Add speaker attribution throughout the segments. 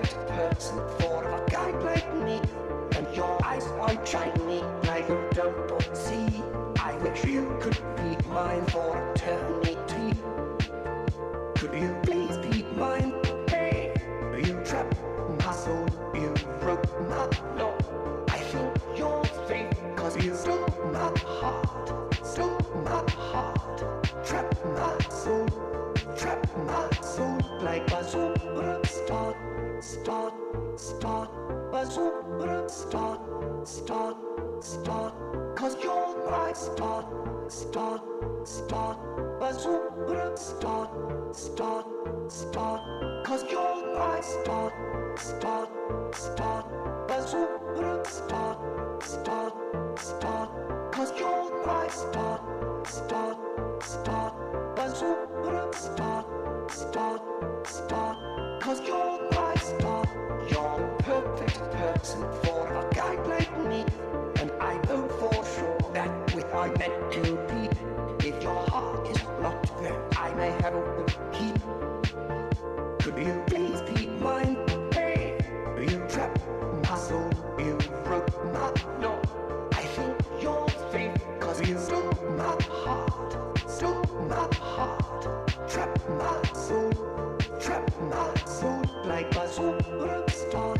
Speaker 1: perfect person for a guy like me. And your eyes are shiny like you don't see. I wish you could be mine for eternity. Could you please be mine? Hey, you trapped my soul, you broke my law. I think you're fake, cause you stole my heart. Stole my heart. Trapped my soul like a superstar. Start, a superstar. Start, cause you're my start, a superstar. Start, cause you're my start, a superstar. Start, cause you're my start, a superstar. Start, cause you're my star. You're the perfect person for a guy like me. And I know for sure that we are meant to be. If your heart is locked, then I may have a key. Could you please be mine? Hey, you trapped my soul, you broke my law. I think you're fake, cause you stole my heart. Trapped my soul like a superstar.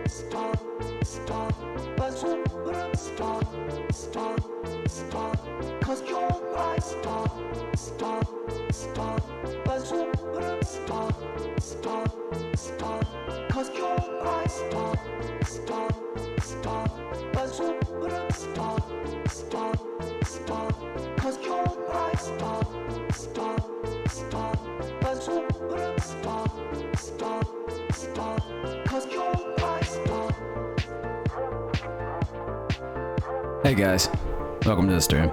Speaker 1: Start, a superstar. Start, cause you're my star. Start, a superstar. Start, cause you're my star. Start, a superstar. Start, cause you're my star. Start, a superstar. Start, cause you're my star.
Speaker 2: Hey guys, welcome to the stream.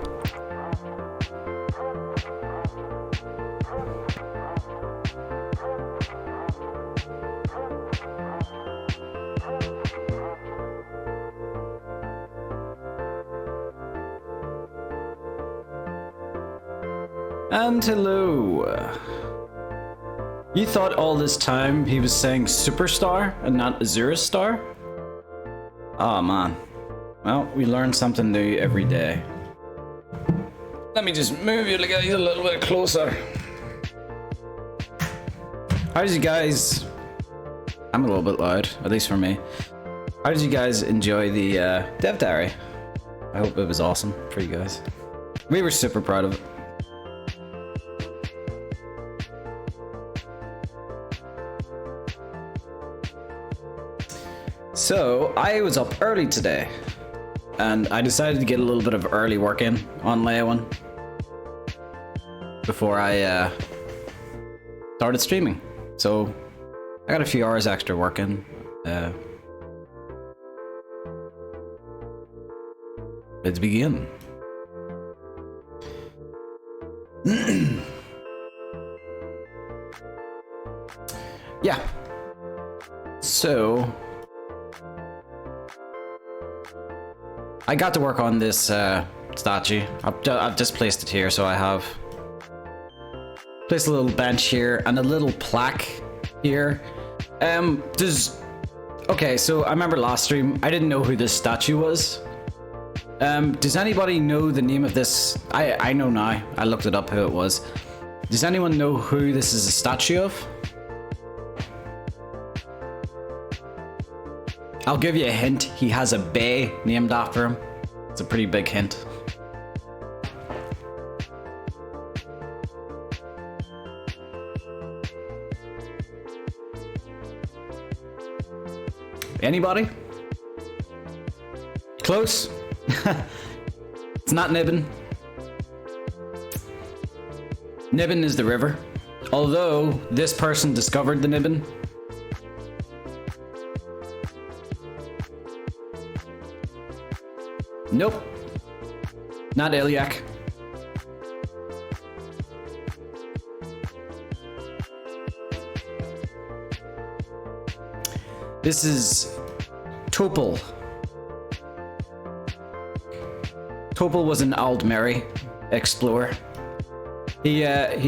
Speaker 2: And hello. You thought all this time he was saying superstar and not Azurus star? Oh man. Well, we learn something new every day. Let me just move you guys a little bit closer. How did you guys... I'm a little bit loud, at least for me. How did you guys enjoy the dev diary? I hope it was awesome for you guys. We were super proud of it. So, I was up early today, and I decided to get a little bit of early work in on Leyawiin before I started streaming. So, I got a few hours extra working. Let's begin. Yeah. So... I got to work on this statue. I've just placed it here, so I have placed a little bench here and a little plaque here. Okay, so I remember last stream, I didn't know who this statue was. Does anybody know the name of this? I know now. I looked it up who it was. Does anyone know who this is a statue of? I'll give you a hint. He has a bay named after him. It's a pretty big hint. Anybody? Close? It's not Nibbin. Nibbin is the river. Although this person discovered the Nibbin. Nope. Not Ilyak. This is Topol. Topol was an Aldmeri explorer. He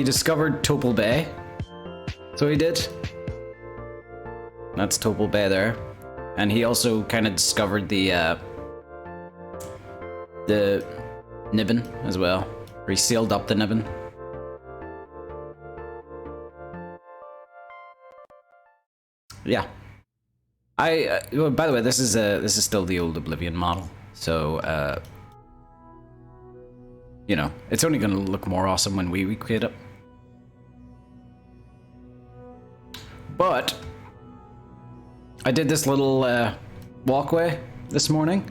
Speaker 2: discovered Topol Bay. So he did. That's Topal Bay there. And he also kind of discovered the Nibbin as well. Or he sealed up the Nibbin. Yeah. Well, by the way, this is still the old Oblivion model, so you know, it's only going to look more awesome when we recreate it. But I did this little walkway this morning.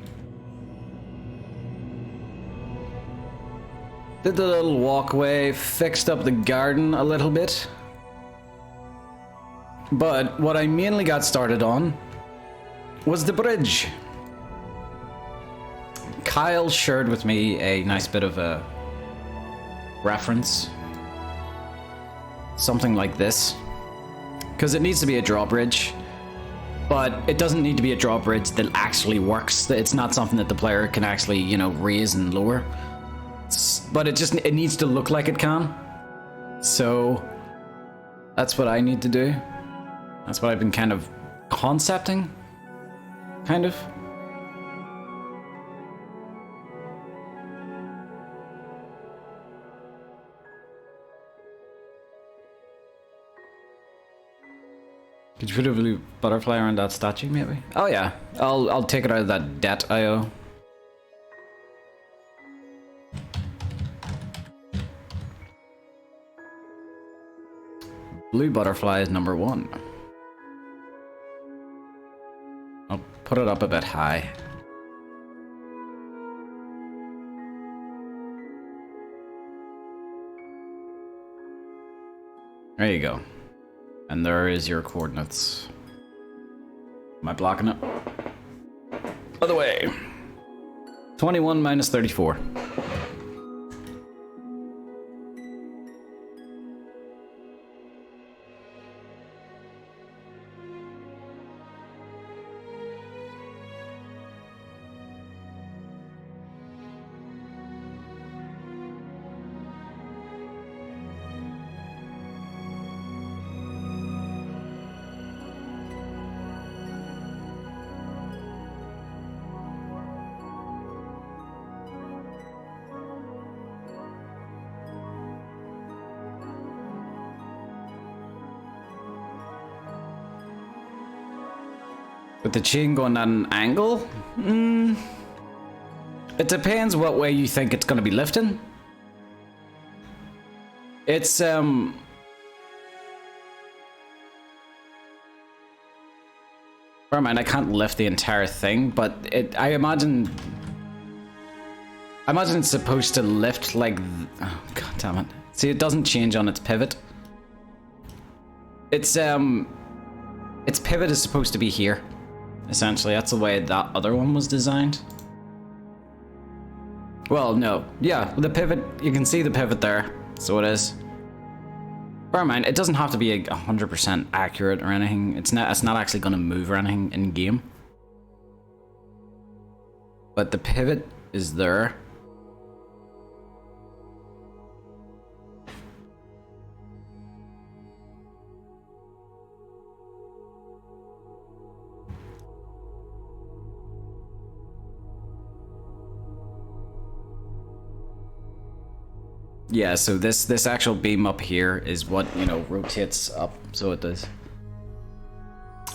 Speaker 2: Did the little walkway, fixed up the garden a little bit. But what I mainly got started on was the bridge. Kyle shared with me a nice bit of a reference. Something like this. Because it needs to be a drawbridge. But it doesn't need to be a drawbridge that actually works. It's not something that the player can actually, you know, raise and lower. But it needs to look like it can. So that's what I need to do. That's what I've been kind of concepting. Kind of. Could you put a blue butterfly around that statue, maybe? Oh yeah, I'll take it out of that debt I owe. Blue butterfly is number 1. I'll put it up a bit high. There you go. And there is your coordinates. Am I blocking it? Other way. 21 minus 34. With the chain going at an angle? It depends what way you think it's going to be lifting. It's, Never mind, I can't lift the entire thing, but I imagine it's supposed to lift like... Oh, god damn it. See, it doesn't change on its pivot. Its pivot is supposed to be here. Essentially, that's the way that other one was designed. Well, no. Yeah, the pivot, you can see the pivot there. So it is. Bear in mind, it doesn't have to be 100% accurate or anything. It's not actually going to move or anything in game. But the pivot is there. Yeah, so this actual beam up here is what, you know, rotates up, so it does.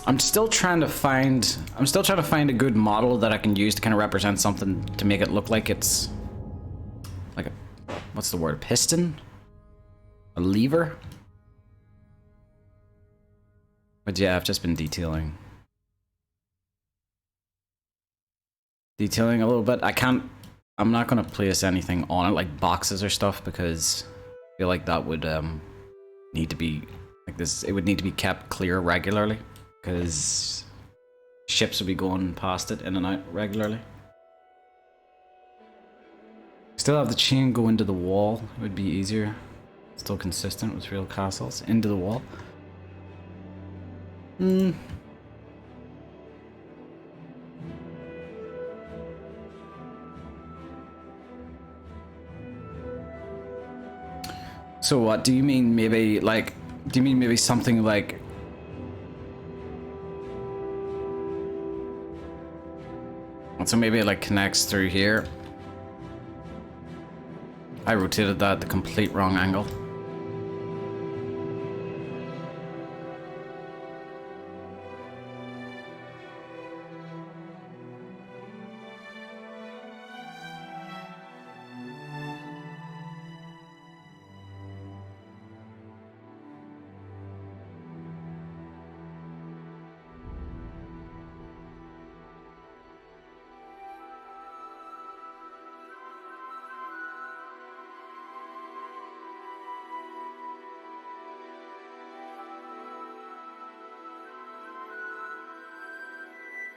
Speaker 2: I'm still trying to find a good model that I can use to kind of represent something to make it look like it's like a, what's the word, piston? A lever? But yeah, I've just been detailing a little bit. I'm not gonna place anything on it, like boxes or stuff, because I feel like that would need to be like this. It would need to be kept clear regularly, because ships would be going past it in and out regularly. Still have the chain go into the wall. It would be easier. Still consistent with real castles. Into the wall. So what do you mean? Maybe like, do you mean maybe something like And so maybe it like connects through here. I rotated that at the complete wrong angle.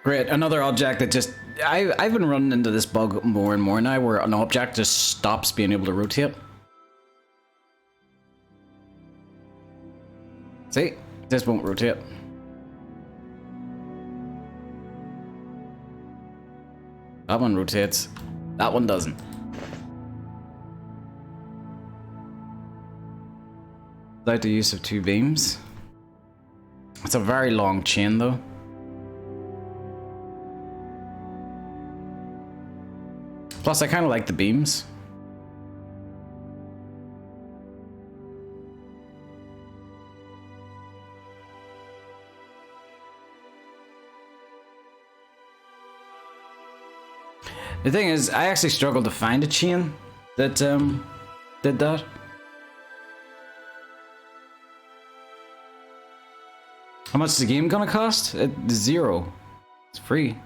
Speaker 2: Great, another object that just... I've been running into this bug more and more now, where an object just stops being able to rotate. See? This won't rotate. That one rotates. That one doesn't. Without the use of two beams. It's a very long chain though. Plus, I kind of like the beams. The thing is, I actually struggled to find a chain that did that. How much is the game gonna cost? It's $0. It's free.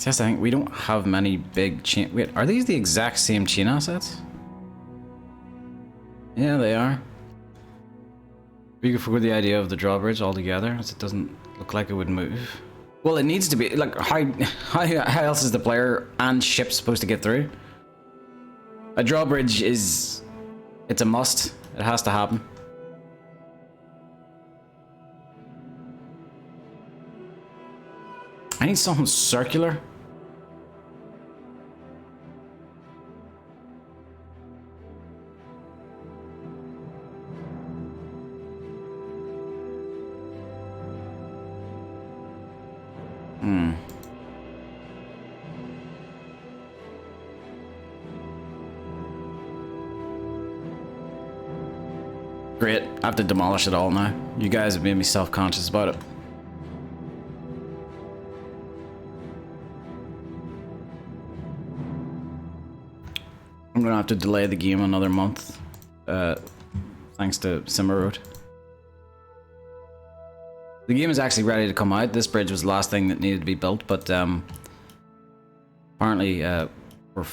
Speaker 2: Yes, I think we don't have many big chain. Wait, are these the exact same chain assets? Yeah, they are. We could forget the idea of the drawbridge altogether, as it doesn't look like it would move. Well, it needs to be. Like, how else is the player and ship supposed to get through? A drawbridge is... it's a must. It has to happen. I need something circular. Great. I have to demolish it all now. You guys have made me self-conscious about it. I'm gonna have to delay the game another month, thanks to Simmer Road. The game is actually ready to come out. This bridge was the last thing that needed to be built, but apparently we're,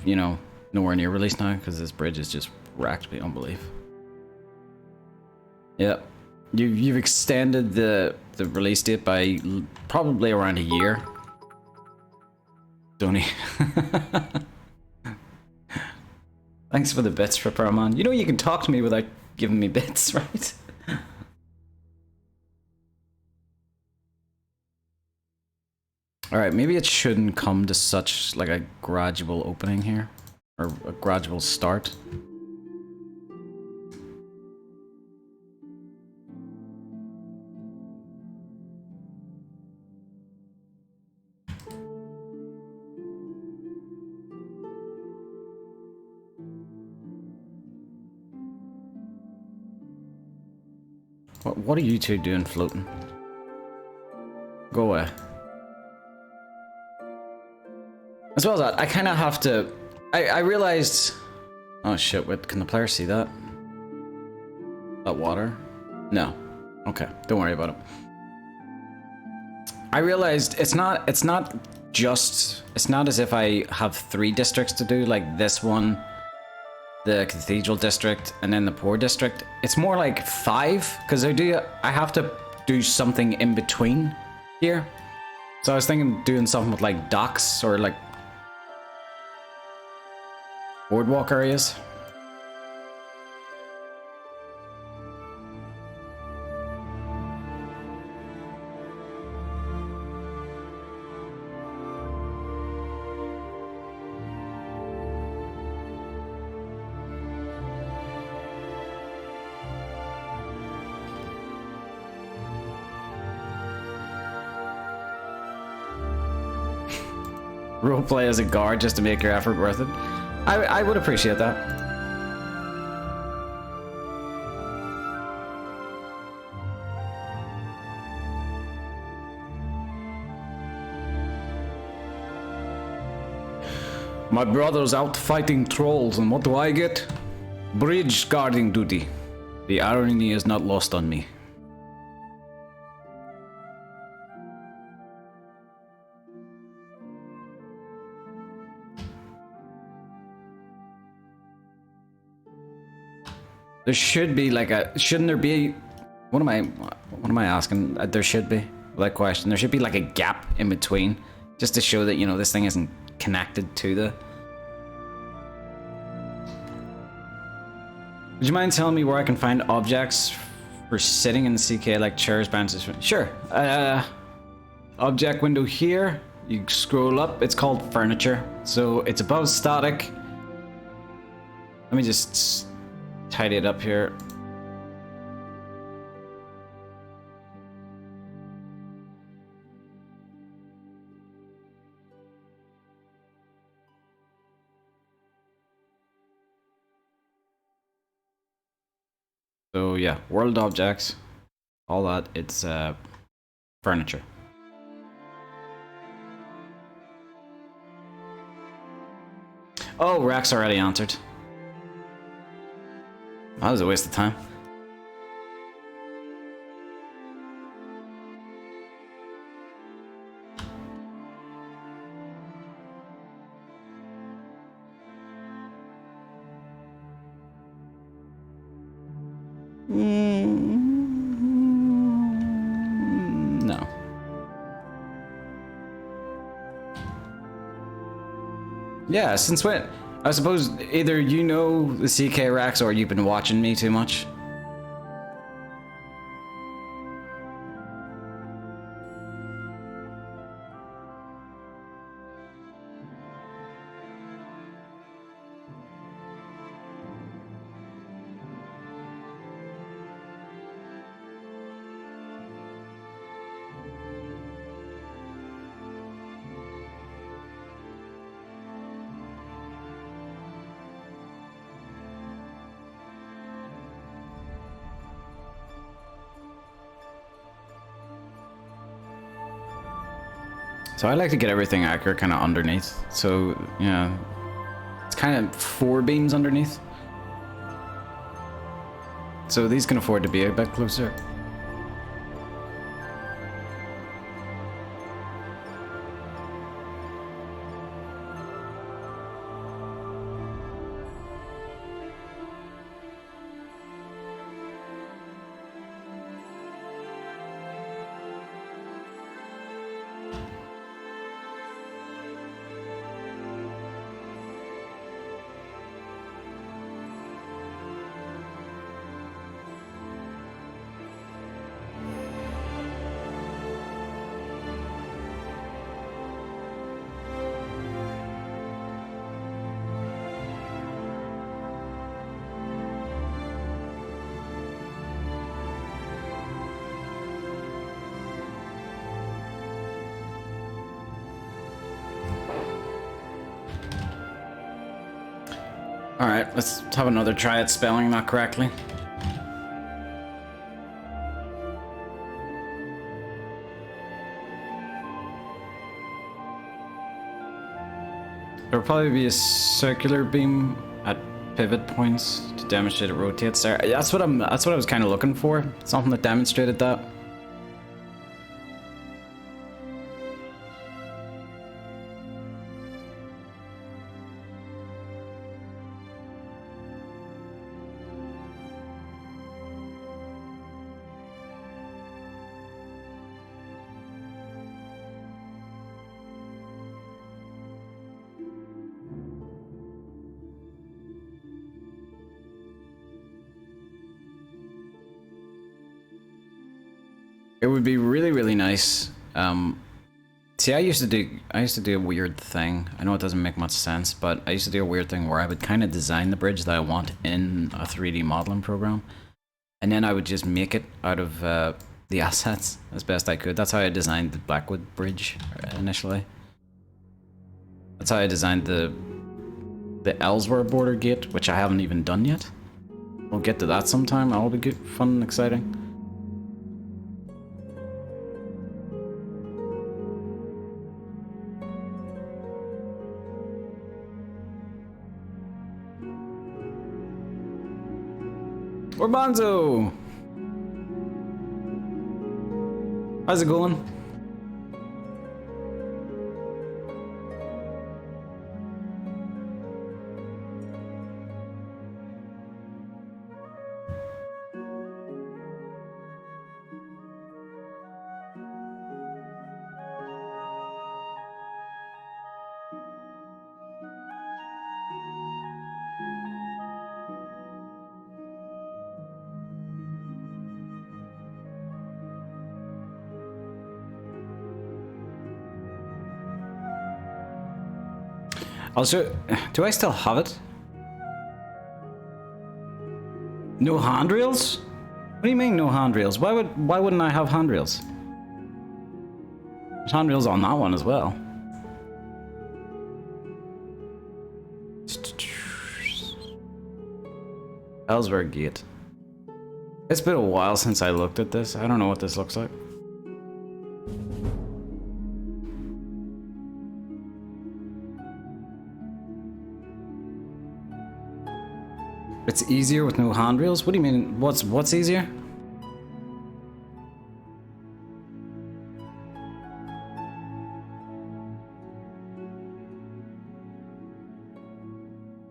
Speaker 2: you know, nowhere near release now because this bridge is just wrecked beyond belief. Yeah, you've extended the release date by probably around a year. Donny. Thanks for the bits, Repair Man. You know you can talk to me without giving me bits, right? Alright, maybe it shouldn't come to such like a gradual opening here. Or a gradual start. What are you two doing floating? Go away. As well as that, I kind of have to... I realized... Oh shit, wait, can the player see that? That water? No. Okay, don't worry about it. I realized it's not as if I have 3 districts to do, like this one, the Cathedral district, and then the Poor district. It's more like 5, because I have to do something in between here. So I was thinking doing something with like docks or like boardwalk areas. Roleplay as a guard just to make your effort worth it. I would appreciate that. My brother's out fighting trolls, and what do I get? Bridge guarding duty. The irony is not lost on me. There should be like a, shouldn't there be, what am I asking? There should be, that question. There should be like a gap in between, just to show that, you know, this thing isn't connected to the... Would you mind telling me where I can find objects for sitting in the CK, like chairs, benches? Sure. Object window here. You scroll up. It's called furniture. So it's above static. Let me just tidy it up here. So yeah, world objects, all that, it's furniture. Oh, Rex already answered. That was a waste of time. No. Yeah, since when? I suppose either you know the CK Rex or you've been watching me too much. So I like to get everything accurate kind of underneath. So, yeah, it's kind of 4 beams underneath. So these can afford to be a bit closer. Alright, let's have another try at spelling that correctly. There'll probably be a circular beam at pivot points to demonstrate it rotates there. That's what I was kind of looking for. Something that demonstrated that. It would be really, really nice. See, I used to do a weird thing. I know it doesn't make much sense, but I used to do a weird thing where I would kind of design the bridge that I want in a 3D modeling program, and then I would just make it out of the assets as best I could. That's how I designed the Blackwood Bridge initially. That's how I designed the Elsewhere border gate, which I haven't even done yet. We'll get to that sometime. That'll be good, fun and exciting. Orbanzo! How's it going? Also, do I still have it? No handrails? What do you mean no handrails? Why wouldn't I have handrails? There's handrails on that one as well. Elsewhere gate. It's been a while since I looked at this. I don't know what this looks like. It's easier with no handrails? What do you mean? What's easier?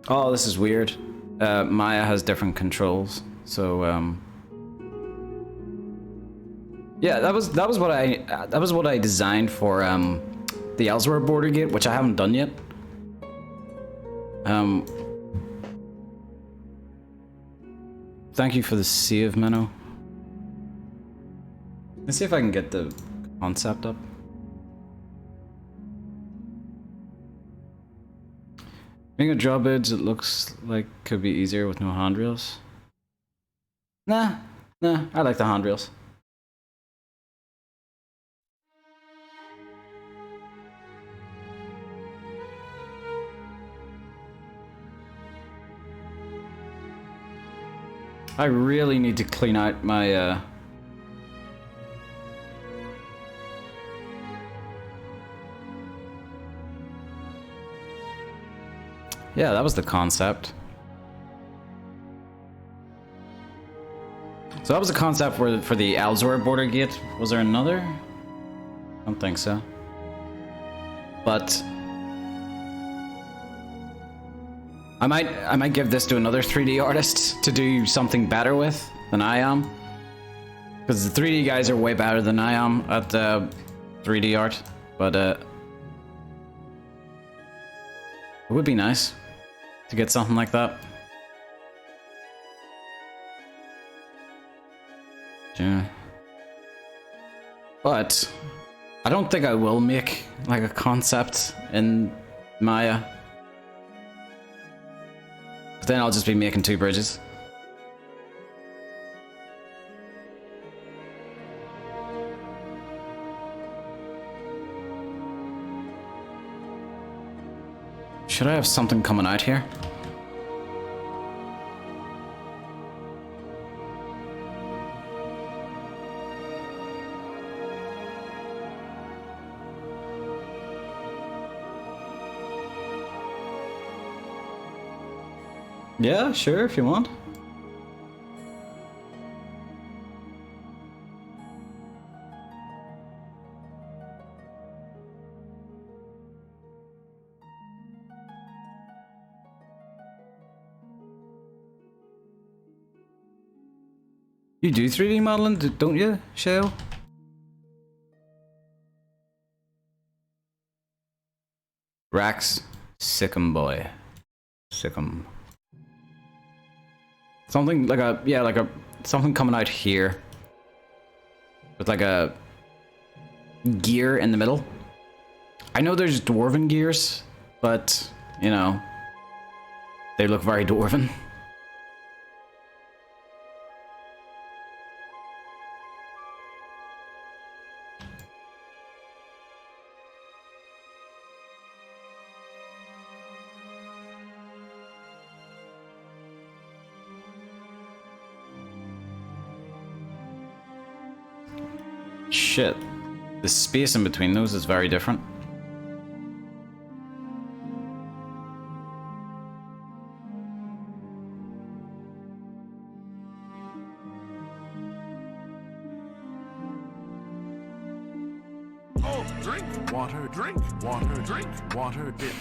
Speaker 2: Oh, this is weird. Maya has different controls, so yeah, that was what I designed for the Elsewhere border gate, which I haven't done yet. Thank you for the save, Minnow. Let's see if I can get the concept up. Being a drawbridge, it looks like could be easier with no handrails. Nah, I like the handrails. I really need to clean out my yeah, that was the concept. So that was the concept for the Elsewhere border gate. Was there another? I don't think so. But I might give this to another 3D artist to do something better with than I am. Because the 3D guys are way better than I am at 3D art. But it would be nice to get something like that. Yeah. But I don't think I will make like a concept in Maya. But then I'll just be making two bridges. Should I have something coming out here? Yeah, sure, if you want. You do 3D modeling, don't you, Shale? Rax, Sickum boy. Sickum. Something like a, something coming out here. With like a gear in the middle. I know there's dwarven gears, but, you know, they look very dwarven. Shit. The space in between those is very different.
Speaker 3: Oh, drink water, drink water, drink water, ditch.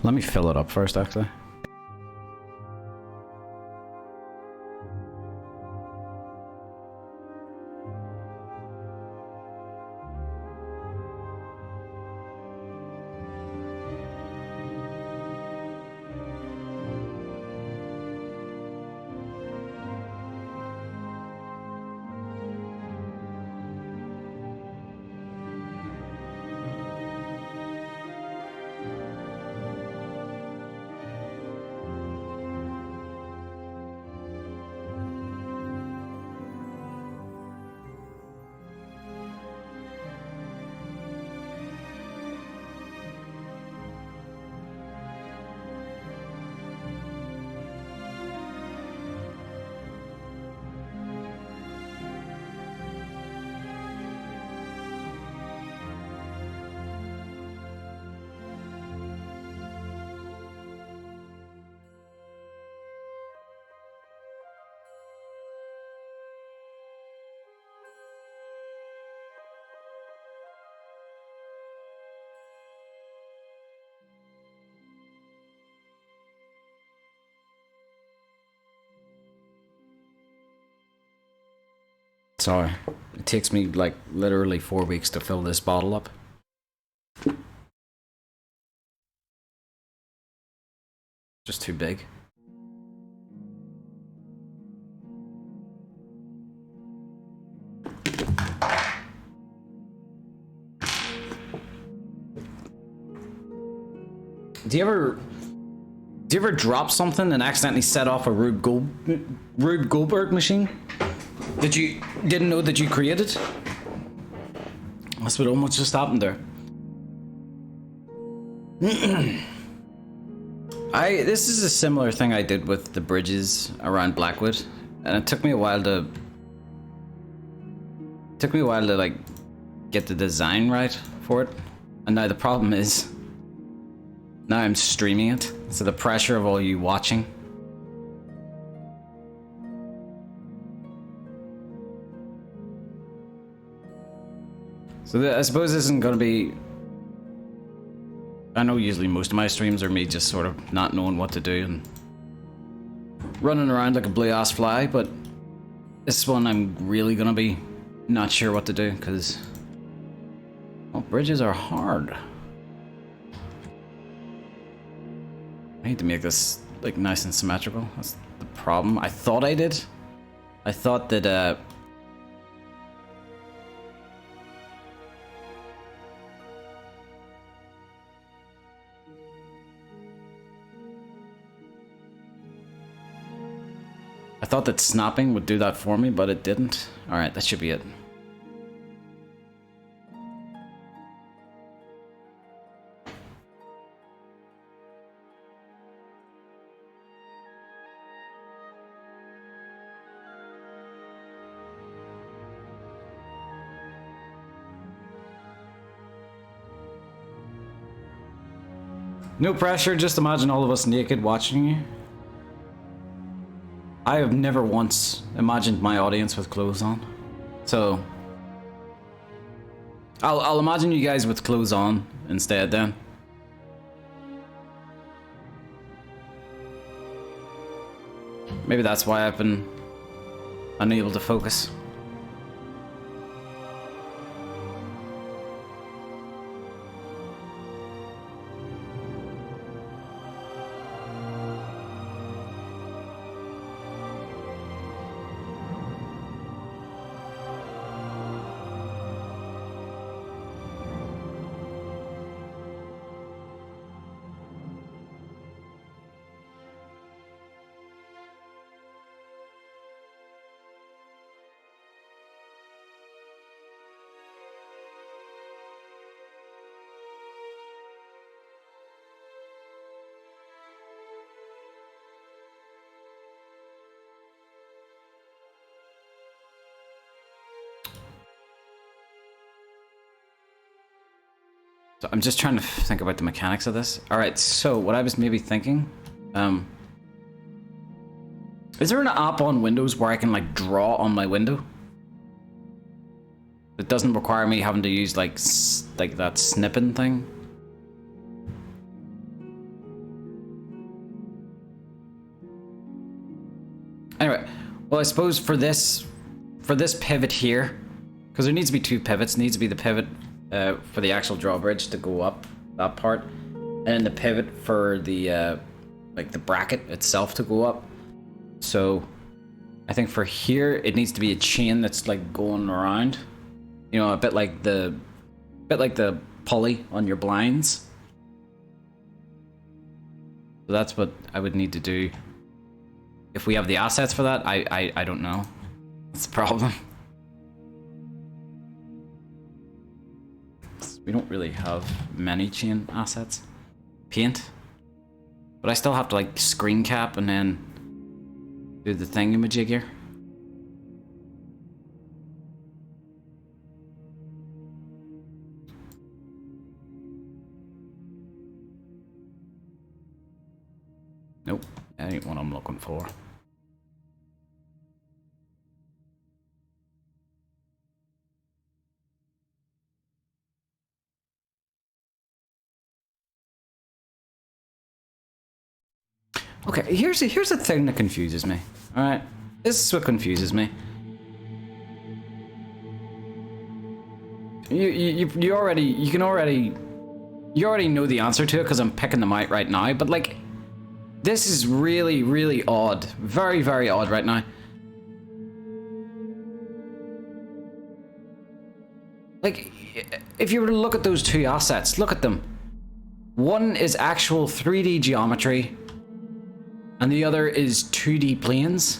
Speaker 2: Let me fill it up first, actually. Sorry. It takes me like literally 4 weeks to fill this bottle up. Just too big. Do you ever drop something and accidentally set off a Rube Goldberg machine that you didn't know that you created? That's what almost just happened there. This is a similar thing I did with the bridges around Blackwood, and it took me a while to like get the design right for it. And now the problem is, now I'm streaming it, so the pressure of all you watching. So I suppose this isn't gonna be... I know usually most of my streams are me just sort of not knowing what to do and running around like a blue ass fly, but this one I'm really gonna be not sure what to do, because bridges are hard. I need to make this like nice and symmetrical. That's the problem. I thought I did. I thought that snapping would do that for me, but it didn't. Alright, that should be it. No pressure, just imagine all of us naked watching you. I have never once imagined my audience with clothes on. So I'll imagine you guys with clothes on instead then. Maybe that's why I've been unable to focus. So I'm just trying to think about the mechanics of this. Alright, so what I was maybe thinking, is there an app on Windows where I can like draw on my window? It doesn't require me having to use like that snipping thing. Anyway, well I suppose for this pivot here, because there needs to be two pivots, needs to be the pivot for the actual drawbridge to go up that part, and then the pivot for the like the bracket itself to go up. So I think for here it needs to be a chain that's like going around, you know, a bit like the pulley on your blinds. So that's what I would need to do. If we have the assets for that, I don't know. That's the problem. We don't really have many chain assets. Paint. But I still have to like screen cap and then do the thingamajig here. Nope, that ain't what I'm looking for. Okay, here's a thing that confuses me. All right, this is what confuses me. You already know the answer to it because I'm picking them out right now. But like, this is really odd, very odd right now. Like, if you were to look at those two assets, look at them. One is actual 3D geometry, and the other is 2D planes.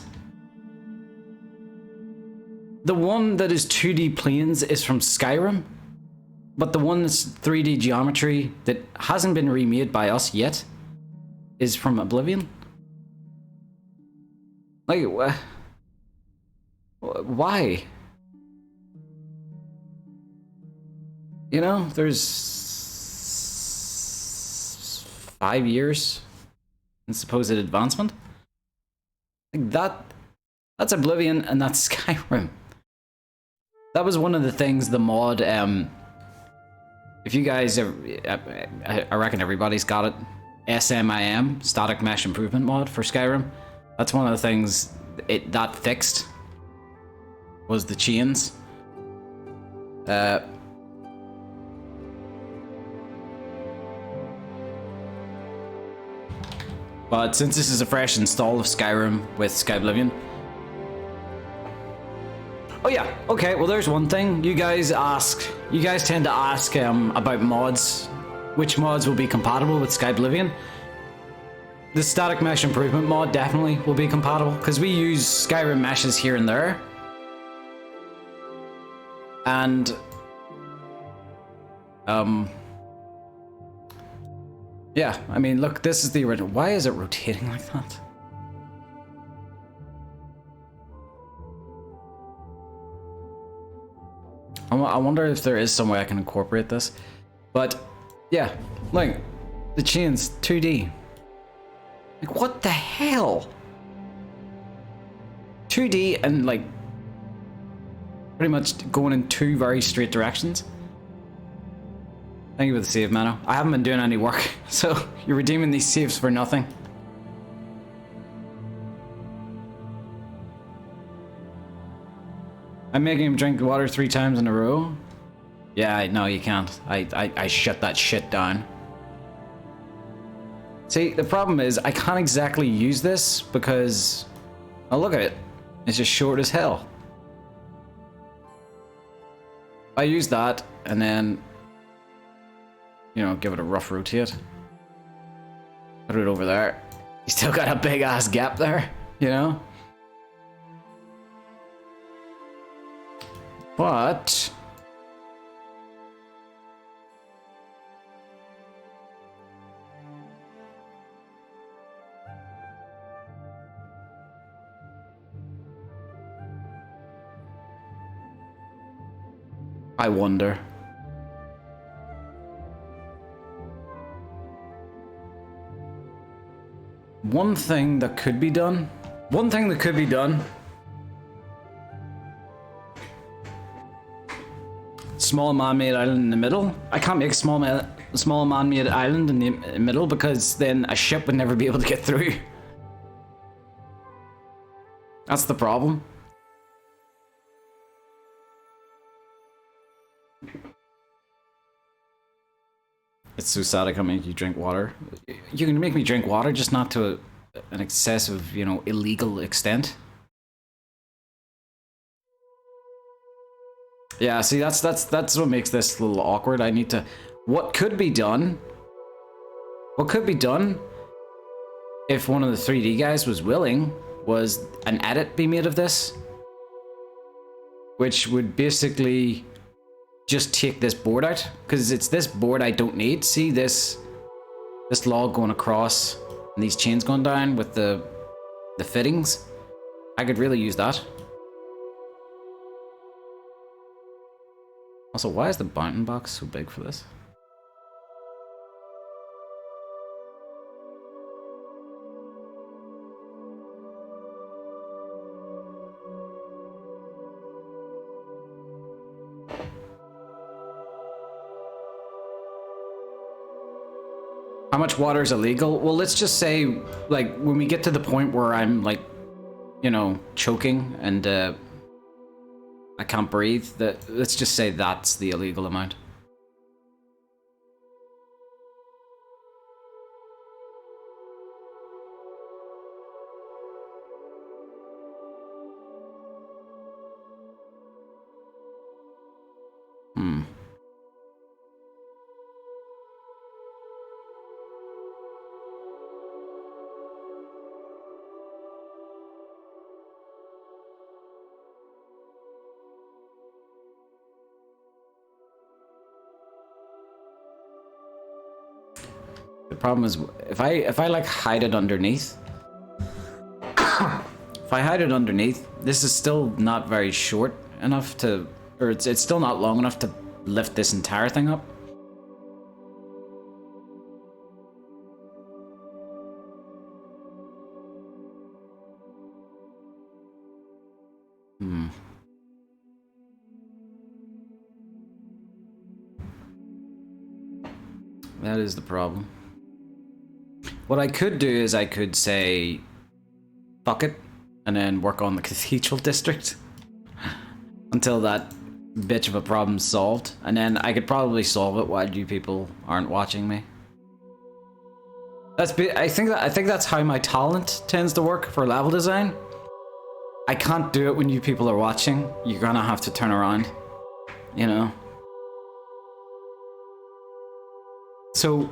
Speaker 2: The one that is 2D planes is from Skyrim, but the one that's 3D geometry that hasn't been remade by us yet is from Oblivion. Like, why? You know, there's 5 years in supposed advancement. Like that's Oblivion and that's Skyrim. That was one of the things the mod, if you guys are, I reckon everybody's got it, SMIM, Static Mesh Improvement mod for Skyrim. That's one of the things that fixed, was the chains. But since this is a fresh install of Skyrim with Skyblivion. Oh yeah, okay, well there's one thing. You guys tend to ask about mods. Which mods will be compatible with Skyblivion? The Static Mesh Improvement mod definitely will be compatible, because we use Skyrim meshes here and there. And yeah, I mean, look, this is the original. Why is it rotating like that? I wonder if there is some way I can incorporate this. But, yeah, like, the chains, 2D. Like, what the hell? 2D and, like, pretty much going in two very straight directions. Thank you for the save, Mano. I haven't been doing any work, so you're redeeming these saves for nothing. I'm making him drink water 3 times in a row? Yeah, no, you can't. I shut that shit down. See, the problem is I can't exactly use this because... Oh, look at it. It's just short as hell. I use that, and then... You know, give it a rough rotate. Put it over there. You still got a big ass gap there, you know? But... I wonder. one thing that could be done. One thing that could be done. Small man-made island in the middle. I can't make a small man-made island in the middle because then a ship would never be able to get through. That's the problem. It's so sad I can't make you drink water. You can make me drink water, just not to an excessive, you know, illegal extent. Yeah, see, that's what makes this a little awkward. I need to... What could be done if one of the 3D guys was willing was an edit be made of this, which would basically just take this board out, because it's this board I don't need. See this log going across and these chains going down with the fittings. I could really use that. Also, why is the bounting box so big for this? How much water is illegal? Well, let's just say, like, when we get to the point where I'm, like, you know, choking and I can't breathe, let's just say that's the illegal amount. The problem is if I like hide it underneath, if I hide it underneath, this is still not very short enough to, or it's still not long enough to lift this entire thing up. That is the problem. What I could do is I could say, fuck it, and then work on the Cathedral district until that bitch of a problem's solved, and then I could probably solve it while you people aren't watching me. I think that's how my talent tends to work for level design. I can't do it when you people are watching. You're gonna have to turn around, you know. So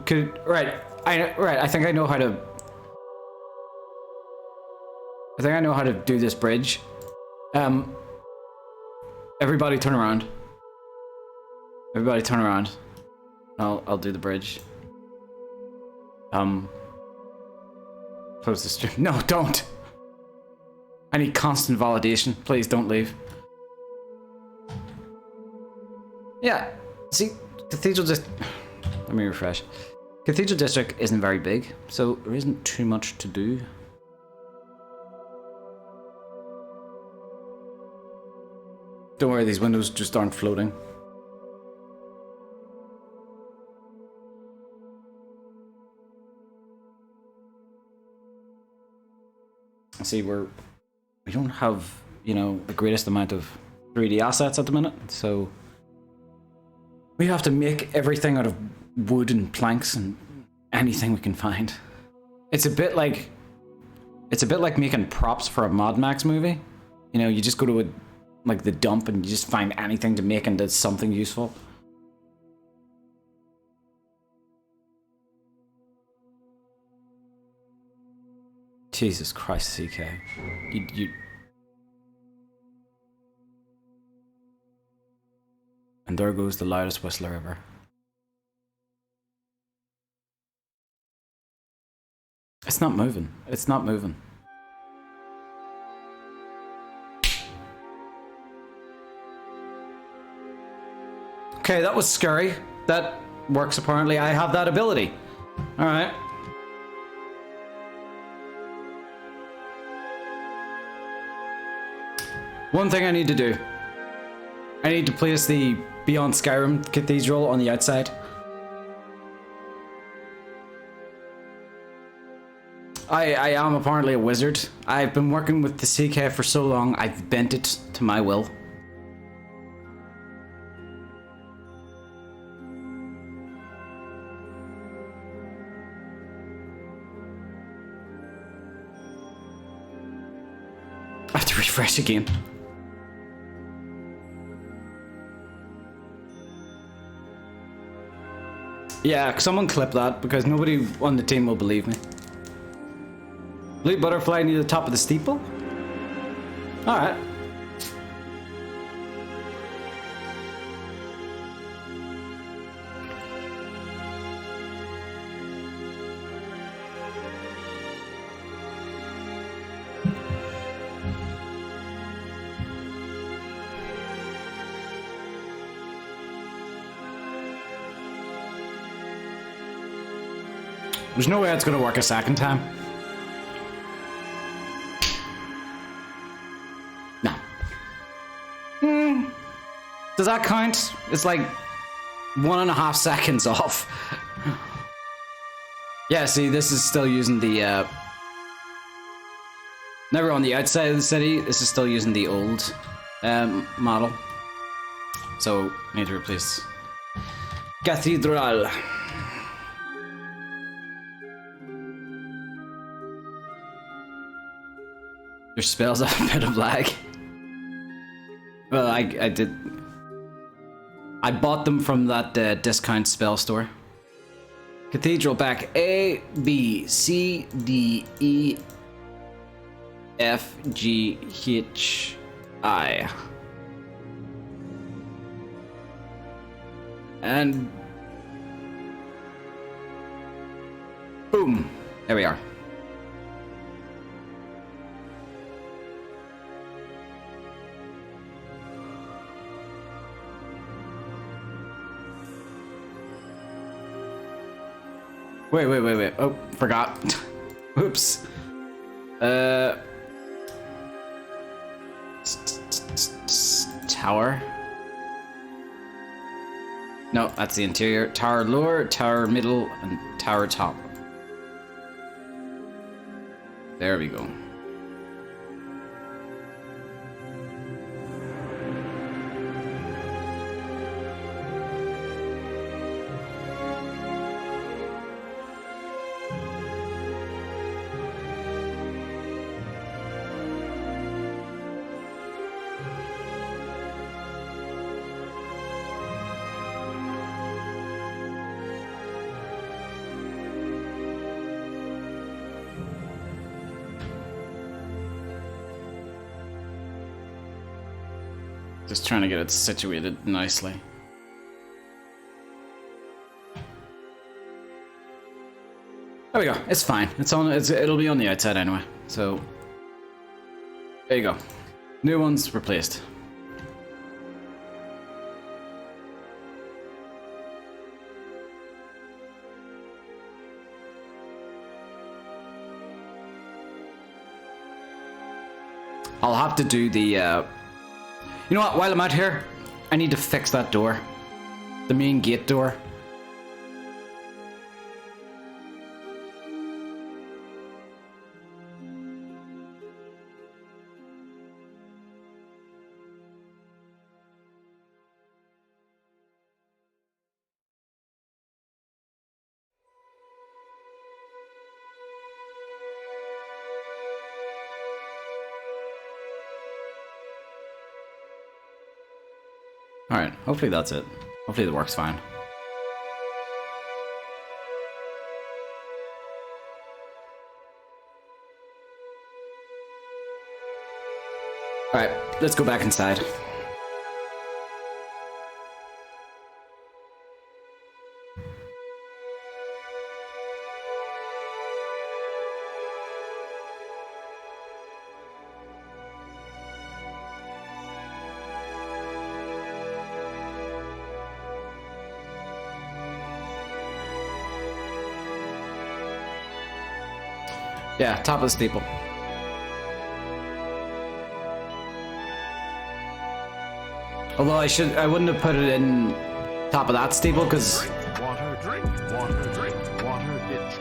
Speaker 2: I think I know how to. I think I know how to do this bridge. Everybody turn around. Everybody turn around. I'll do the bridge. Close the stream. No, don't. I need constant validation. Please don't leave. Yeah. See, Cathedral just. Let me refresh. Cathedral District isn't very big, so there isn't too much to do. Don't worry, these windows just aren't floating. See, we don't have, you know, the greatest amount of 3D assets at the minute, so we have to make everything out of wood and planks and anything we can find. It's a bit like making props for a Mad Max movie. You know, you just go to the dump and you just find anything to make into something useful. Jesus Christ, CK. You And there goes the loudest whistler ever. It's not moving. It's not moving. Okay, that was scary. That works apparently. I have that ability. Alright. One thing I need to do. I need to place the Beyond Skyrim Cathedral on the outside. I am apparently a wizard. I've been working with the CK for so long, I've bent it to my will. I have to refresh again. Yeah, someone clip that because nobody on the team will believe me. Blue butterfly near the top of the steeple? Alright. There's no way it's gonna work a second time. No. Does that count? It's like 1.5 seconds off. Yeah, see, this is still using the, never on the outside of the city, this is still using the old, model. So, I need to replace Cathedral. Your spells have a bit of lag. Well, I did. I bought them from that discount spell store. Cathedral back A, B, C, D, E, F, G, H, I. And boom, there we are. Wait. Oh, forgot. Oops. Tower. No, that's the interior. Tower lower, tower middle, and tower top. There we go. Just trying to get it situated nicely. There we go. It's fine. It'll be on the outside anyway. So there you go. New ones replaced. I'll have to do the you know what, while I'm out here, I need to fix that door. The main gate door. Alright, hopefully that's it. Hopefully it works fine. Alright, let's go back inside. Yeah, top of the steeple. Although I wouldn't have put it in top of that steeple because
Speaker 3: Drink water ditch.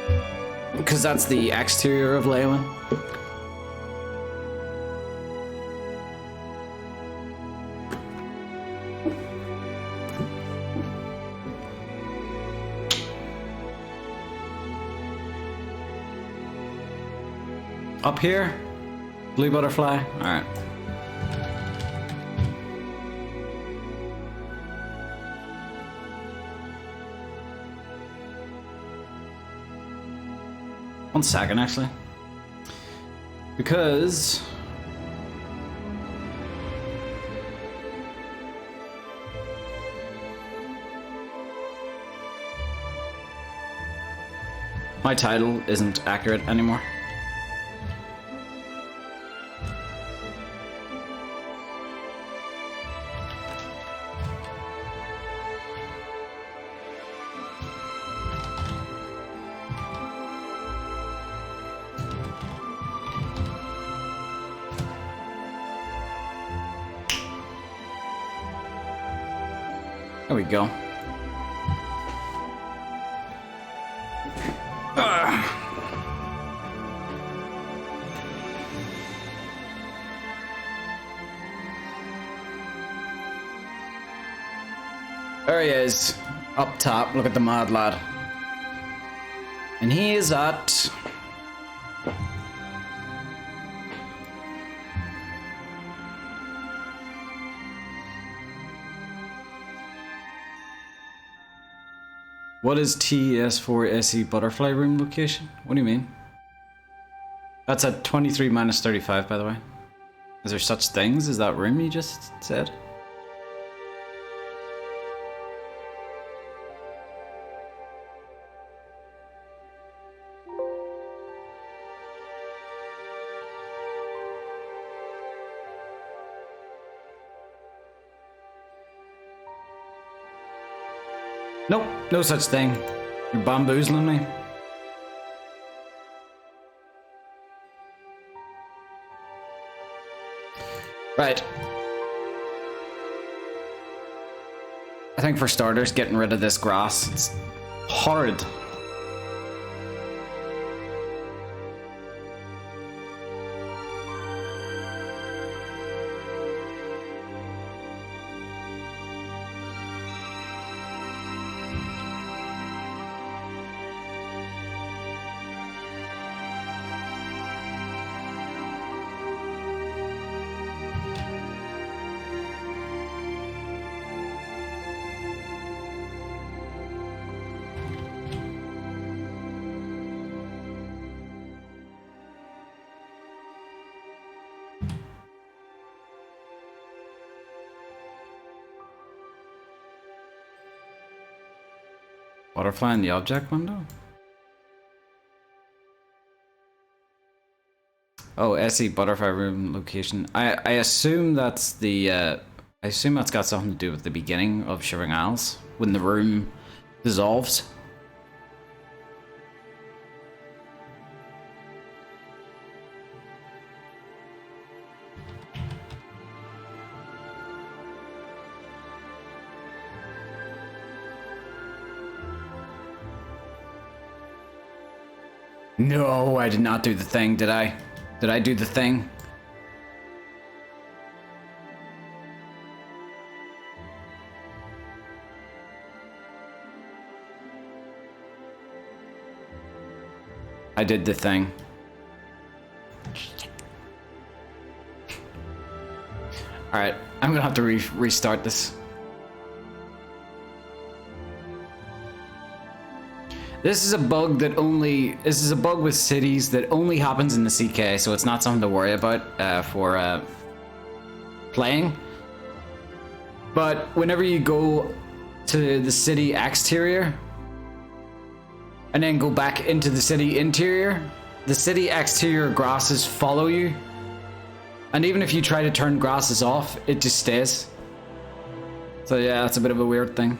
Speaker 2: because that's the exterior of Leyawiin. Up here, blue butterfly. All right. One second, actually, because my title isn't accurate anymore. There we go. There he is, up top. Look at the mad lad. And he is at... What is TES4 SE butterfly room location? What do you mean? That's at 23 minus 35, by the way. Is there such things as that room you just said? Nope, no such thing. You're bamboozling me. Right. I think for starters, getting rid of this grass. It's horrid. Butterfly in the object window? Oh, SE butterfly room location. I assume that's the I assume that's got something to do with the beginning of Shivering Isles when the room dissolves. No, I did not do the thing, did I? Did I do the thing? I did the thing. Alright, I'm gonna have to restart this. This is a bug with cities that only happens in the CK, so it's not something to worry about for playing. But whenever you go to the city exterior and then go back into the city interior, the city exterior grasses follow you. And even if you try to turn grasses off, it just stays. So yeah, that's a bit of a weird thing.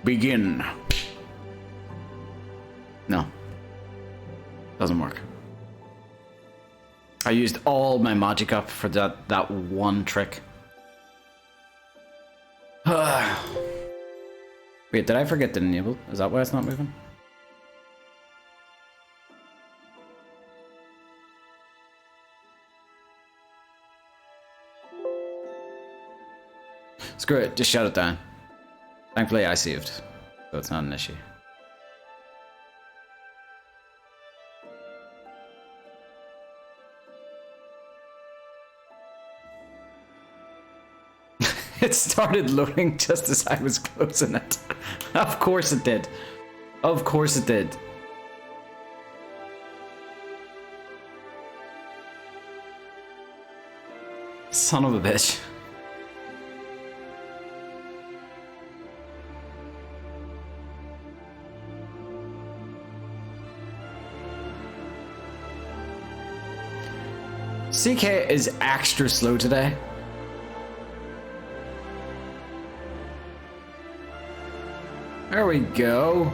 Speaker 2: Begin. No. Doesn't work. I used all my magic up for that one trick. Wait, did I forget to enable? Is that why it's not moving? Screw it, just shut it down. Thankfully I saved, so it's not an issue. It started loading just as I was closing it. Of course it did. Of course it did. Son of a bitch. CK is extra slow today. There we go.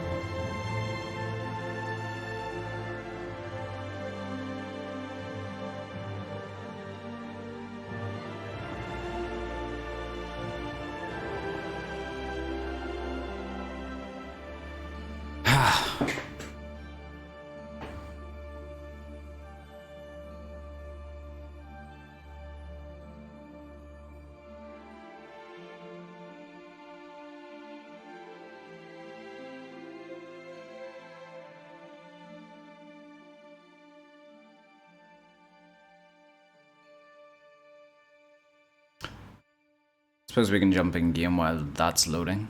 Speaker 2: Suppose we can jump in game while that's loading.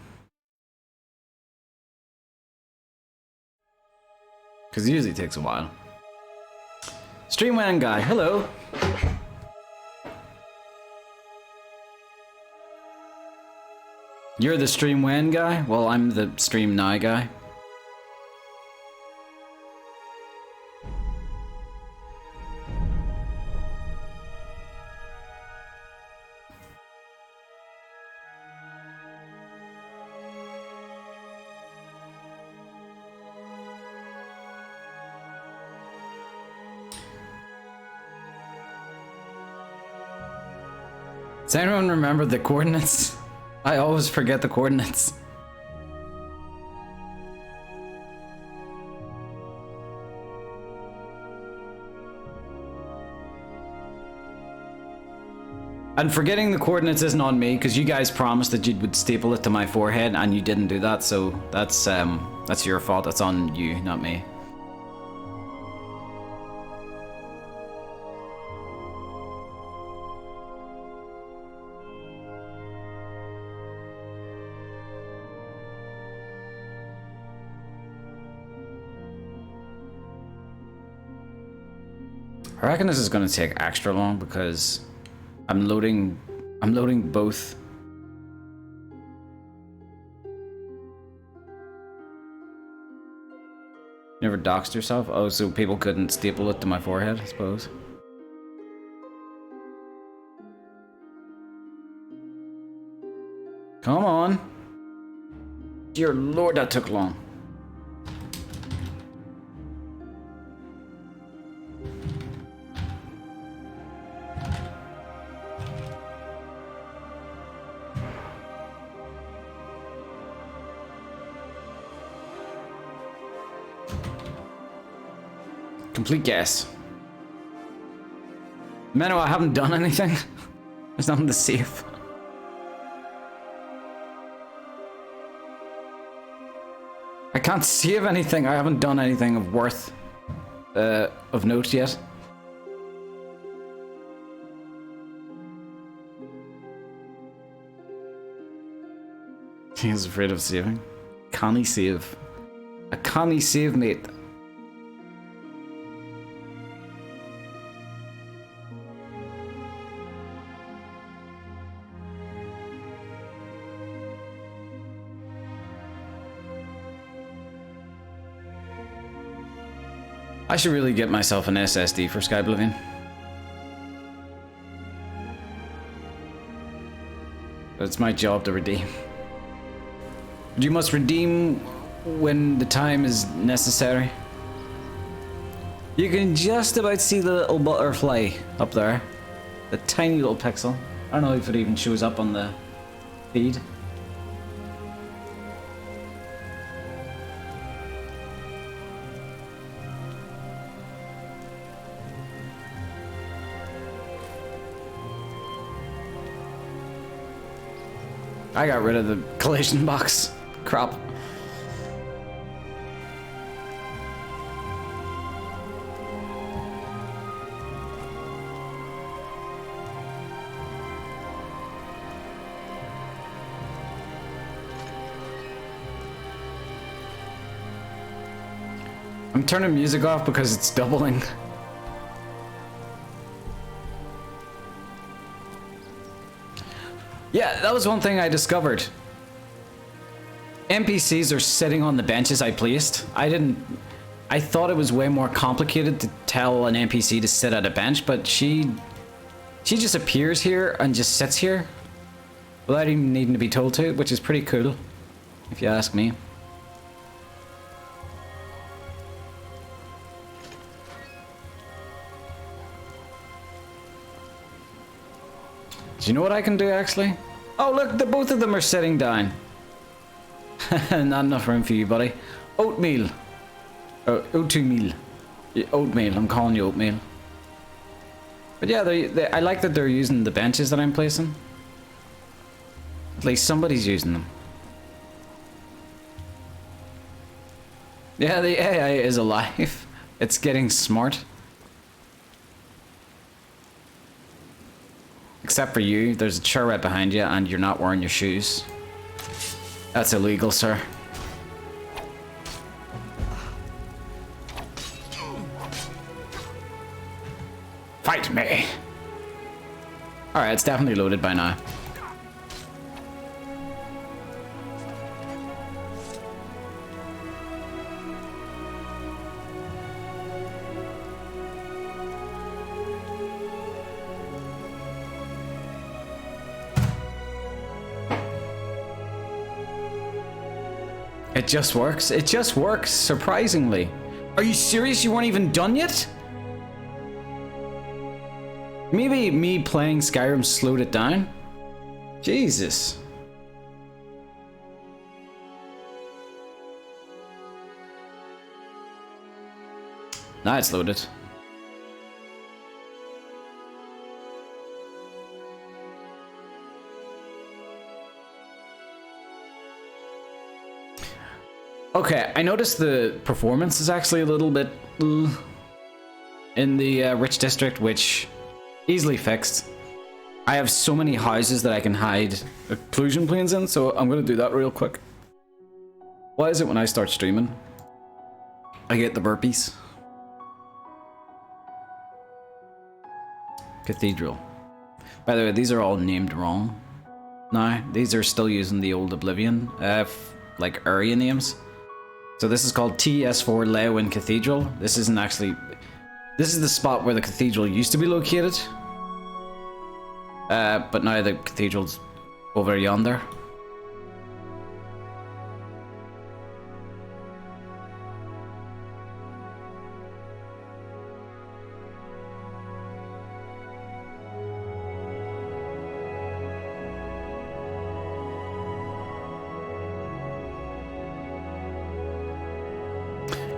Speaker 2: Because it usually takes a while. Streamwan guy, hello. You're the Streamwan guy? Well, I'm the Stream Now guy. Does anyone remember the coordinates? I always forget the coordinates. And forgetting the coordinates isn't on me, because you guys promised that you would staple it to my forehead, and you didn't do that, so that's your fault. That's on you, not me. I reckon this is going to take extra long because I'm loading both. Never doxed yourself? Oh, so people couldn't staple it to my forehead, I suppose. Come on. Dear Lord, that took long. Complete guess. Menno, I haven't done anything. There's nothing to save. I can't save anything. I haven't done anything of worth, of note yet. He's afraid of saving. Can he save? A canny save, mate. I should really get myself an SSD for Skyblivion. But it's my job to redeem. You must redeem when the time is necessary. You can just about see the little butterfly up there. The tiny little pixel. I don't know if it even shows up on the feed. I got rid of the collision box. Crap. I'm turning music off because it's doubling. Yeah, that was one thing I discovered. NPCs are sitting on the benches I placed. I thought it was way more complicated to tell an NPC to sit at a bench, but she just appears here and just sits here without even needing to be told to, which is pretty cool, if you ask me. Do you know what I can do, actually? Oh, look, both of them are sitting down. Not enough room for you, buddy. Oatmeal. Oatmeal. Oatmeal, I'm calling you oatmeal. But yeah, I like that they're using the benches that I'm placing. At least somebody's using them. Yeah, the AI is alive. It's getting smart. Except for you, there's a chair right behind you and you're not wearing your shoes. That's illegal, sir. Fight me! Alright, it's definitely loaded by now. It just works. It just works, surprisingly. Are you serious? You weren't even done yet? Maybe me playing Skyrim slowed it down? Jesus. Now it's loaded. Okay, I noticed the performance is actually a little bit in the rich district, which easily fixed. I have so many houses that I can hide occlusion planes in, so I'm gonna do that real quick. Why is it when I start streaming, I get the burpees? Cathedral. By the way, these are all named wrong. Now, these are still using the old Oblivion, like area names. So this is called TS4 Leyawiin Cathedral. This isn't actually... This is the spot where the cathedral used to be located. But now the cathedral's over yonder.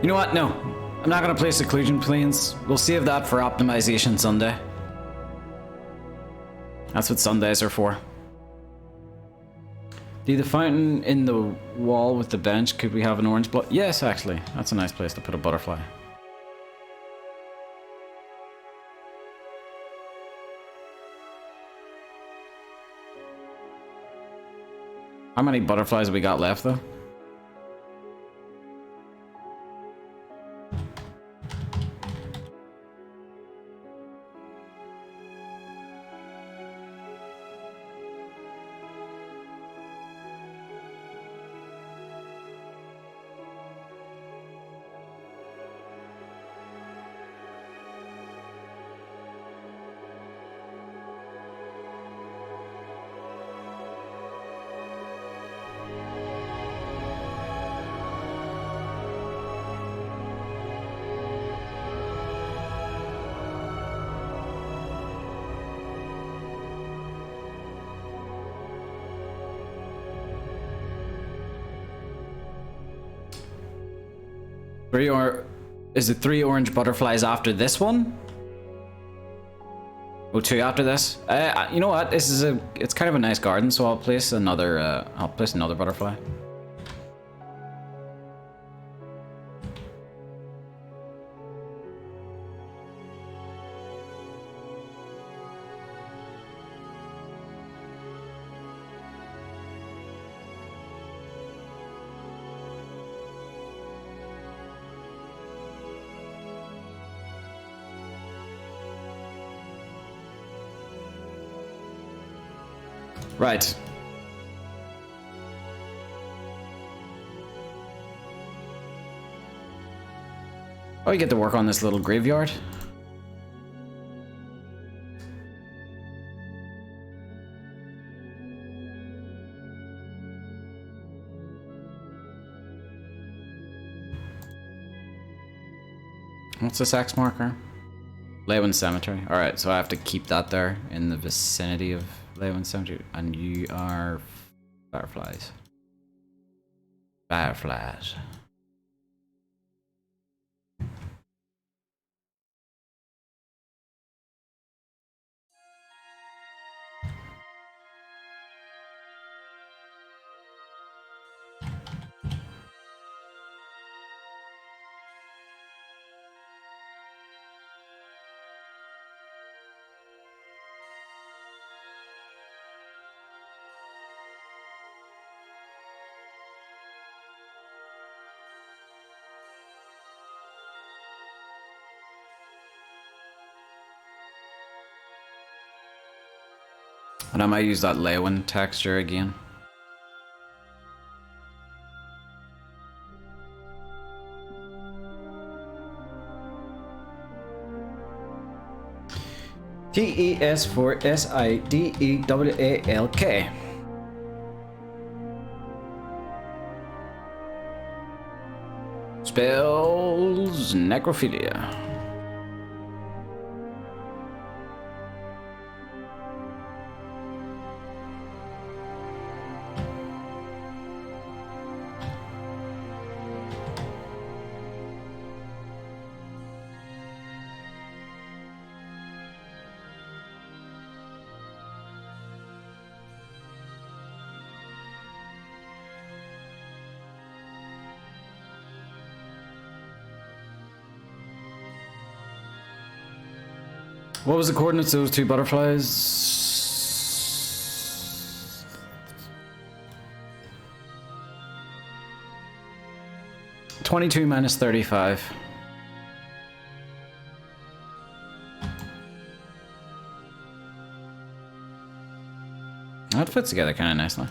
Speaker 2: You know what? No. I'm not going to place occlusion planes. We'll save that for optimization Sunday. That's what Sundays are for. Do the fountain in the wall with the bench, could we have an orange block? Yes, actually. That's a nice place to put a butterfly. How many butterflies have we got left, though? Is it 3 orange butterflies after this one? Oh, 2 after this? You know what? It's kind of a nice garden, so I'll place another butterfly. Right. Oh, you get to work on this little graveyard. What's this X marker? Leyawiin Cemetery. Alright, so I have to keep that there in the vicinity of Leyawiin Cemetery. And you are fireflies. Fireflies. And I might use that Leyawiin texture again. TES4SIDEWALK. Spells Necrophilia. What was the coordinates of those 2 butterflies? 22 minus 35. That fits together kind of nicely.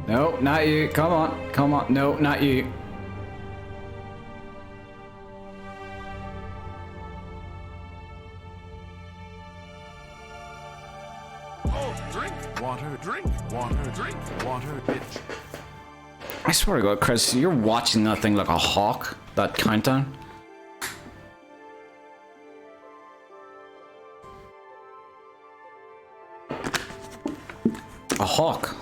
Speaker 2: No, not you. Come on. Come on. No, not you.
Speaker 3: Oh, drink water, drink water, drink water, bitch.
Speaker 2: I swear to God, Chris, you're watching that thing like a hawk, that countdown. A hawk.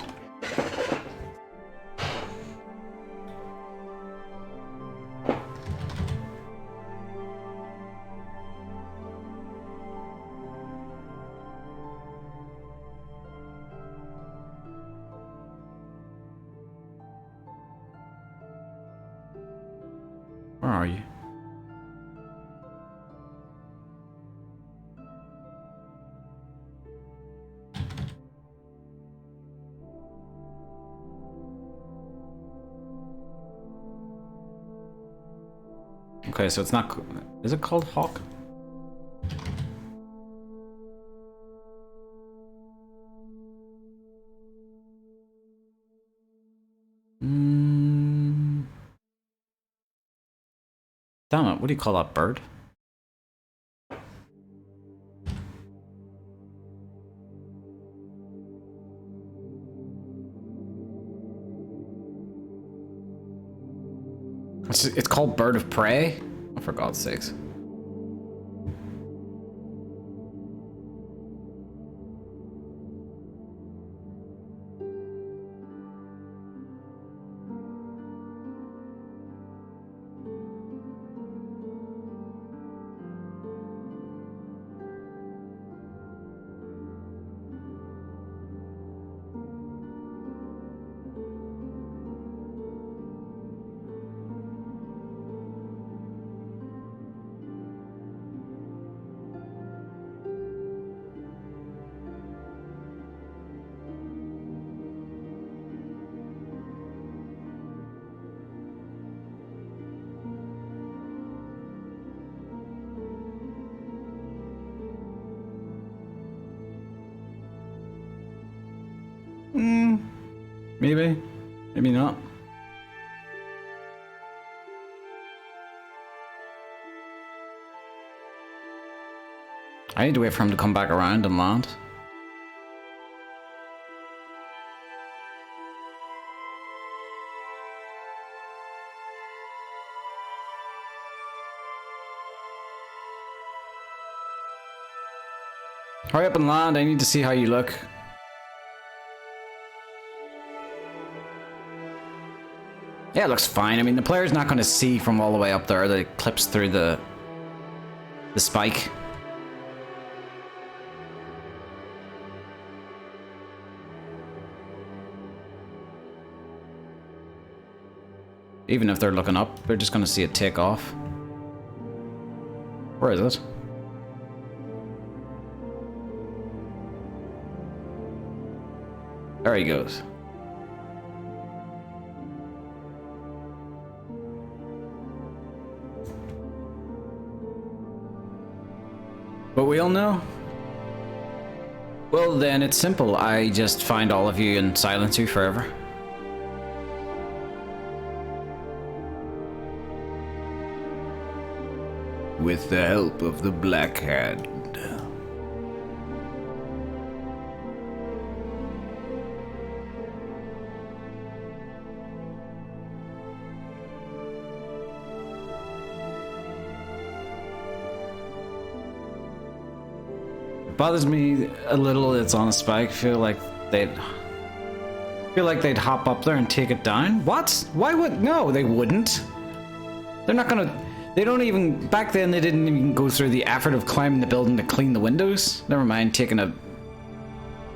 Speaker 2: Where are you? Okay, so it's not... Is it called Hawk? Damn it, what do you call that bird? It's called Bird of Prey? Oh, for God's sakes. Maybe. Maybe not. I need to wait for him to come back around and land. Hurry up and land, I need to see how you look. Yeah, it looks fine. I mean, the player's not going to see from all the way up there that it clips through the spike. Even if they're looking up, they're just going to see it take off. Where is it? There he goes. But we all know? Well then, it's simple. I just find all of you and silence you forever. With the help of the Black Hand. Bothers me a little. It's on a spike. Feel like they'd hop up there and take it down. What? Why would? No, they wouldn't. They're not gonna. They don't even. Back then, they didn't even go through the effort of climbing the building to clean the windows. Never mind taking a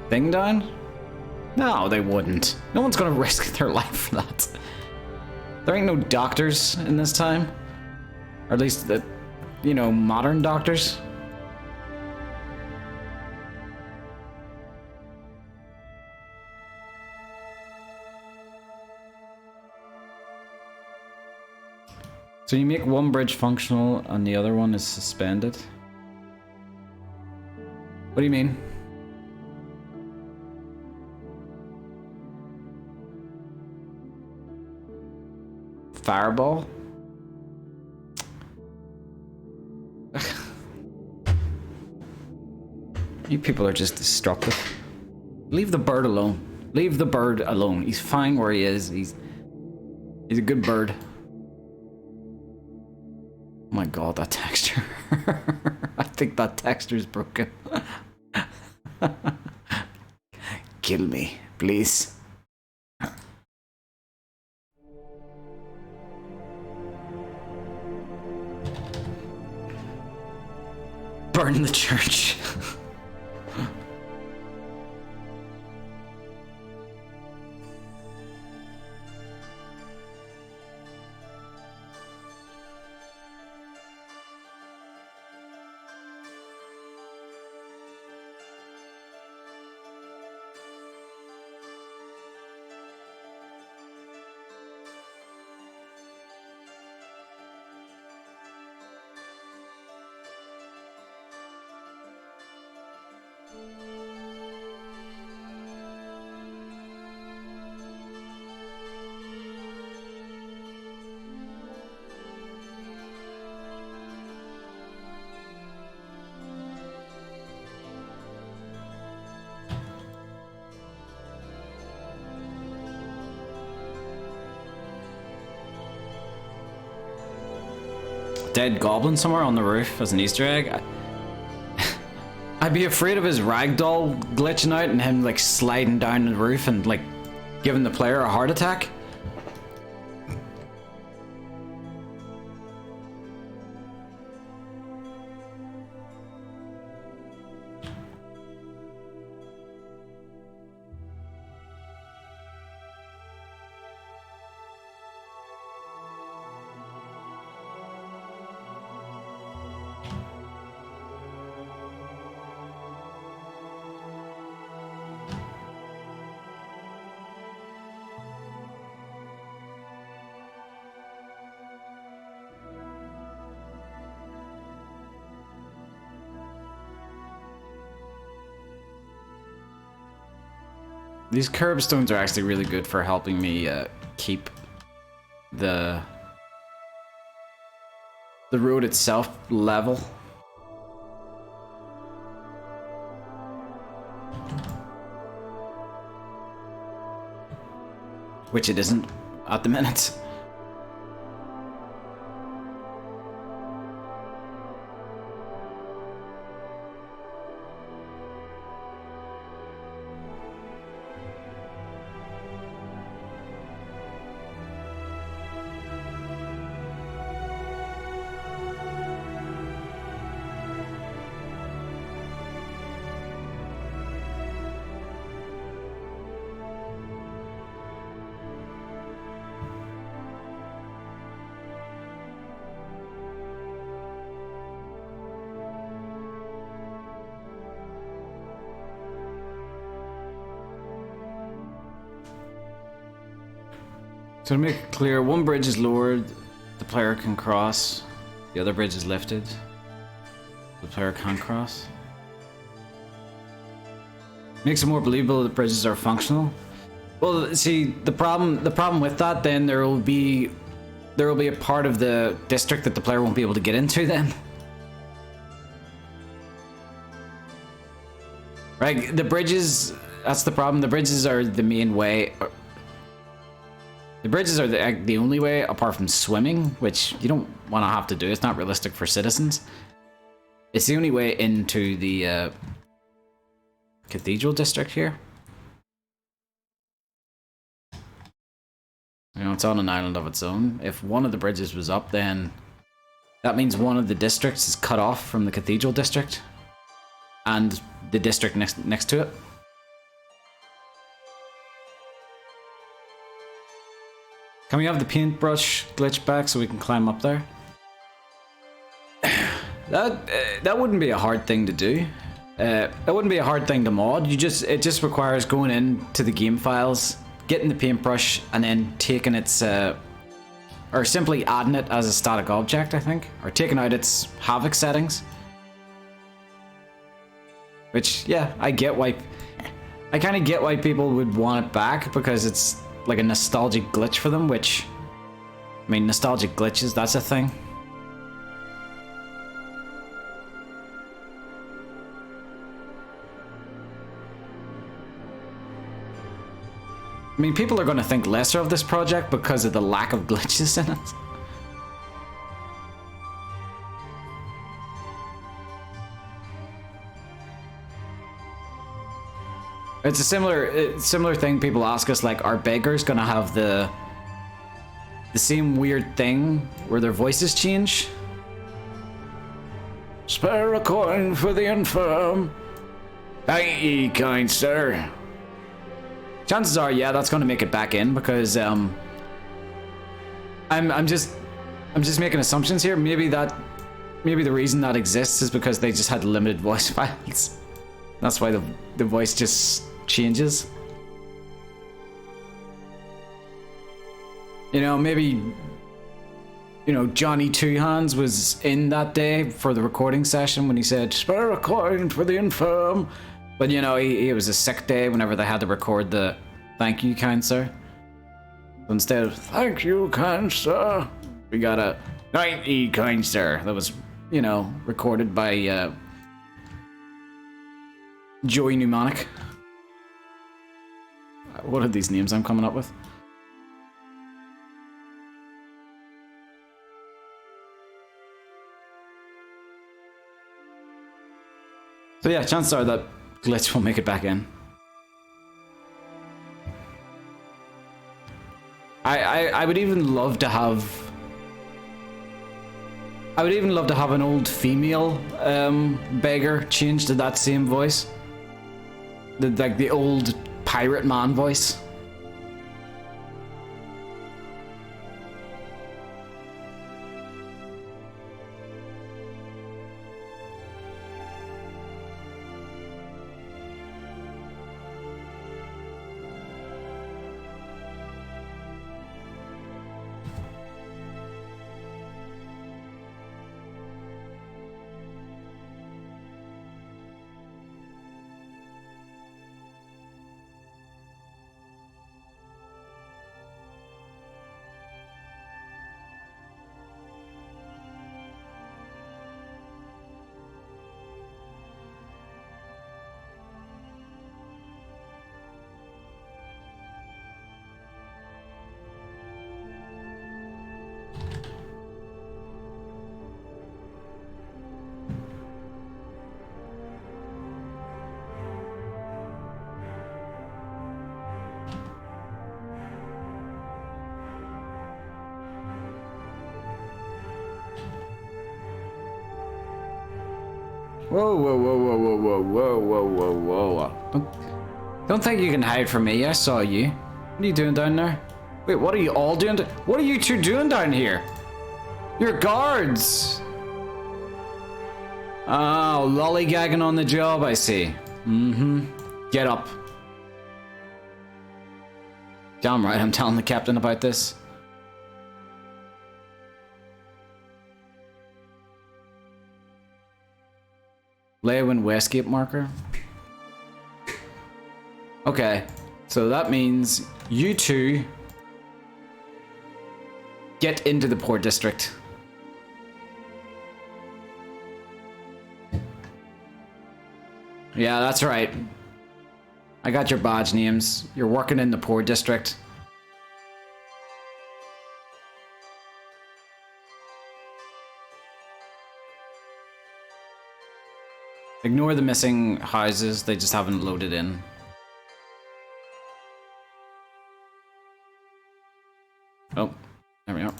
Speaker 2: thing down. No, they wouldn't. No one's gonna risk their life for that. There ain't no doctors in this time, or at least the, you know, modern doctors. So you make one bridge functional and the other one is suspended? What do you mean? Fireball? You people are just destructive. Leave the bird alone. Leave the bird alone. He's fine where he is. He's a good bird. Oh my god, that texture. I think that texture is broken. Kill me. Please. Burn the church. Dead goblin somewhere on the roof as an Easter egg. I'd be afraid of his ragdoll glitching out and him like sliding down the roof and like giving the player a heart attack. These curbstones are actually really good for helping me keep the road itself level. Which it isn't at the minute. So to make it clear, one bridge is lowered, the player can cross. The other bridge is lifted, the player can't cross. Makes it more believable that bridges are functional. Well, see, the problem with that, then there will be a part of the district that the player won't be able to get into then. Right, the bridges, that's the problem. The bridges are the main way. The bridges are the only way, apart from swimming, which you don't want to have to do. It's not realistic for citizens. It's the only way into the Cathedral district here. You know, it's on an island of its own. If one of the bridges was up, then that means one of the districts is cut off from the Cathedral district and the district next to it. Can we have the paintbrush glitch back so we can climb up there? That wouldn't be a hard thing to do. That wouldn't be a hard thing to mod. It just requires going into the game files, getting the paintbrush, and then taking its or simply adding it as a static object, I think, or taking out its havoc settings. Which, yeah, I kind of get why people would want it back, because it's like a nostalgic glitch for them, which, I mean, nostalgic glitches, that's a thing. I mean, people are going to think lesser of this project because of the lack of glitches in it. It's a similar thing people ask us, like, are beggars gonna have the same weird thing where their voices change? Spare a coin for the infirm. Thank ye, kind sir. Chances are, yeah, that's gonna make it back in because I'm just making assumptions here. Maybe the reason that exists is because they just had limited voice files. That's why the voice just changes. You know, maybe, you know, Johnny Two Hands was in that day for the recording session when he said, spare a coin for the infirm. But, you know, it was a sick day whenever they had to record the thank you, kind sir. So instead of thank you, kind sir, we got a thank you, kind sir. That was, you know, recorded by Joey Mnemonic. What are these names I'm coming up with? So yeah, chances are that glitch will make it back in. I would even love to have... I would even love to have an old female beggar change to that same voice. Like the old pirate man voice. Whoa, whoa, whoa, whoa, whoa, whoa, whoa, whoa, whoa, whoa. Don't think you can hide from me. I saw you. What are you doing down there? Wait, what are you all doing? What are you two doing down here? You're guards. Oh, lollygagging on the job, I see. Mm-hmm. Get up. Damn right, I'm telling the captain about this. Leyawiin Westgate marker. Okay, so that means you two get into the poor district. Yeah, that's right. I got your badge names. You're working in the poor district. Ignore the missing houses, they just haven't loaded in. Oh, there we are.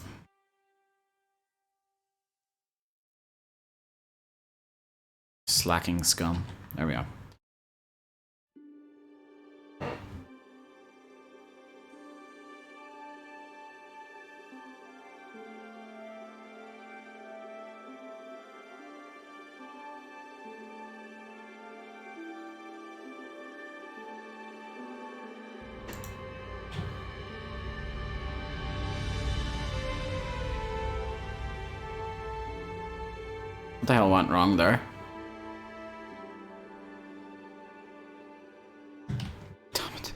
Speaker 2: Slacking scum. There we are. What the hell went wrong there? Damn it.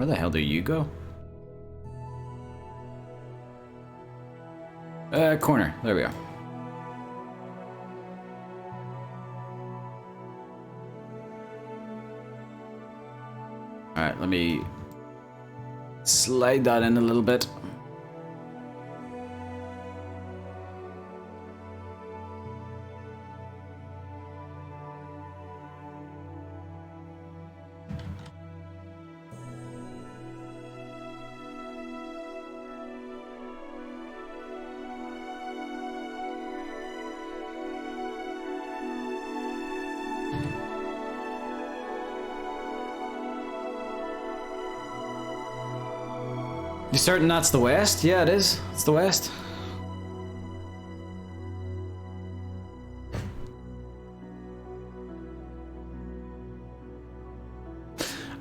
Speaker 2: Where the hell do you go? Corner. There we are. Alright, let me slide that in a little bit. You certain that's the west? Yeah, it is. It's the west.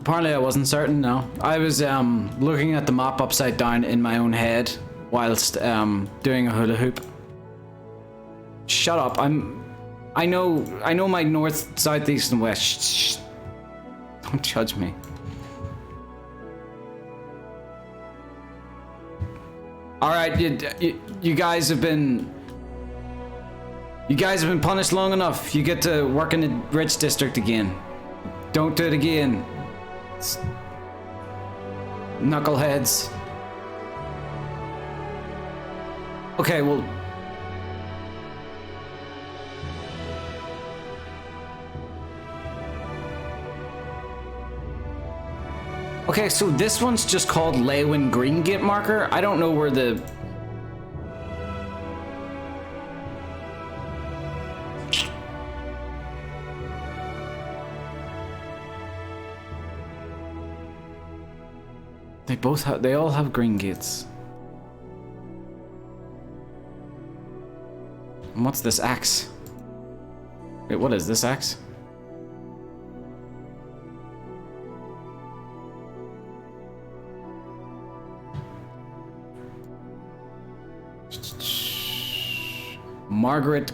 Speaker 2: Apparently I wasn't certain, no. I was looking at the map upside down in my own head whilst doing a hula hoop. Shut up, I know my north, south, east and west. Shh. Don't judge me. Alright, you guys have been punished long enough. You get to work in the rich district again. Don't do it again. It's knuckleheads. Okay, well. Okay, so this one's just called Leyawiin Green Gate Marker. I don't know where the... They all have green gates. And what's this axe? Wait, what is this axe? Margaret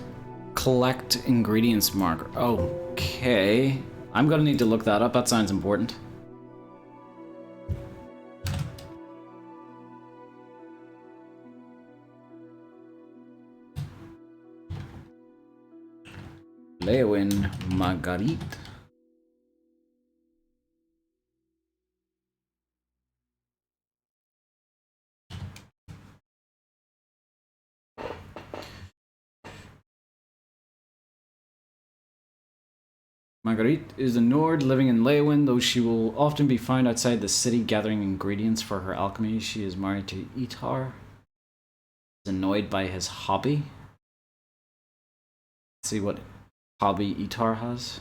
Speaker 2: collect ingredients marker. Okay. I'm gonna need to look that up. That sounds important. Leyawiin Marguerite. Marguerite is a Nord living in Leyawiin, though she will often be found outside the city gathering ingredients for her alchemy. She is married to Itar. Is annoyed by his hobby. Let's see what hobby Itar has.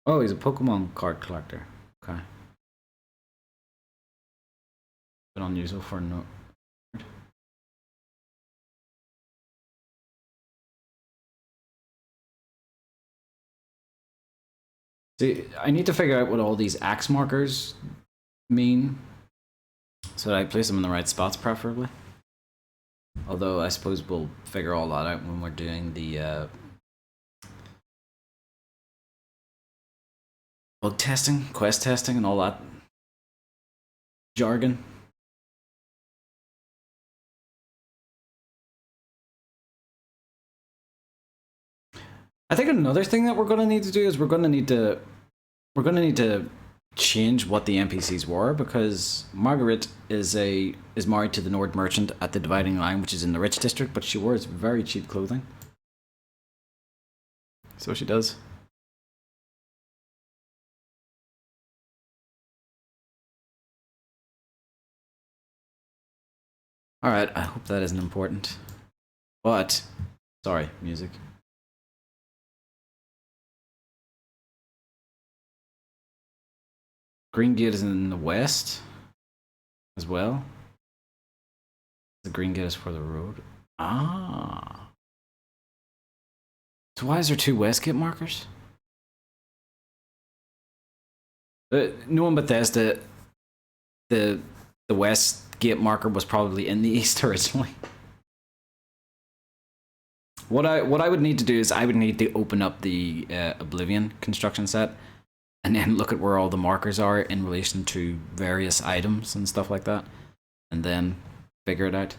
Speaker 2: Oh, he's a Pokemon card collector. Okay. Bit unusual for a Nord. See, I need to figure out what all these axe markers mean so that I place them in the right spots, preferably. Although I suppose we'll figure all that out when we're doing the bug testing, quest testing, and all that jargon. I think another thing that we're going to need to do is we're going to need to change what the NPCs were, because Margaret is married to the Nord merchant at the Dividing Line, which is in the rich district, but she wears very cheap clothing. So she does. Alright, I hope that isn't important. But, sorry, music. Green Gate is in the west as well. The Green Gate is for the road. Ah. So why is there two West Gate markers? Knowing Bethesda, the West Gate marker was probably in the east originally. What I would need to do is I would need to open up the Oblivion construction set and then look at where all the markers are in relation to various items and stuff like that, and then figure it out.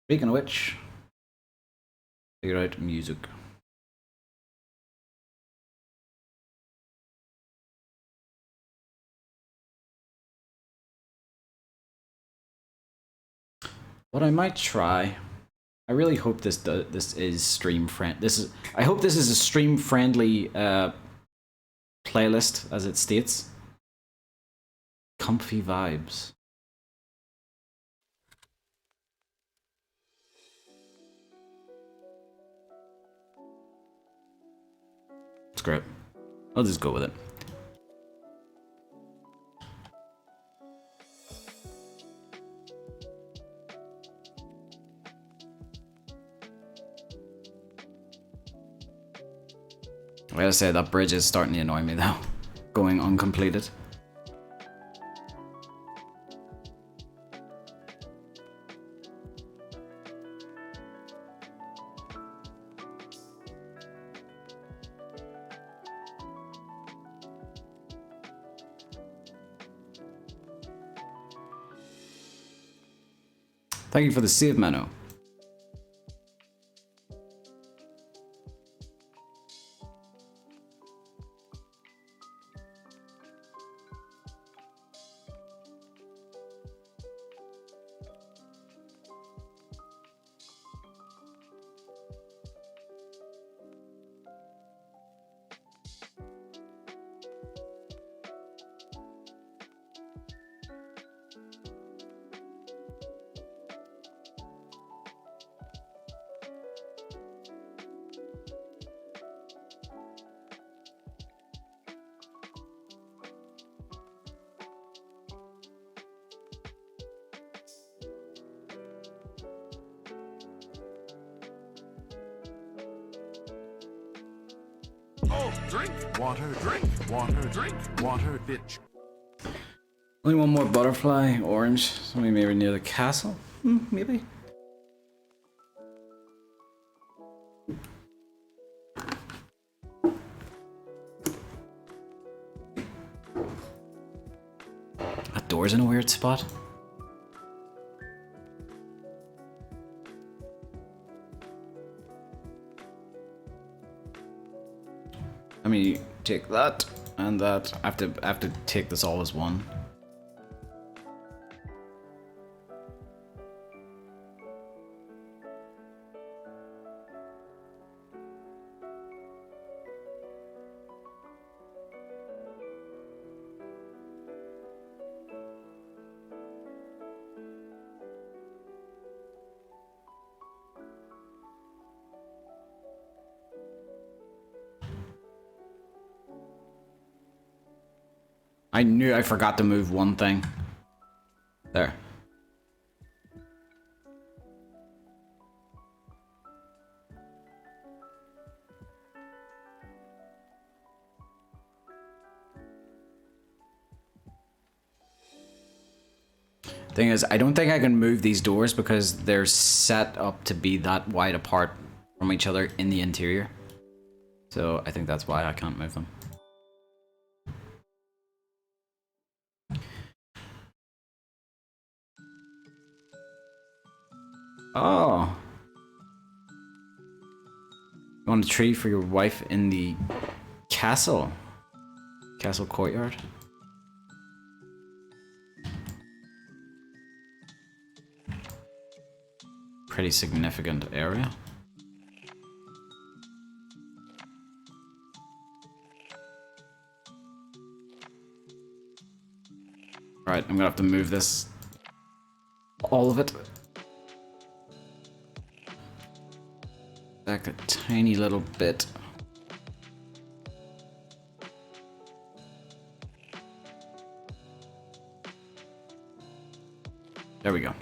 Speaker 2: Speaking of which, figure out music. What I might try, I really hope this is stream friend. I hope this is a stream friendly playlist, as it states. Comfy vibes. Screw it. I'll just go with it. I gotta say, that bridge is starting to annoy me though, going uncompleted. Thank you for the save menu.
Speaker 3: Oh, drink water, drink water, drink water, bitch.
Speaker 2: Only one more butterfly, orange, something maybe near the castle? Maybe? That door's in a weird spot. Let me take that and that. I have to take this all as one. I knew I forgot to move one thing. There. Thing is, I don't think I can move these doors because they're set up to be that wide apart from each other in the interior. So I think that's why I can't move them. Oh. You want a tree for your wife in the castle? Castle courtyard? Pretty significant area. Alright, I'm gonna have to move this. All of it. Back a tiny little bit. There we go.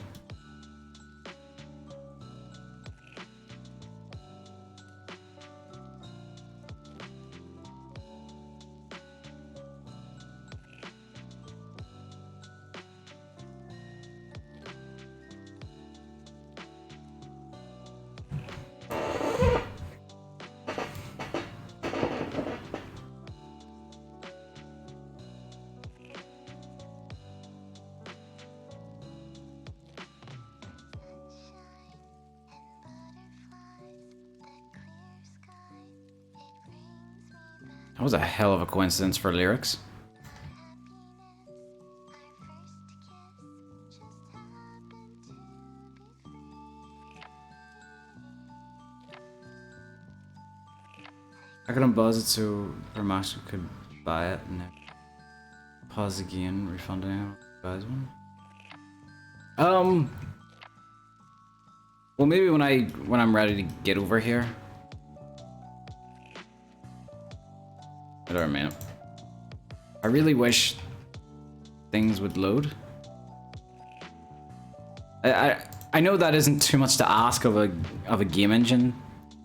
Speaker 2: That was a hell of a coincidence for lyrics. I couldn't buzz it so Remaster could buy it and then pause again, refunding it buys one. Well, maybe when I'm ready to get over here. Whatever, man. I really wish things would load. I know that isn't too much to ask of a game engine,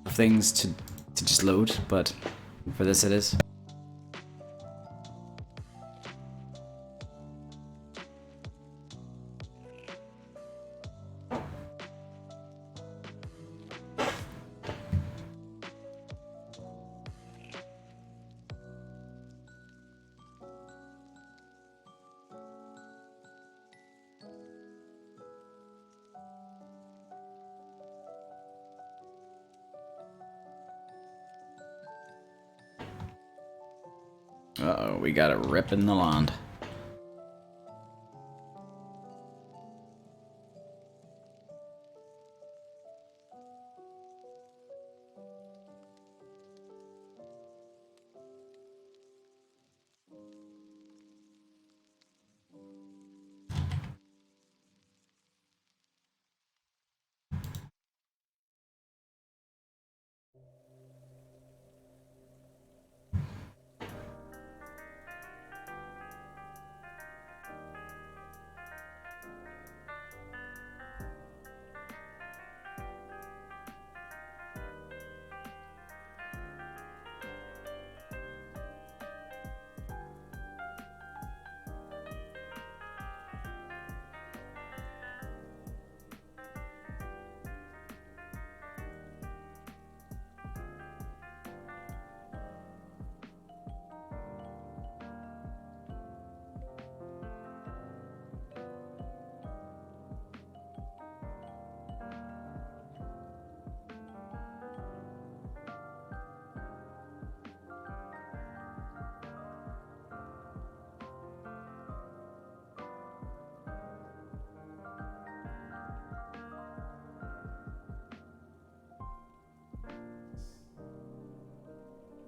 Speaker 2: of things to just load, but for this it is. Uh-oh, we got a rip in the land.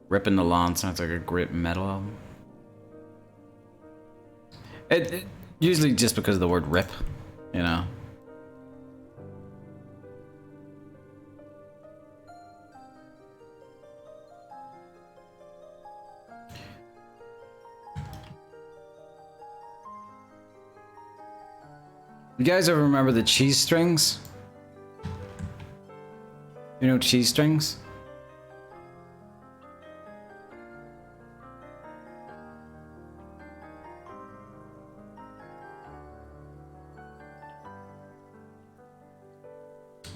Speaker 2: Rip in the Lawn sounds like a great metal album. It usually just because of the word rip, you know. You guys ever remember the cheese strings? You know cheese strings?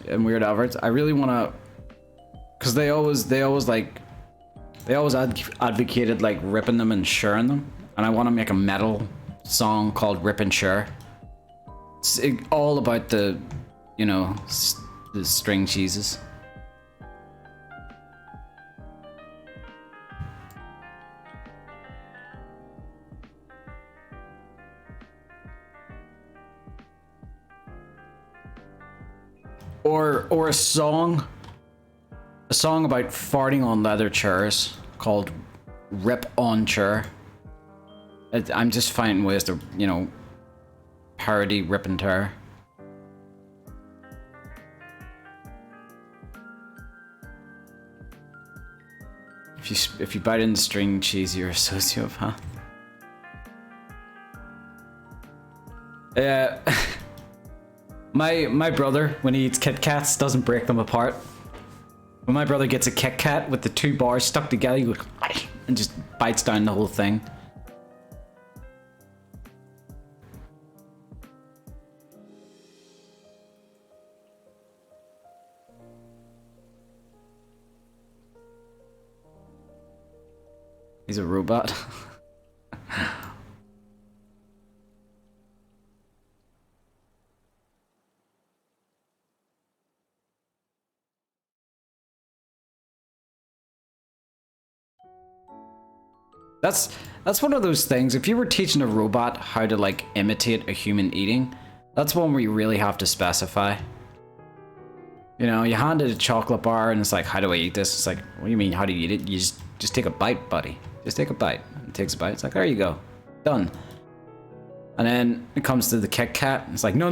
Speaker 2: And weird adverts. I really want to, because they always advocated like ripping them and sharing them, and I want to make a metal song called Rip and Share. It's all about the, you know, the string cheeses. Or a song about farting on leather chairs called Rip on Chair. I'm just finding ways to, you know, parody Rip and Tear. If you bite into string cheese, you're a sociopath. Yeah. My brother, when he eats Kit Kats, doesn't break them apart. When my brother gets a Kit Kat with the 2 bars stuck together, he goes and just bites down the whole thing. He's a robot. That's one of those things. If you were teaching a robot how to like imitate a human eating, that's one where you really have to specify. You know, you hand it a chocolate bar and it's like, how do I eat this? It's like, what do you mean, how do you eat it? You just take a bite, buddy. Just take a bite. It takes a bite. It's like, there you go. Done. And then it comes to the Kit Kat. It's like, no.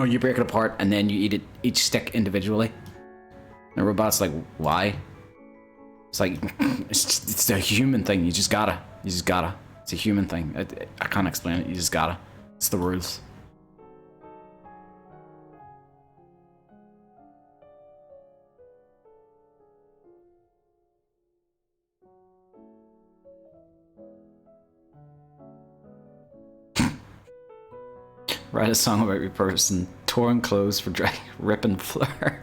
Speaker 2: You break it apart and then you eat it, each stick individually. And the robot's like, why? It's like, it's a human thing. You just gotta. It's a human thing. I can't explain it. You just gotta. It's the rules. Write a song about your person torn clothes for drag ripping floor.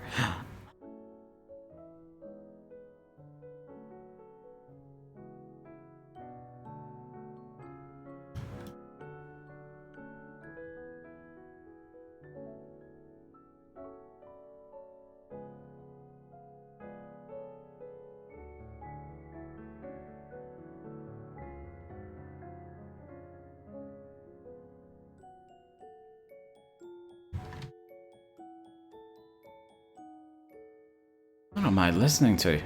Speaker 2: What am I listening to?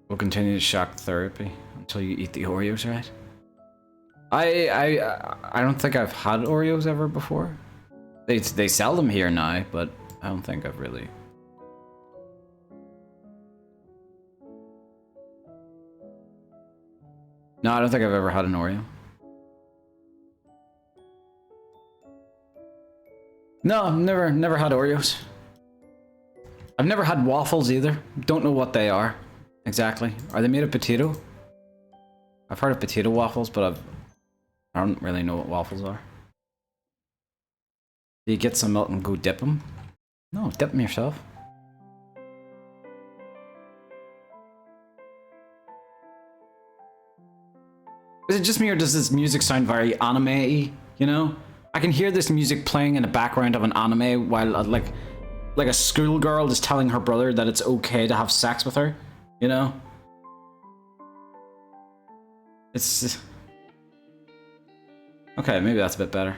Speaker 2: We'll continue to shock therapy until you eat the Oreos, right? I don't think I've had Oreos ever before. They sell them here now, but I don't think I've really. No, I don't think I've ever had an Oreo. No, never had Oreos. I've never had waffles either. Don't know what they are exactly. Are they made of potato? I've heard of potato waffles, but I don't really know what waffles are. Do you get some milk and go dip them? No, dip them yourself. Is it just me, or does this music sound very anime-y, you know? I can hear this music playing in the background of an anime while, like a schoolgirl is telling her brother that it's okay to have sex with her, you know? It's... Okay, maybe that's a bit better.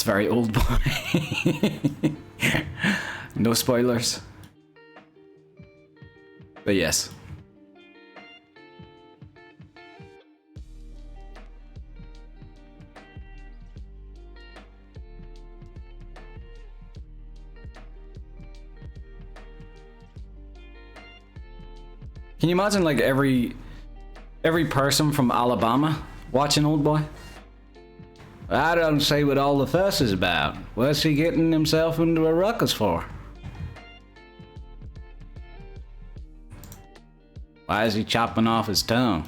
Speaker 2: Very old boy. No spoilers. But yes. Can you imagine like every person from Alabama watching Old Boy? I don't see what all the fuss is about. What's he getting himself into a ruckus for? Why is he chopping off his tongue?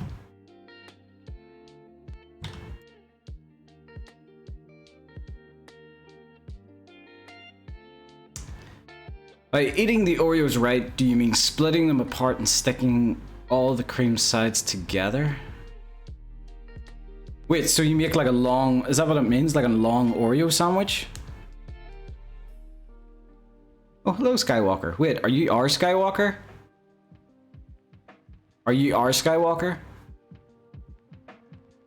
Speaker 2: By eating the Oreos right, do you mean splitting them apart and sticking all the cream sides together? Wait, so you make like a long... Is that what it means? Like a long Oreo sandwich? Oh, hello, Skywalker. Wait, are you our Skywalker? Are you our Skywalker?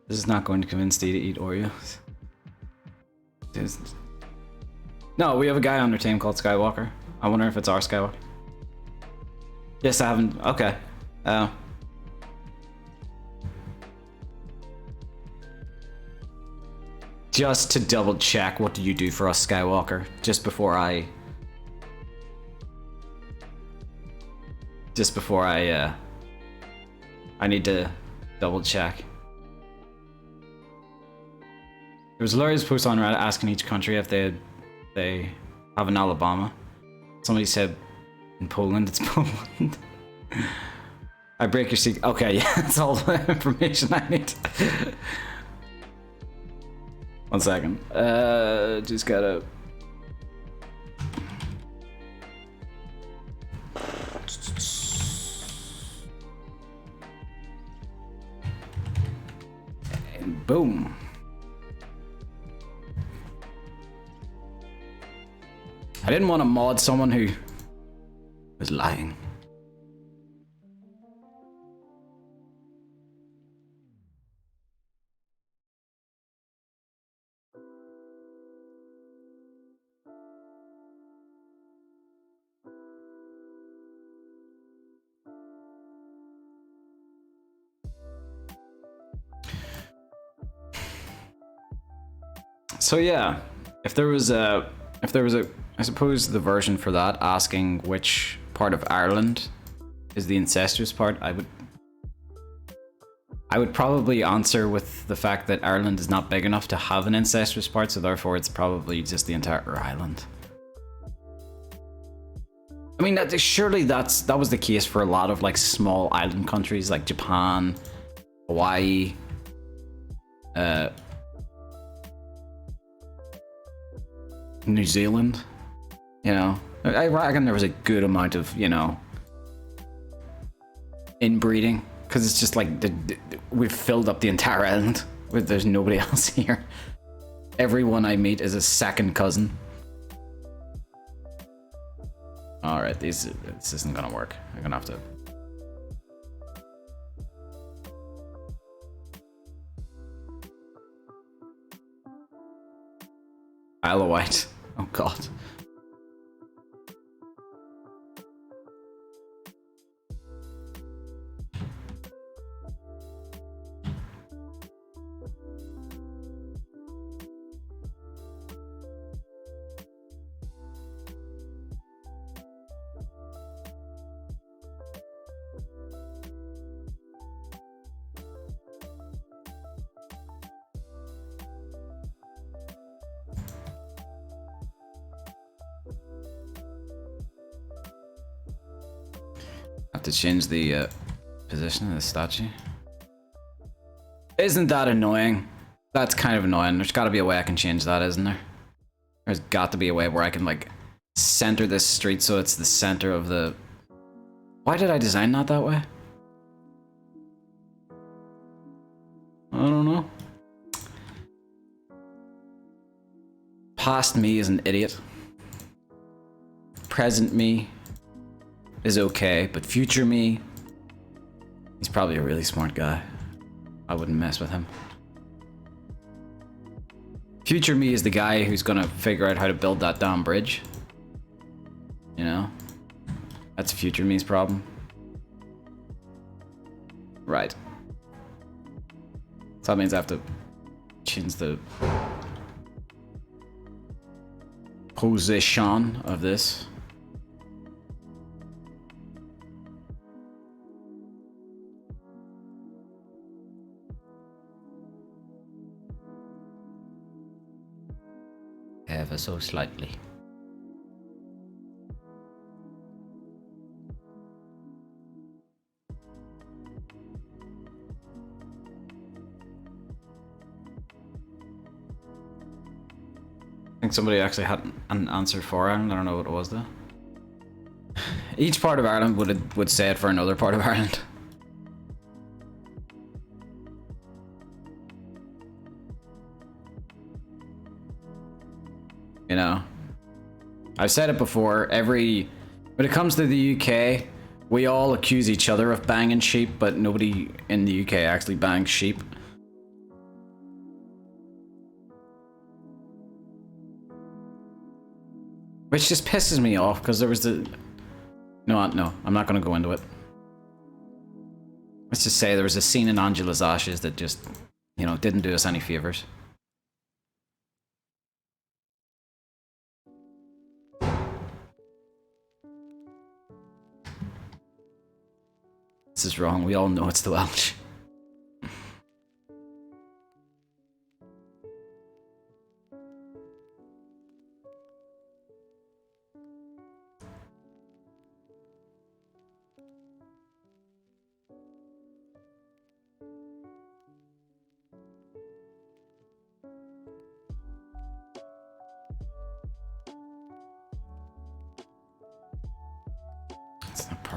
Speaker 2: This is not going to convince Dee to eat Oreos. No, we have a guy on our team called Skywalker. I wonder if it's our Skywalker. Yes, I haven't... Okay. Just to double check, what do you do for us, Skywalker? Just before I need to double check. There was a hilarious post on Reddit asking each country if they have an Alabama. Somebody said in Poland it's Poland. I break your secret. Okay, yeah, that's all the information I need. 1 second. Just gotta. And boom. I didn't want to mod someone who was lying. So yeah, if there was a, I suppose the version for that asking which part of Ireland is the incestuous part, I would probably answer with the fact that Ireland is not big enough to have an incestuous part, so therefore it's probably just the entire island. I mean, surely that was the case for a lot of like small island countries like Japan, Hawaii, New Zealand. You know, I reckon there was a good amount of, you know, inbreeding, because it's just like we've filled up the entire island. There's nobody else here. Everyone I meet is a second cousin. All right, this isn't gonna work. I'm gonna have to. Isle of Wight. Oh God. Have to change the position of the statue. Isn't that annoying? That's kind of annoying. There's got to be a way I can change that, isn't there? There's got to be a way where I can like center this street so it's the center of the... Why did I design that way? I don't know. Past me is an idiot. Present me is okay, but future me, he's probably a really smart guy. I wouldn't mess with him. Future me is the guy who's gonna figure out how to build that damn bridge. You know? That's future me's problem. Right. So that means I have to change the position of this. Ever so slightly. I think somebody actually had an answer for Ireland. I don't know what it was though. Each part of Ireland would say it for another part of Ireland. You know, I've said it before, when it comes to the UK, we all accuse each other of banging sheep, but nobody in the UK actually bangs sheep. Which just pisses me off, because there was the... No, I'm not going to go into it. Let's just say there was a scene in Angela's Ashes that just, you know, didn't do us any favors. This is wrong. We all know it's the Welsh.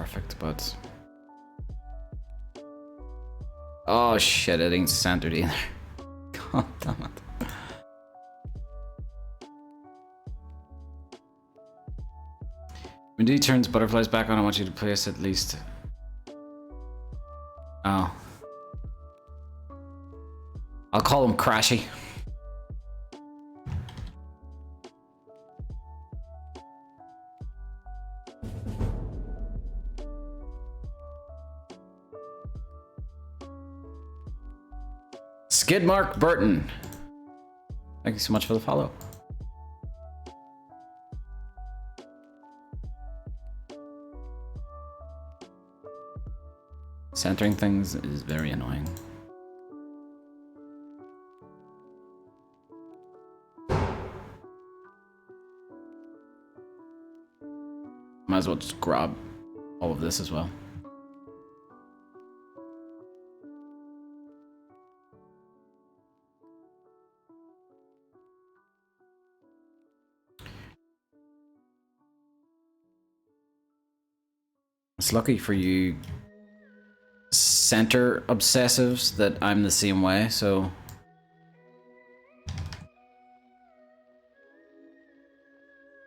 Speaker 2: perfect, but... Oh shit, it ain't centered either. God damn it. When D turns butterflies back on, I want you to place at least... Oh. I'll call him Crashy. Skidmark Burton. Thank you so much for the follow. Centering things is very annoying. Might as well just grab all of this as well. It's lucky for you center obsessives that I'm the same way, so...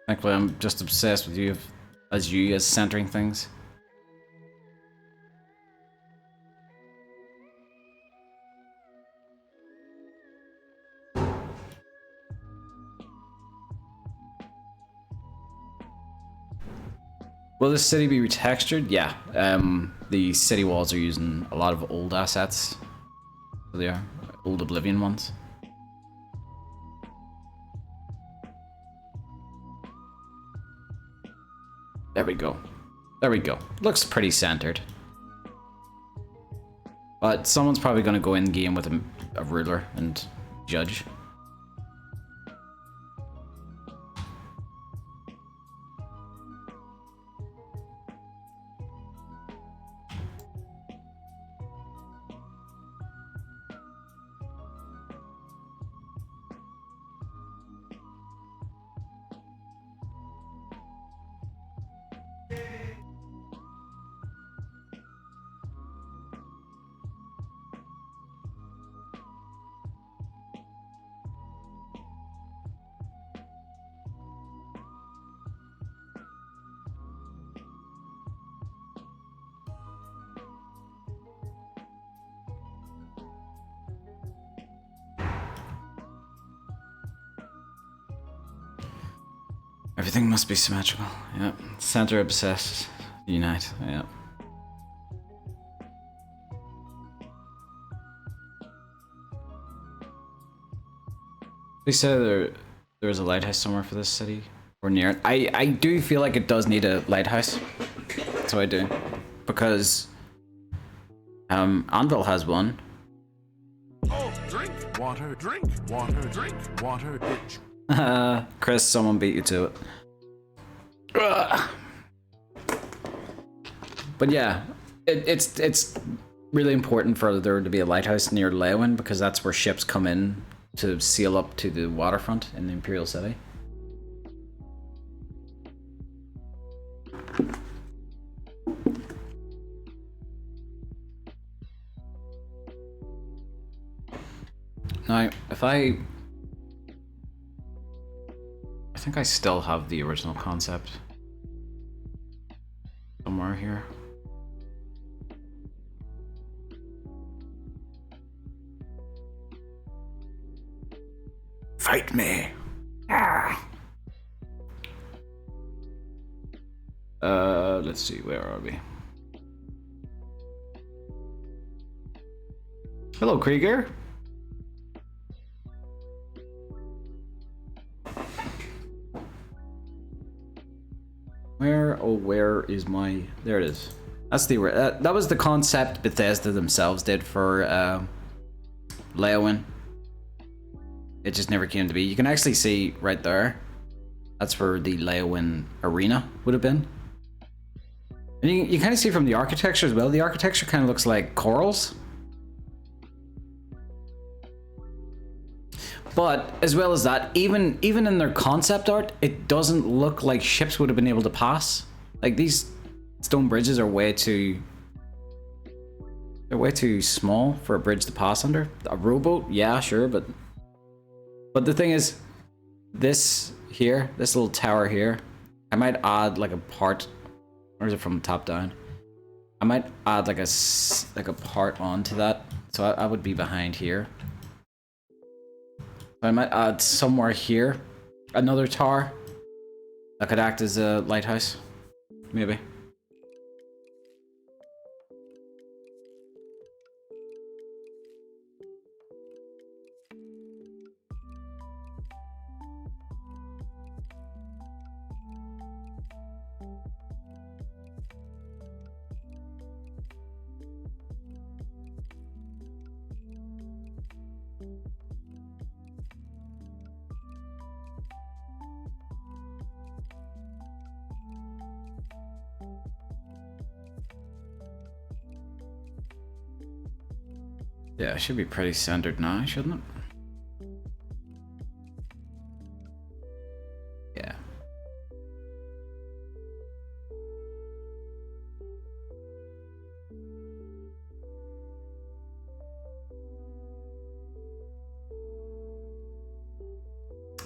Speaker 2: Thankfully I'm just obsessed with you as centering things. Will this city be retextured? Yeah, the city walls are using a lot of old assets. So they are old Oblivion ones. There we go. There we go. Looks pretty centered. But someone's probably going to go in game with a ruler and judge. Everything must be symmetrical. Yep. Center obsessed. Unite. Yep. They said there's a lighthouse somewhere for this city or near it. I do feel like it does need a lighthouse. So I do, because Anvil has one.
Speaker 3: Oh, drink water, drink water, drink water, ditch.
Speaker 2: Chris, someone beat you to it. Ugh. But yeah, it's really important for there to be a lighthouse near Leyawiin, because that's where ships come in to sail up to the waterfront in the Imperial City. Now, if I think I still have the original concept somewhere here. Fight me. Let's see, where are we? Hello, Krieger. Where is my... There it is. That's the... that was the concept Bethesda themselves did for Leyawiin. It just never came to be. You can actually see right there. That's where the Leyawiin arena would have been. And you kind of see from the architecture as well. The architecture kind of looks like corals. But as well as that, even in their concept art, it doesn't look like ships would have been able to pass. Like these stone bridges are way too... They're way too small for a bridge to pass under. A rowboat? Yeah, sure, but... But the thing is, this here, this little tower here, I might add like a part... Or is it from the top down? I might add like a part onto that. So I would be behind here. I might add somewhere here another tower that could act as a lighthouse, maybe. Yeah, it should be pretty centered now, shouldn't it? Yeah.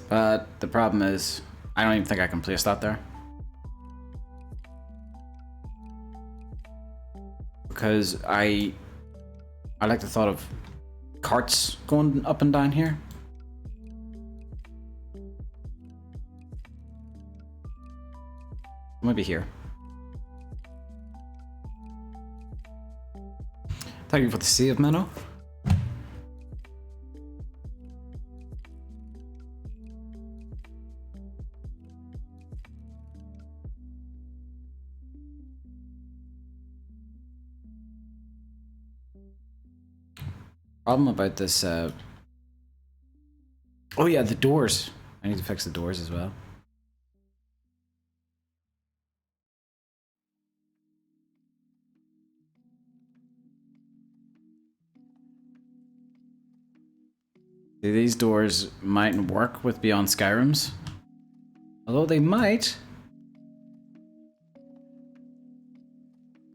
Speaker 2: But the problem is, I don't even think I can place that there. Because I like the thought of carts going up and down here. Maybe here. Thank you for the save, Menno. Problem about this, oh yeah, the doors. I need to fix the doors as well. See, these doors mightn't work with Beyond Skyrims. Although they might.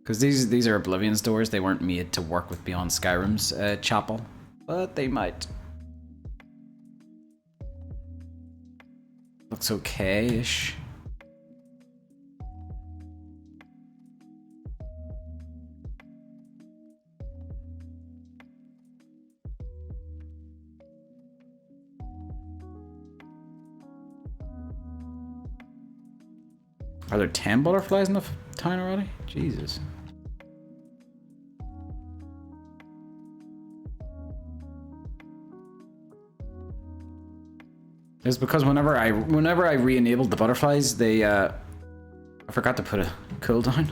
Speaker 2: Because these are Oblivion's doors, they weren't made to work with Beyond Skyrim's chapel, but they might. Looks okay-ish. Are there 10 butterflies in the town already? Jesus. It's because whenever I re-enabled the butterflies, they I forgot to put a cooldown.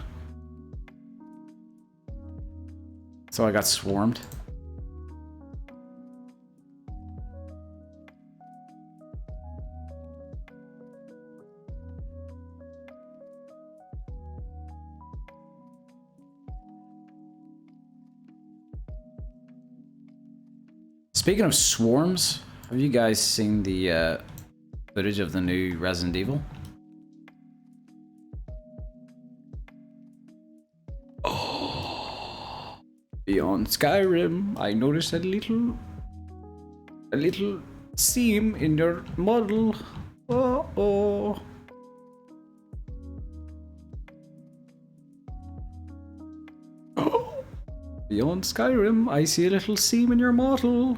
Speaker 2: So I got swarmed. Speaking of swarms, have you guys seen the footage of the new Resident Evil? Oh, Beyond Skyrim, I noticed a little seam in your model. Oh. Beyond Skyrim, I see a little seam in your model.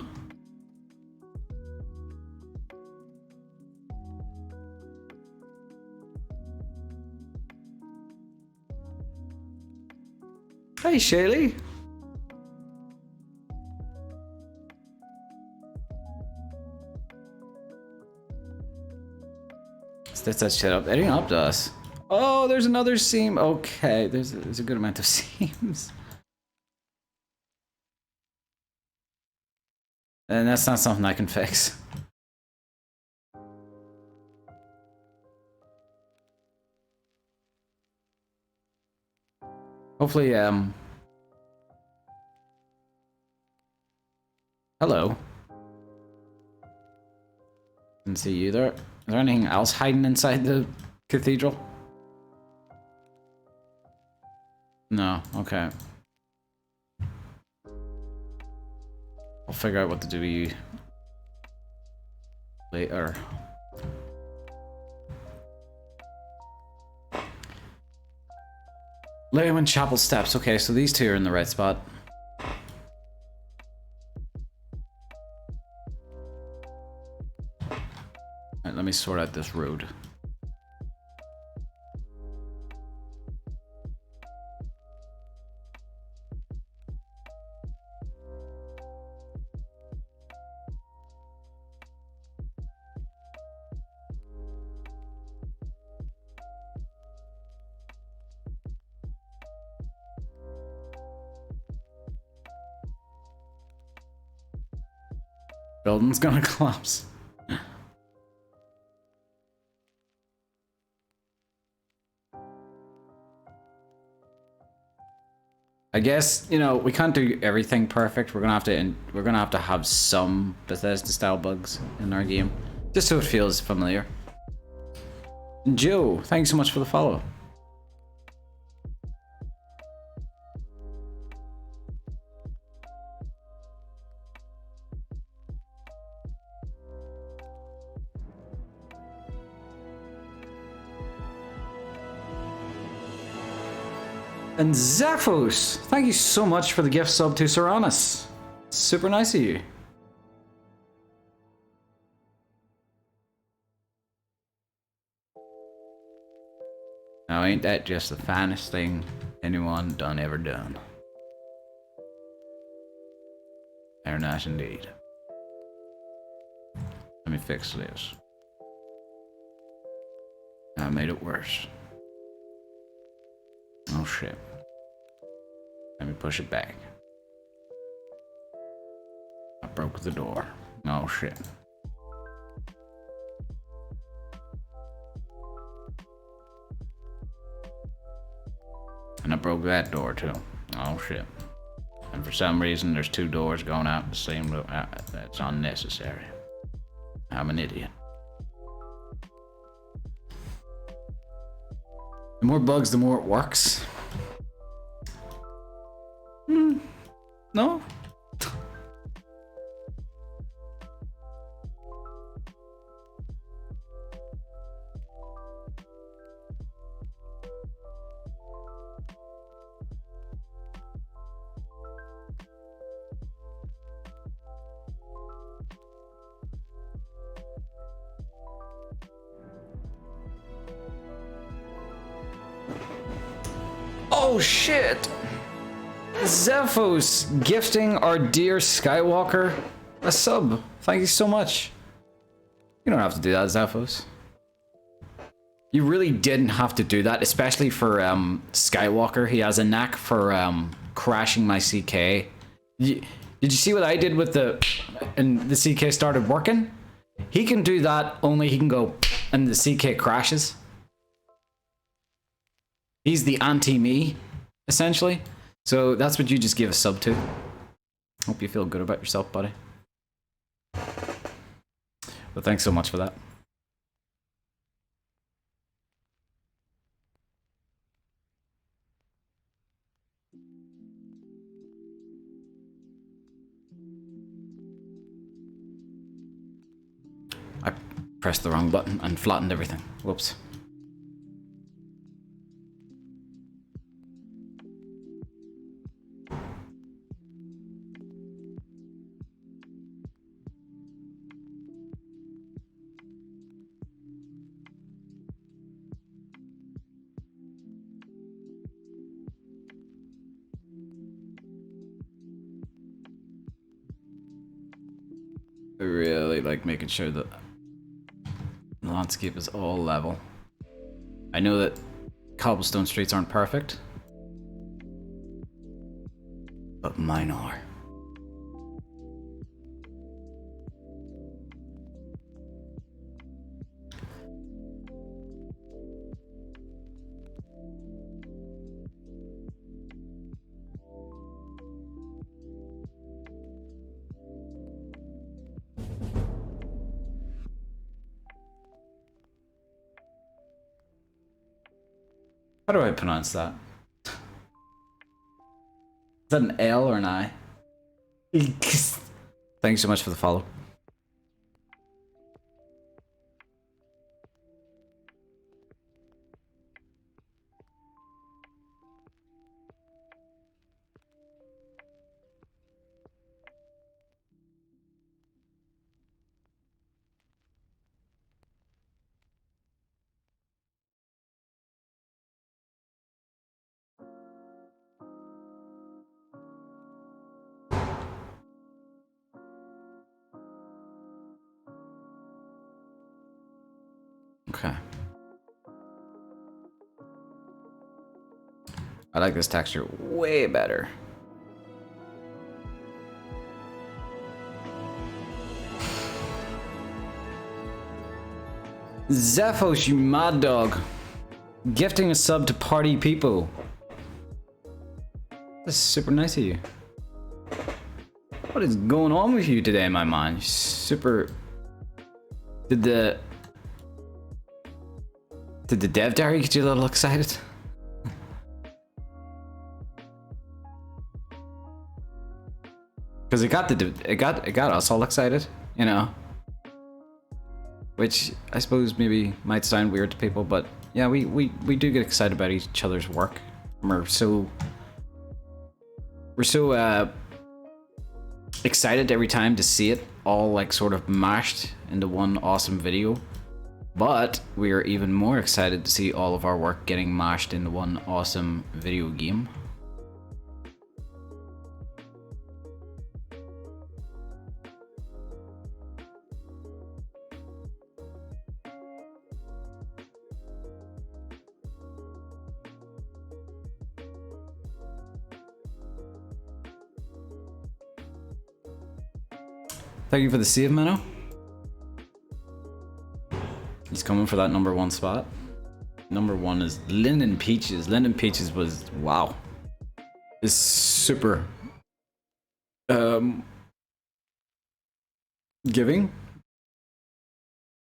Speaker 2: Hey, Shaylee. Stitch that shit up. Anything up to us. Oh, there's another seam. Okay, there's a good amount of seams. And that's not something I can fix. Hopefully, hello. Didn't see you there. Is there anything else hiding inside the cathedral? No, okay. I'll figure out what to do later. Leyawiin Chapel Steps. Okay, so these two are in the right spot. Alright, let me sort out this road. Building's gonna collapse. I guess, you know, we can't do everything perfect. We're gonna have to have some Bethesda style bugs in our game, just so it feels familiar. Joe, thank you so much for the follow. And Zephos, thank you so much for the gift sub to Serranus. Super nice of you. Now ain't that just the finest thing anyone ever done? Very nice indeed. Let me fix this. I made it worse. Oh shit. Let me push it back. I broke the door. Oh shit. And I broke that door too. Oh shit. And for some reason there's two doors going out the same door. That's unnecessary. I'm an idiot. The more bugs, the more it works. No? Oh shit! Zephos gifting our dear Skywalker a sub. Thank you so much. You don't have to do that, Zephos. You really didn't have to do that, especially for Skywalker. He has a knack for crashing my CK. Did you see what I did with and the CK started working? He can do that, only he can go and the CK crashes. He's the anti-me, essentially. So that's what you just give a sub to. Hope you feel good about yourself, buddy. But thanks so much for that. I pressed the wrong button and flattened everything. Whoops. I really like making sure that the landscape is all level. I know that cobblestone streets aren't perfect, but mine are. How do I pronounce that? that an L or an I? Thanks so much for the follow. Okay. I like this texture way better. Zephos, you mad dog. Gifting a sub to party people. That's super nice of you. What is going on with you today, my man? Super... Did the dev diary get you a little excited? Because it got us all excited, you know. Which I suppose maybe might sound weird to people, but yeah, we do get excited about each other's work. We're so excited every time to see it all like sort of mashed into one awesome video. But we are even more excited to see all of our work getting mashed into one awesome video game. Thank you for the save, Minnow. He's coming for that #1 spot. #1 is Linden Peaches. Linden Peaches was, wow. Is super giving.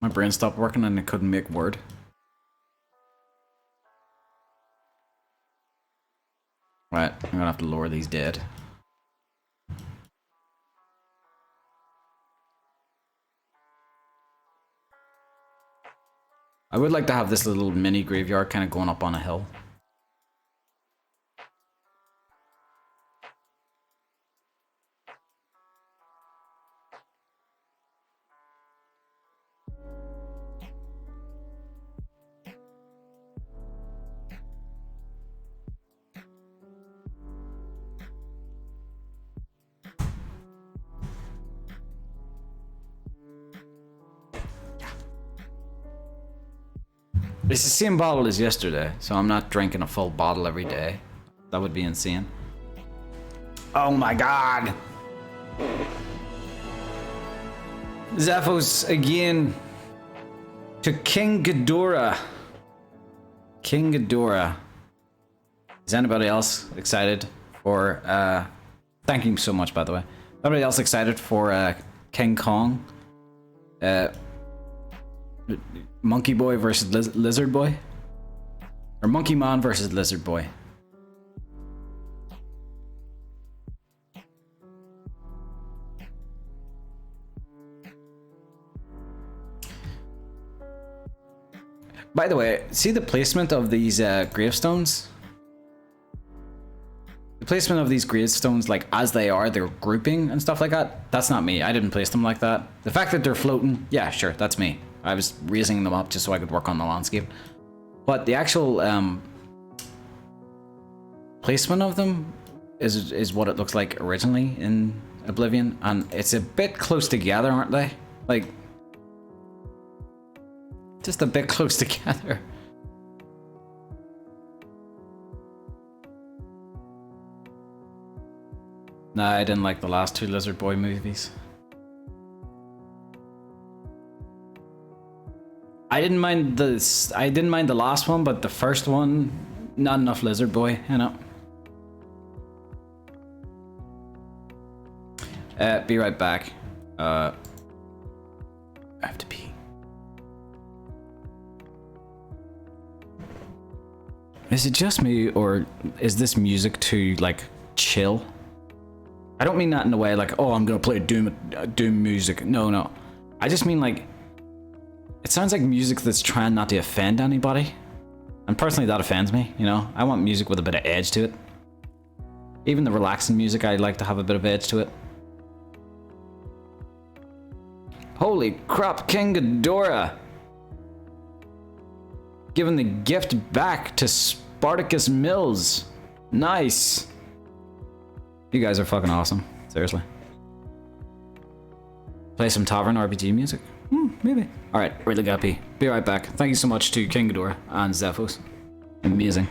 Speaker 2: My brain stopped working and I couldn't make word. Right, I'm gonna have to lower these dead. I would like to have this little mini graveyard kind of going up on a hill. It's the same bottle as yesterday, so I'm not drinking a full bottle every day. That would be insane. Oh my god! Zephos again to King Ghidorah. King Ghidorah. Is anybody else excited for, thank you so much, by the way. Anybody else excited for, King Kong? Monkey Boy versus Lizard Boy? Or Monkey Man versus Lizard Boy? By the way, see the placement of these gravestones? The placement of these gravestones, like as they are, they're grouping and stuff like that. That's not me. I didn't place them like that. The fact that they're floating, yeah, sure, that's me. I was raising them up just so I could work on the landscape. But the actual placement of them is what it looks like originally in Oblivion, and it's a bit close together, aren't they? Like, just a bit close together. Nah, I didn't like the last two Lizard Boy movies. I didn't mind the last one, but the first one, not enough Lizard Boy, you know. Be right back. I have to pee. Is it just me, or is this music too, like, chill? I don't mean that in a way like, oh, I'm gonna play Doom music. No. I just mean like, it sounds like music that's trying not to offend anybody. And personally, that offends me, you know? I want music with a bit of edge to it. Even the relaxing music, I like to have a bit of edge to it. Holy crap, King Ghidorah! Giving the gift back to Spartacus Mills. Nice. You guys are fucking awesome. Seriously. Play some Tavern RPG music? Maybe. Alright, really gotta pee. Be right back. Thank you so much to King Ghidorah and Zephos. Amazing.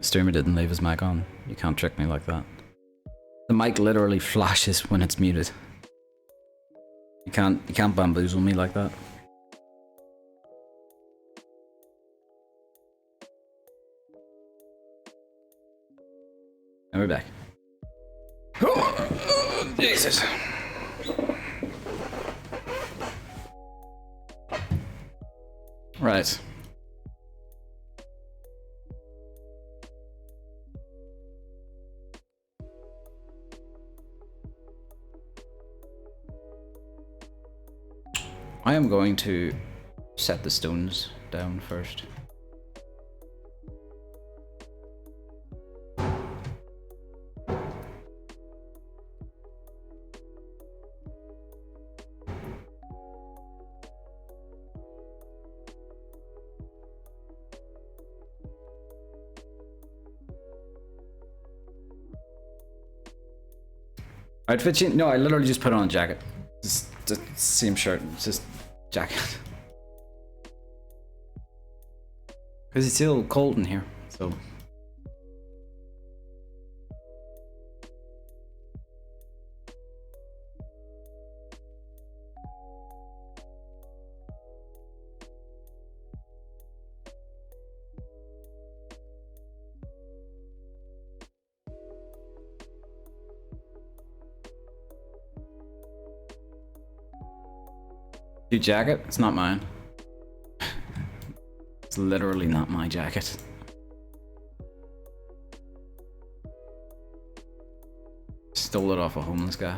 Speaker 2: Streamer didn't leave his mic on. You can't trick me like that. The mic literally flashes when it's muted. You can't bamboozle me like that. And we're back. Jesus. Right. I am going to set the stones down first. Outfit change? No, I literally just put on a jacket. Just the same shirt, just jacket. Because it's still cold in here, so. Your jacket? It's not mine. It's literally not my jacket. Stole it off a homeless guy.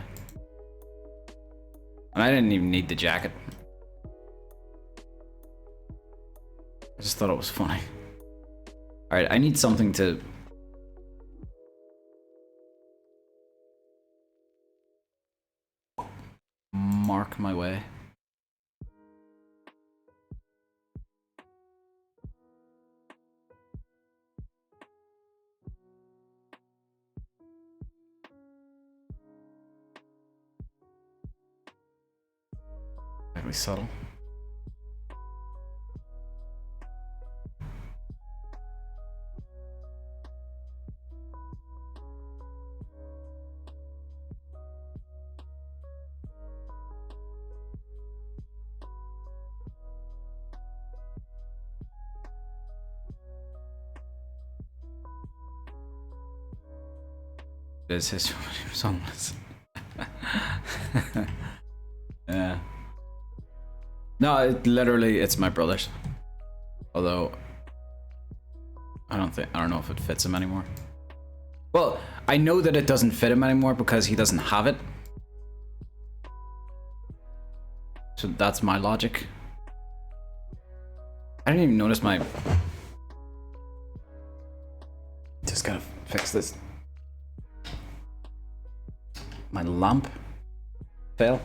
Speaker 2: And I didn't even need the jacket. I just thought it was funny. Alright, I need something to... mark my way. Very subtle. It is history when he was homeless. Yeah. No, it's my brother's. Although I don't know if it fits him anymore. Well, I know that it doesn't fit him anymore because he doesn't have it. So that's my logic. I didn't even notice my... Just gotta fix this. My lamp fell.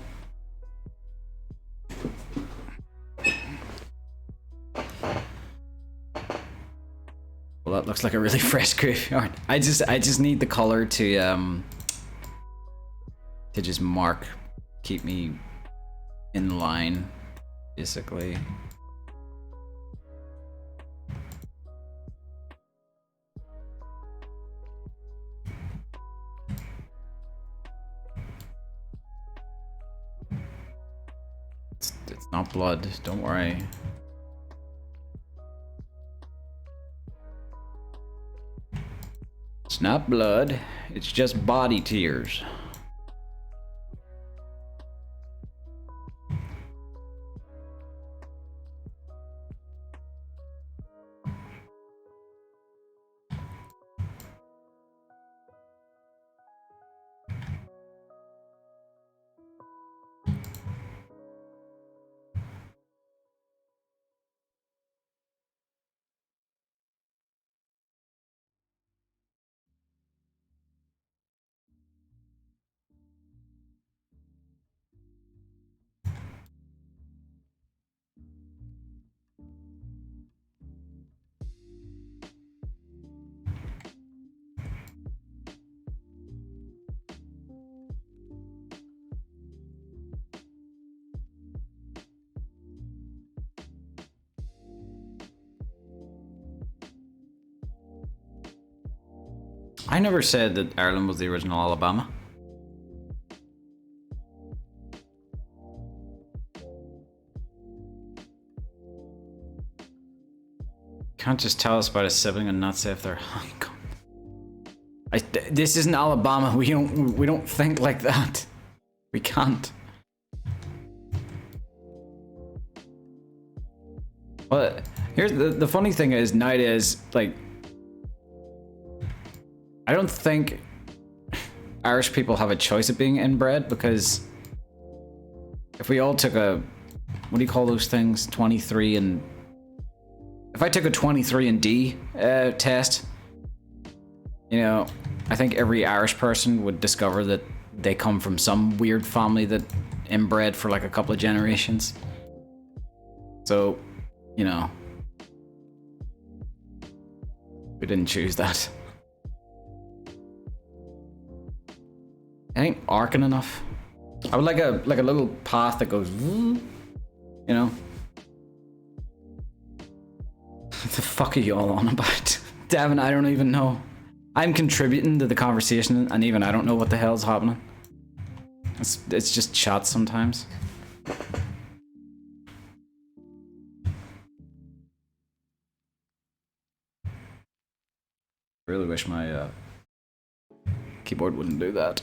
Speaker 2: Well, that looks like a really fresh graveyard. I just need the color to just keep me in line, basically. It's not blood, don't worry. It's not blood, it's just body tears. I never said that Ireland was the original Alabama. Can't just tell us about a sibling and not say if they're Hong Kong. This isn't Alabama. We don't think like that. We can't. Well, here's the funny thing is nowadays, like, I don't think Irish people have a choice of being inbred, because if we all took a, what do you call those things, 23 and... If I took a 23andD test, you know, I think every Irish person would discover that they come from some weird family that inbred for like a couple of generations. So, you know, we didn't choose that. It ain't arcing enough. I would like a little path that goes, you know. What the fuck are you all on about? Devin, I don't even know. I'm contributing to the conversation and even I don't know what the hell's happening. It's just chat sometimes. I really wish my keyboard wouldn't do that.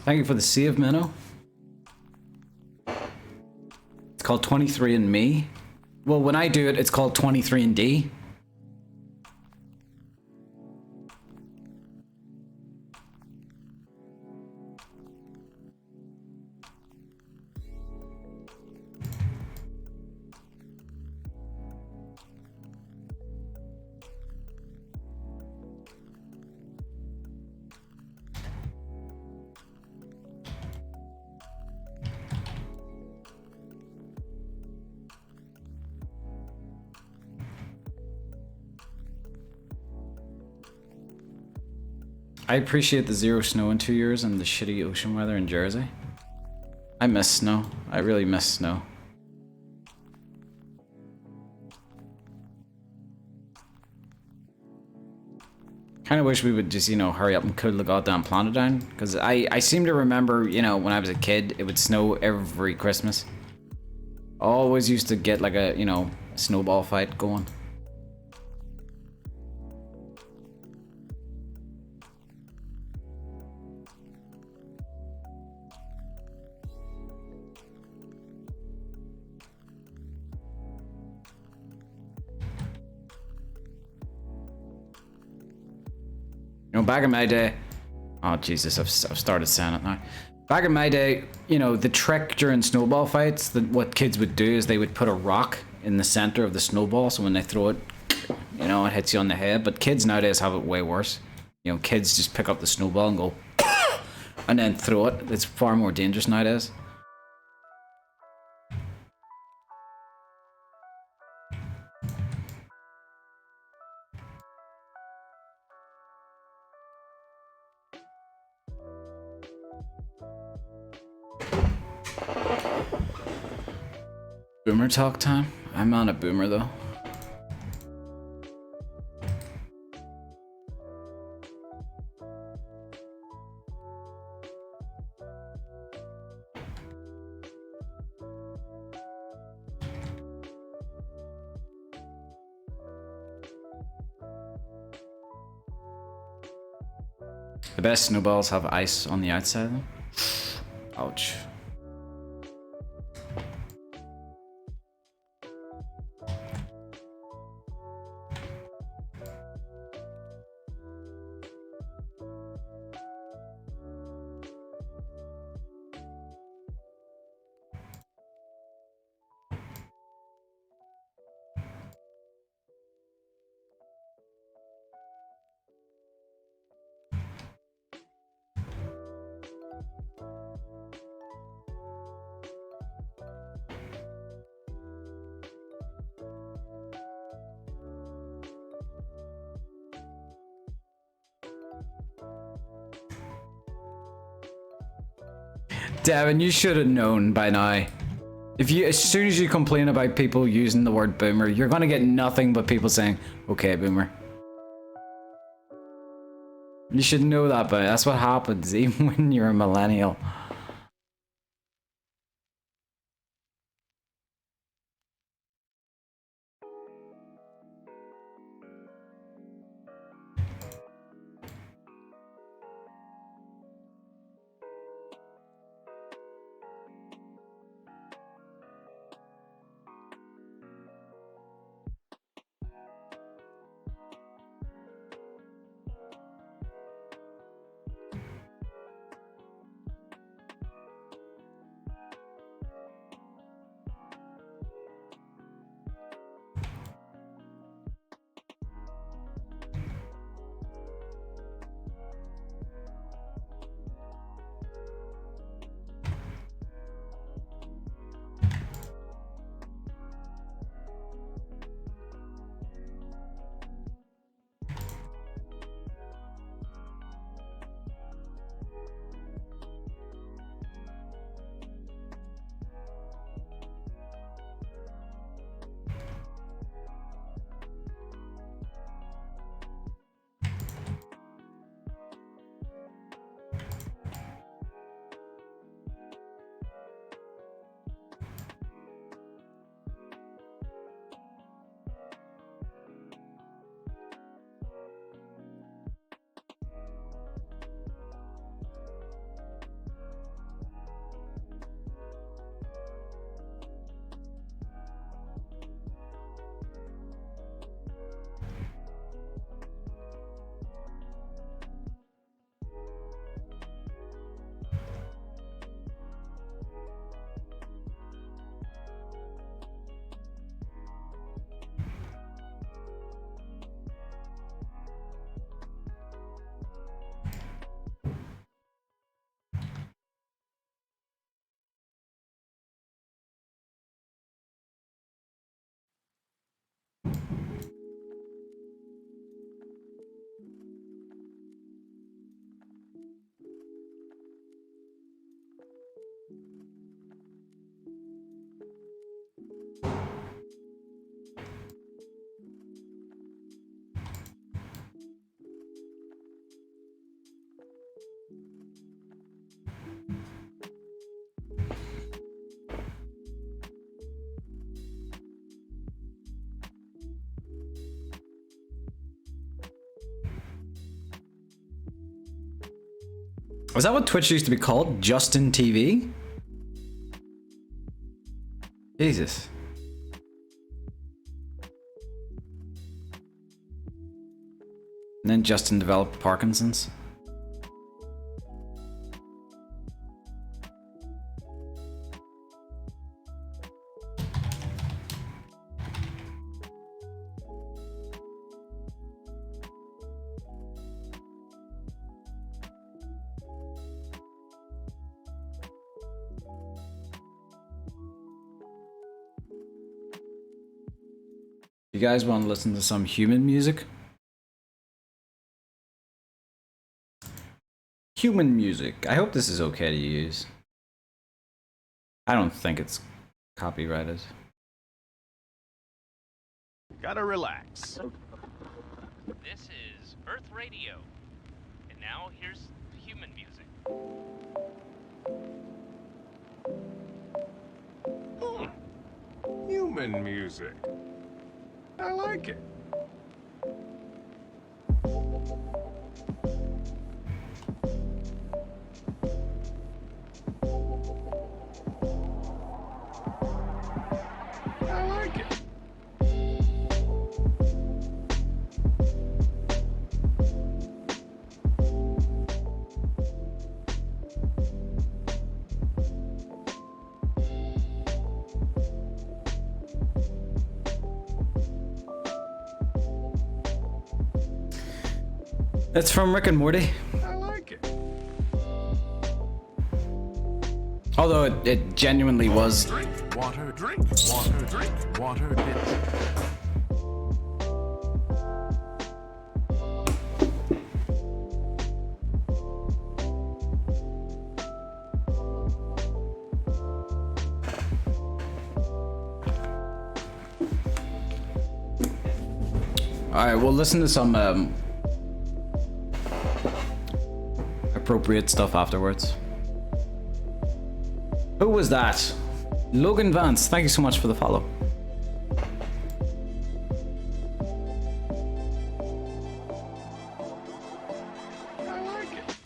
Speaker 2: Thank you for the save, Minnow. It's called 23andMe. Well, when I do it, it's called 23andD. I appreciate the 0 snow in 2 years and the shitty ocean weather in Jersey. I miss snow. I really miss snow. Kind of wish we would just, you know, hurry up and cool the goddamn planet down. Because I seem to remember, you know, when I was a kid, it would snow every Christmas. Always used to get like a, you know, a snowball fight going. You know, back in my day, oh Jesus, I've started saying it now. Back in my day, you know, the trick during snowball fights, that what kids would do is they would put a rock in the center of the snowball, so when they throw it, you know, it hits you on the head. But kids nowadays have it way worse. You know, kids just pick up the snowball and go, and then throw it. It's far more dangerous nowadays. Boomer talk time? I'm not a boomer though. The best snowballs have ice on the outside of them. Ouch. Devin, you should have known by now. If you, as soon as you complain about people using the word boomer, you're gonna get nothing but people saying, "Okay, boomer." You should know that, but that's what happens even when you're a millennial. Was that what Twitch used to be called? Justin TV? Jesus. And then Justin developed Parkinson's. You guys want to listen to some human music? Human music. I hope this is okay to use. I don't think it's copyrighted.
Speaker 3: Gotta relax.
Speaker 4: This is Earth Radio. And now here's human music.
Speaker 3: Human music. I like it. I like it.
Speaker 2: That's from Rick and Morty.
Speaker 3: I like it.
Speaker 2: Although it genuinely was.
Speaker 3: Drink water, drink water, drink water.
Speaker 2: Alright, we'll listen to some appropriate stuff afterwards. Who was that? Logan Vance, thank you so much for the follow.
Speaker 3: I like it.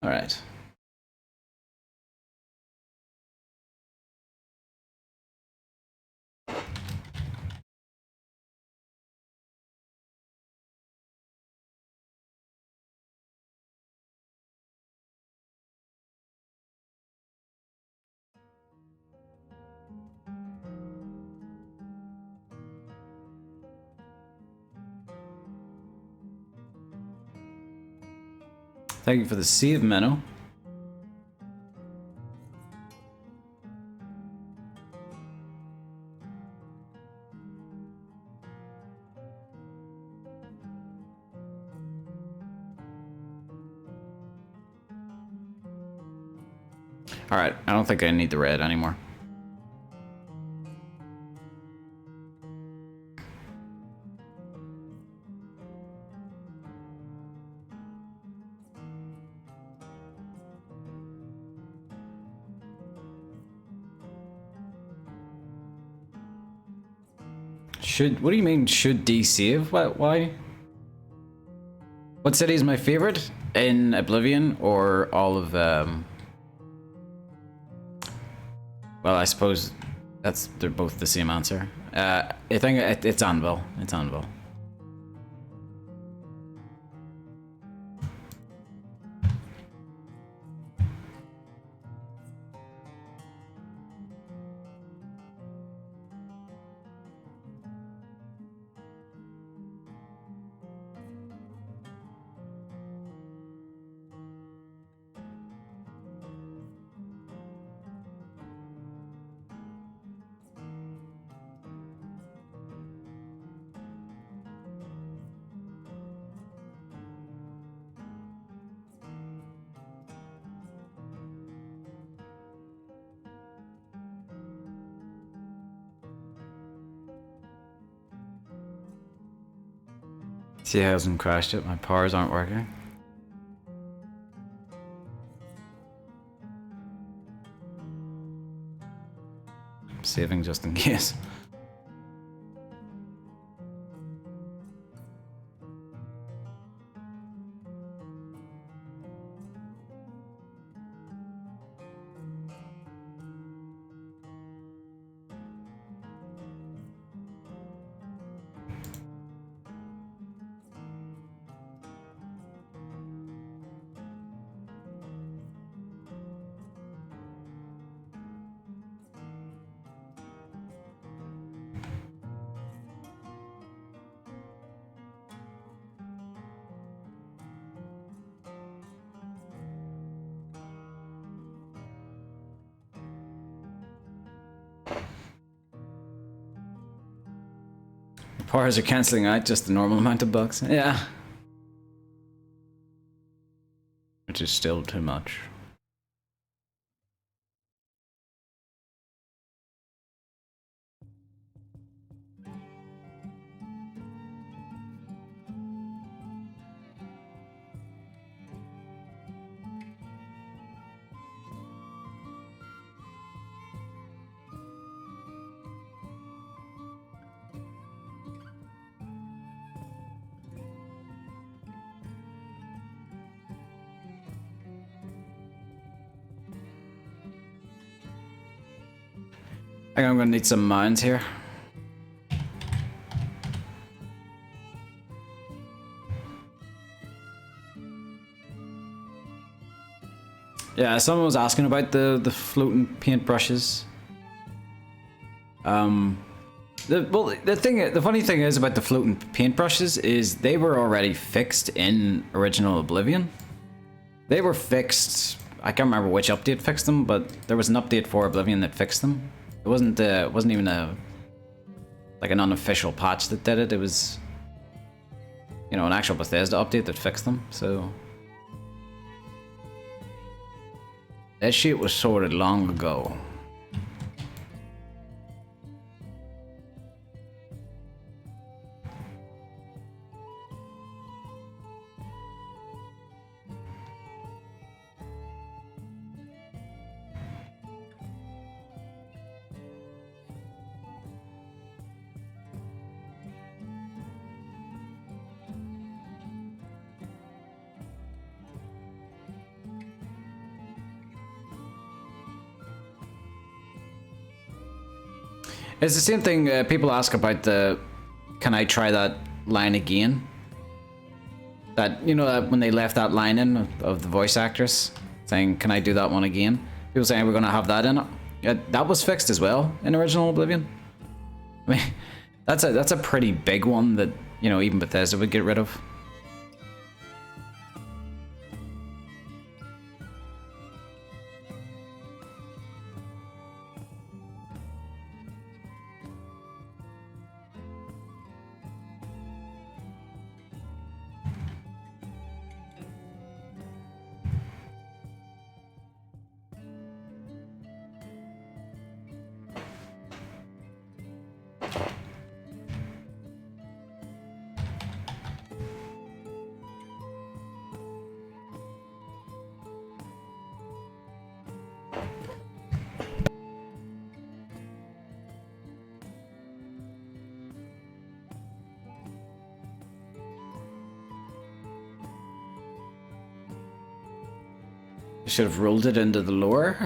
Speaker 2: All right. Thank you for the Sea of Menno. All right, I don't think I need the red anymore. What do you mean, should D save? Why? What city is my favorite? In Oblivion or all of, well, I suppose they're both the same answer. I think it's Anvil. It's Anvil. See, it hasn't crashed yet. My powers aren't working. I'm saving just in case. Powers are cancelling out just the normal amount of bucks. Yeah. Which is still too much. I think I'm gonna need some mines here. Yeah, someone was asking about the floating paint brushes. The funny thing is about the floating paint brushes is they were already fixed in original Oblivion. They were fixed. I can't remember which update fixed them, but there was an update for Oblivion that fixed them. It wasn't even an unofficial patch that did it. It was, you know, an actual Bethesda update that fixed them. So that shit was sorted long ago. It's the same thing people ask about the, can I try that line again? That, you know, that when they left that line in of the voice actress saying, can I do that one again? People saying we're going to have that in it. That was fixed as well in original Oblivion. I mean, that's a pretty big one that, you know, even Bethesda would get rid of. Should have rolled it into the lore.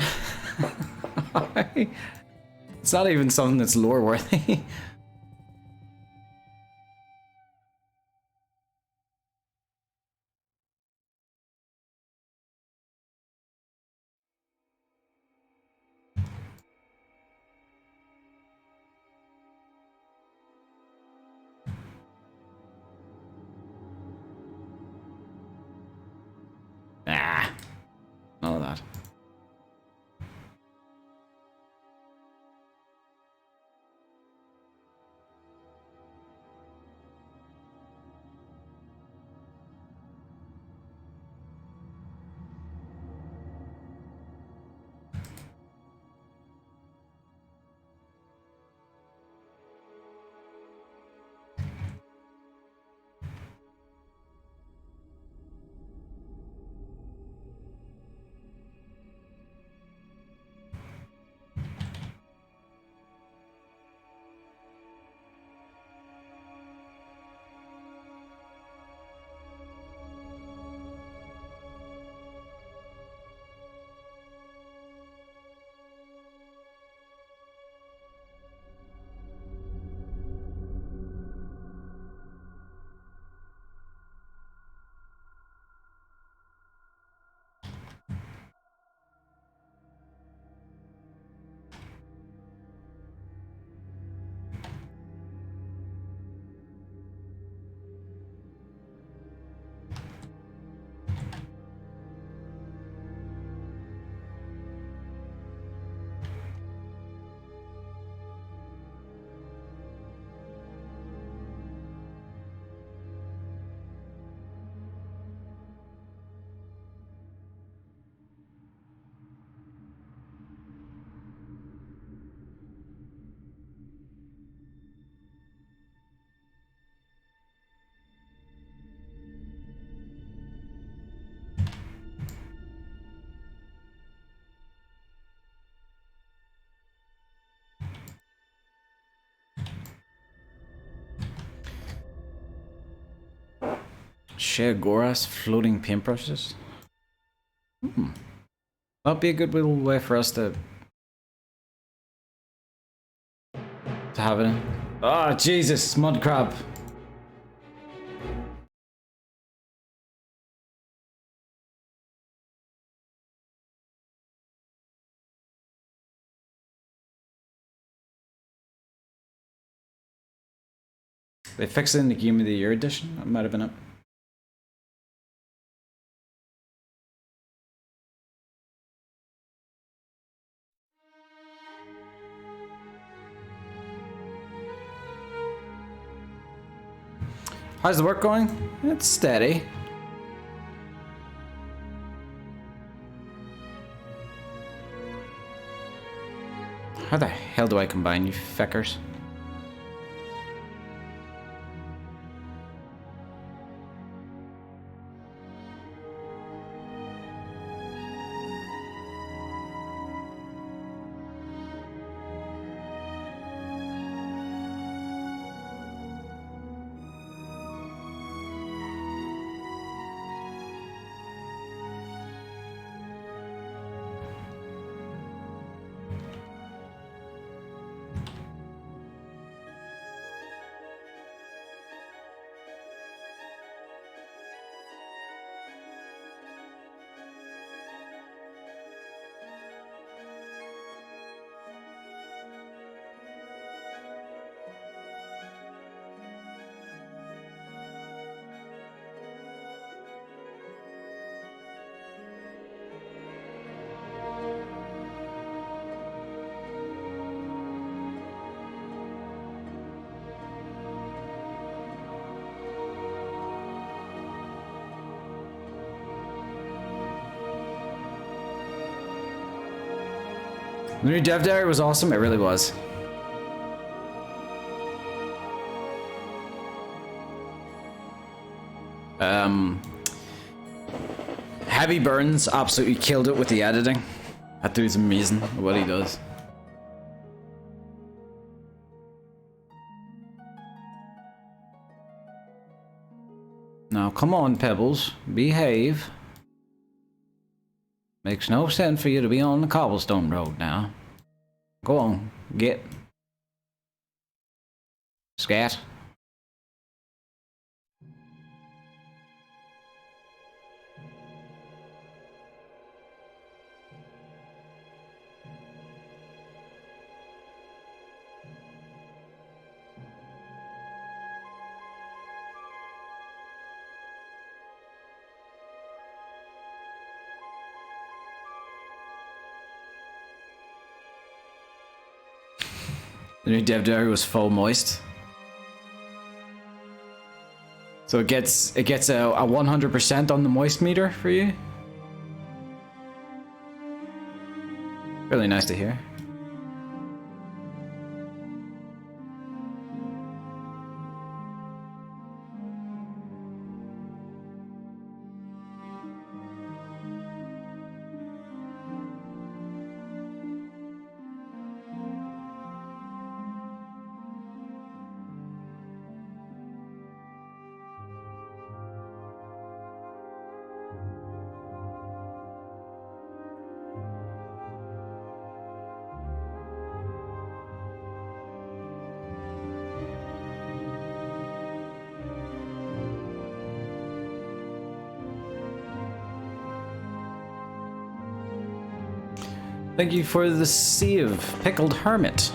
Speaker 2: It's not even something that's lore worthy. None of that. Sheagoras floating paintbrushes. That'd be a good little way for us to have it. Oh, Jesus, mud crab. They fixed it in the Game of the Year edition. That might have been it. How's the work going? It's steady. How the hell do I combine, you feckers? The new dev diary was awesome, it really was. Heavy Burns absolutely killed it with the editing. That dude's amazing at what he does. Now come on, Pebbles, behave. Makes no sense for you to be on the cobblestone road now. Go on, get. Scat. The new dev diary was full moist. So it gets a 100% on the moist meter for you. Really nice to hear. Thank you for the Sea of Pickled Hermit.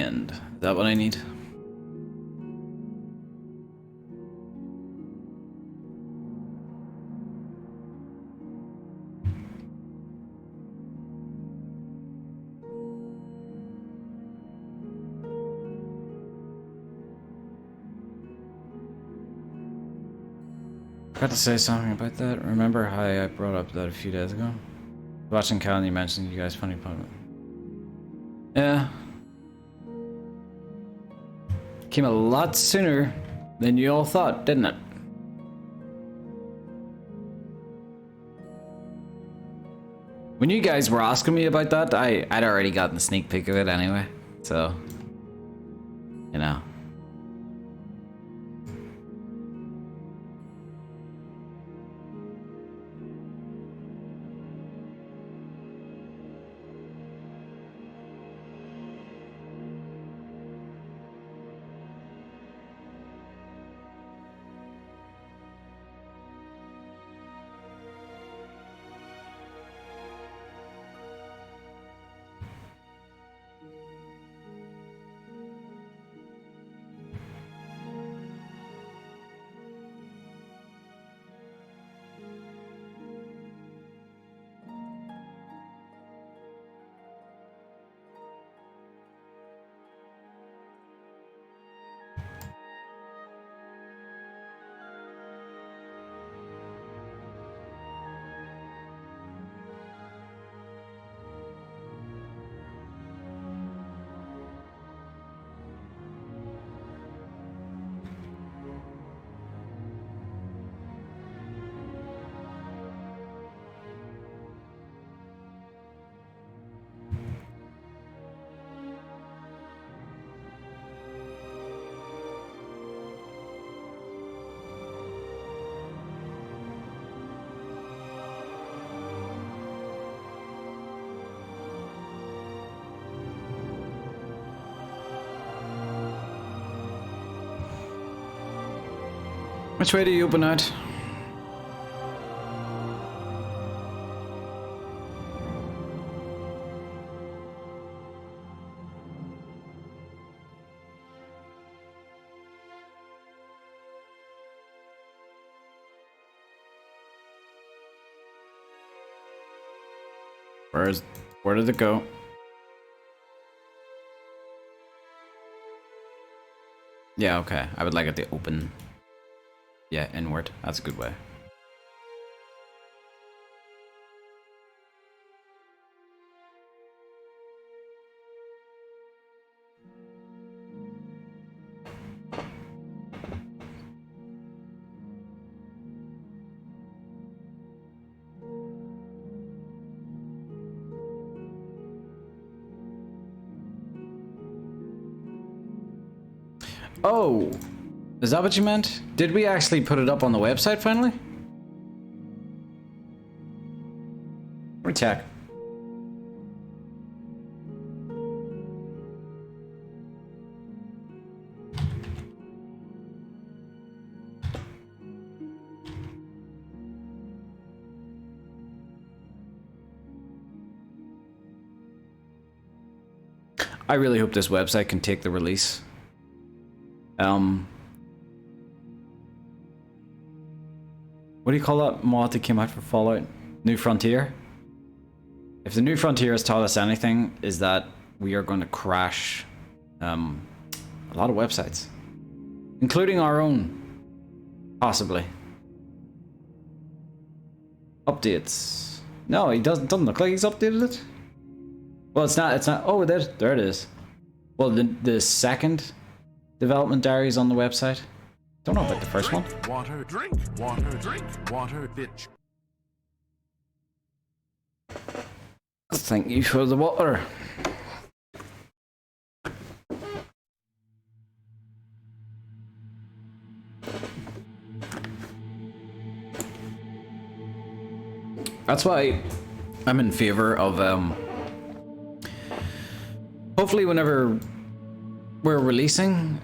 Speaker 2: sand. Is that what I need? Got to say something about that. Remember how I brought up that a few days ago? Watching Callan, you mentioned you guys funny part. Yeah. Came a lot sooner than you all thought, didn't it? When you guys were asking me about that, I'd already gotten a sneak peek of it anyway. So, you know. Which way do you open out? Where did it go? Yeah, okay. I would like it to open. Yeah, inward. That's a good way. Oh! Is that what you meant? Did we actually put it up on the website finally? Let me check. I really hope this website can take the release. What do you call that mod that came out for Fallout? New Frontier? If the New Frontier has taught us anything, is that we are going to crash a lot of websites. Including our own. Possibly. Updates. No, he doesn't look like he's updated it. Well, it's not, oh, there it is. Well, the second development diary is on the website. Don't know about the first one.
Speaker 3: Water, drink, water, bitch.
Speaker 2: Thank you for the water. That's why I'm in favor of hopefully whenever we're releasing,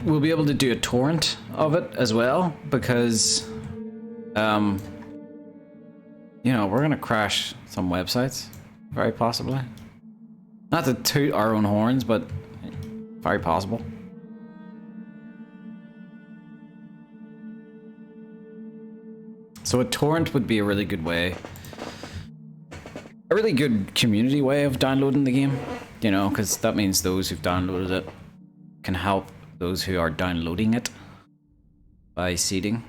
Speaker 2: we'll be able to do a torrent of it as well, because you know, we're gonna crash some websites, very possibly. Not to toot our own horns, but Very possible. So a torrent would be a really good way. A really good community way of downloading the game. You know, because that means those who've downloaded it can help those who are downloading it by seeding.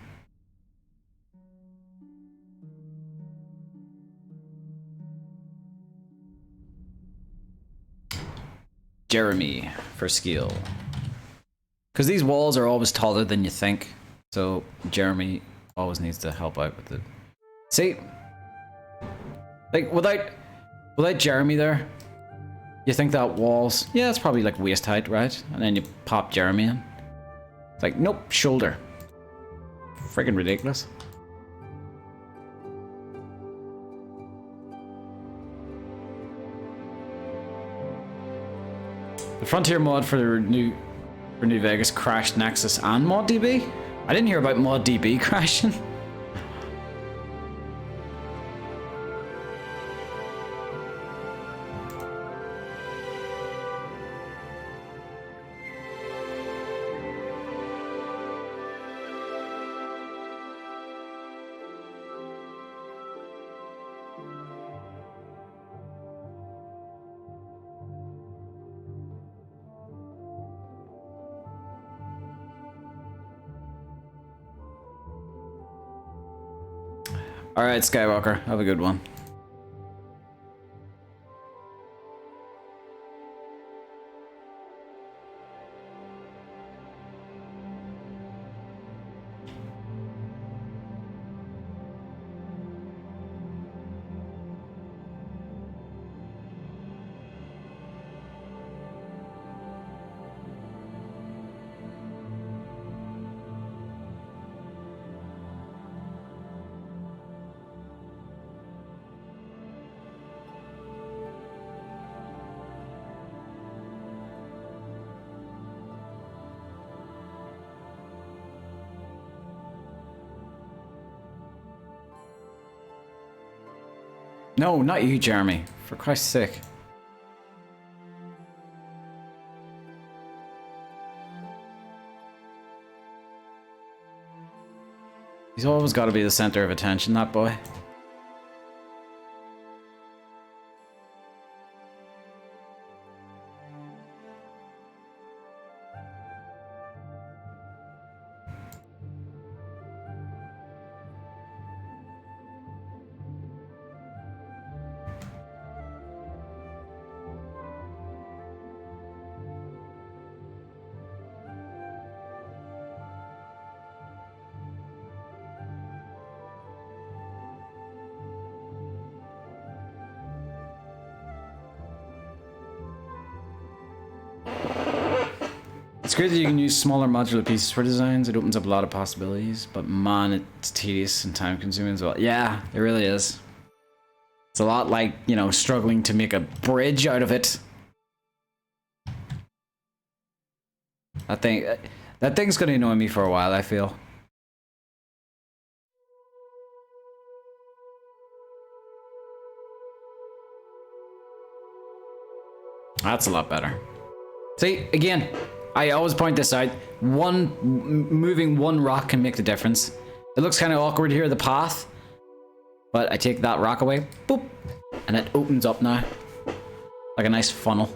Speaker 2: Jeremy for skill. Because these walls are always taller than you think. So Jeremy always needs to help out with it. See? Like, without Jeremy there, you think that wall's... Yeah, it's probably like waist height, right? And then you pop Jeremy in. It's like, nope, shoulder. Friggin' ridiculous. The Frontier mod for New Vegas crashed Nexus and ModDB? I didn't hear about ModDB crashing. Alright, Skywalker, have a good one. No, not you, Jeremy. For Christ's sake. He's always got to be the center of attention, that boy. It's great that you can use smaller modular pieces for designs. It opens up a lot of possibilities, but man, it's tedious and time consuming as well. Yeah, it really is. It's a lot like, you know, struggling to make a bridge out of it. That thing's gonna annoy me for a while, I feel. That's a lot better. See, again, I always point this out. Moving one rock can make the difference. It looks kind of awkward here, the path. But I take that rock away, boop, and it opens up now. Like a nice funnel.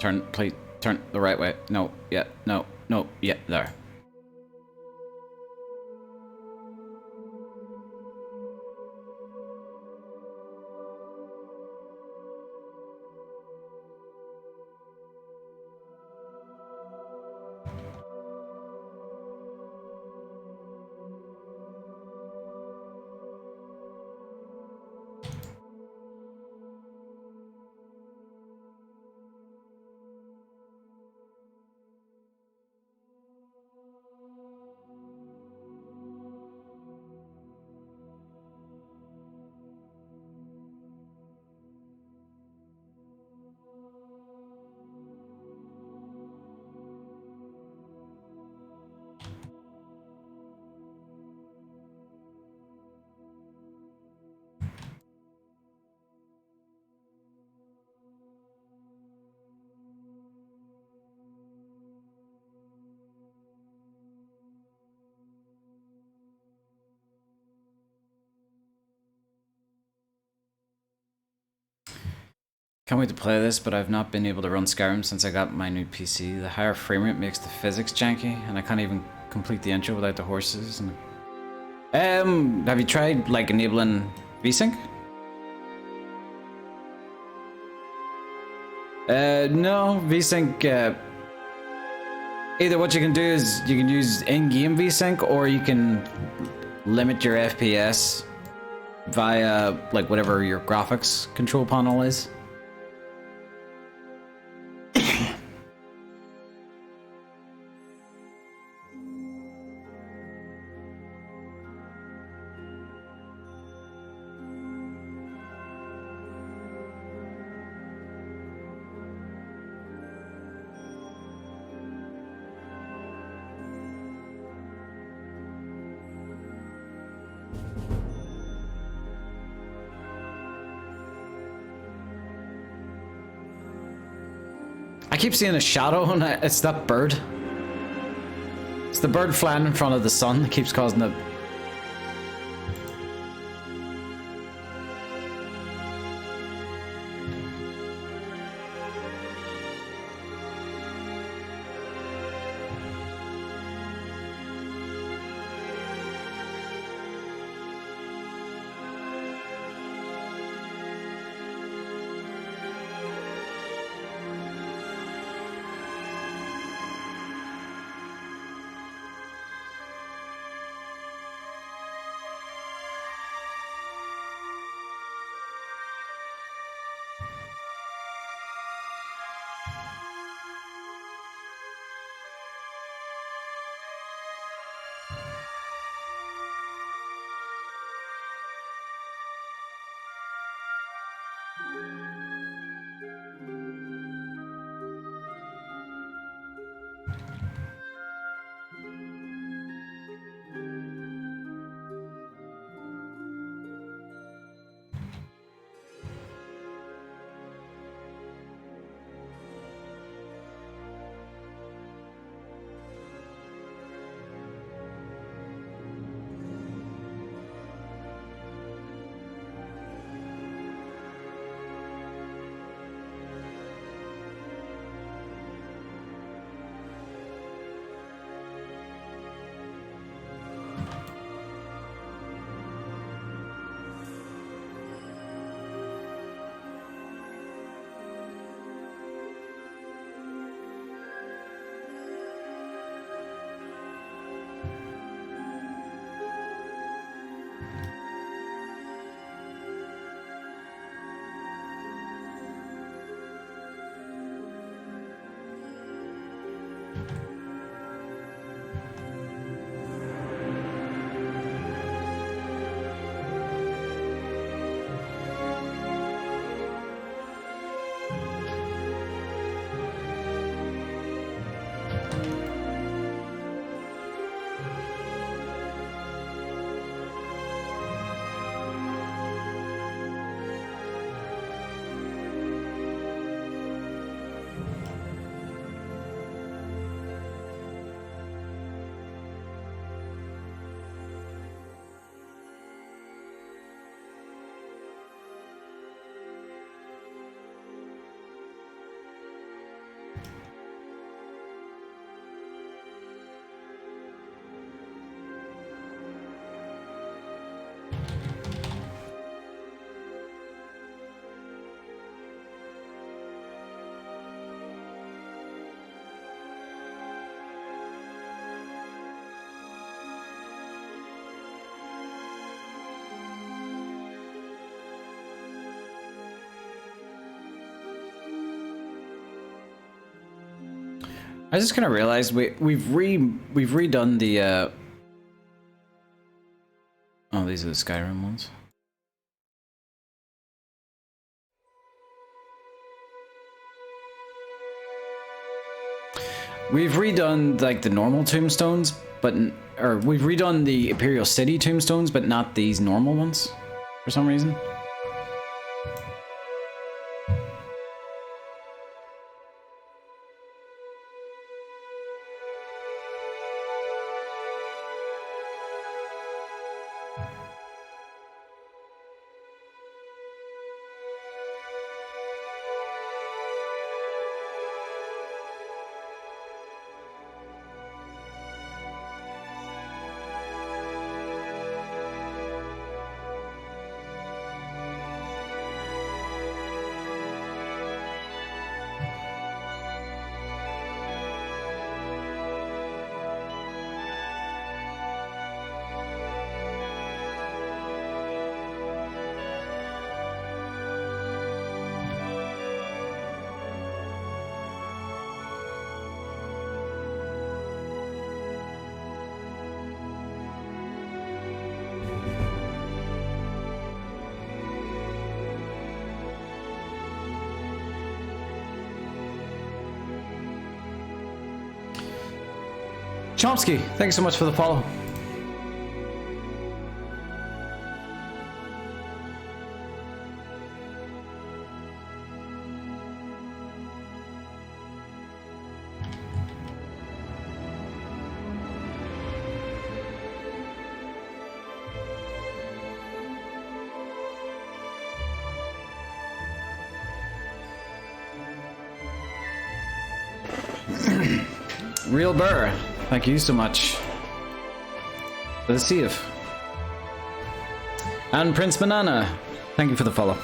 Speaker 2: Turn, please, turn the right way. No, yeah, no, no, yeah, there. Can't wait to play this, but I've not been able to run Skyrim since I got my new PC. The higher frame rate makes the physics janky, and I can't even complete the intro without the horses. Have you tried, like, enabling VSync? No, VSync, either what you can do is you can use in-game VSync, or you can limit your FPS via, like, whatever your graphics control panel is. I keep seeing a shadow, and it's that bird. It's the bird flying in front of the sun that keeps causing it. I just kind of realized we've redone the oh, these are the Skyrim ones. We've redone like the normal tombstones, but or we've redone the Imperial City tombstones, but not these normal ones for some reason. Chomsky, thanks so much for the follow. Real Burr, thank you so much for the Sea of. And Prince Banana, thank you for the follow.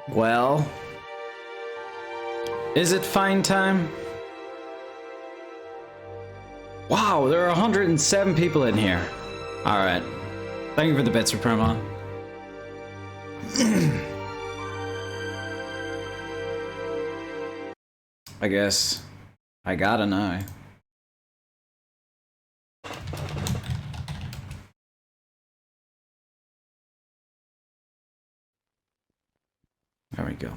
Speaker 2: Well, is it fine time? Wow, there are 107 people in here. All right. Thank you for the bits for promo. I guess I gotta know. There we go.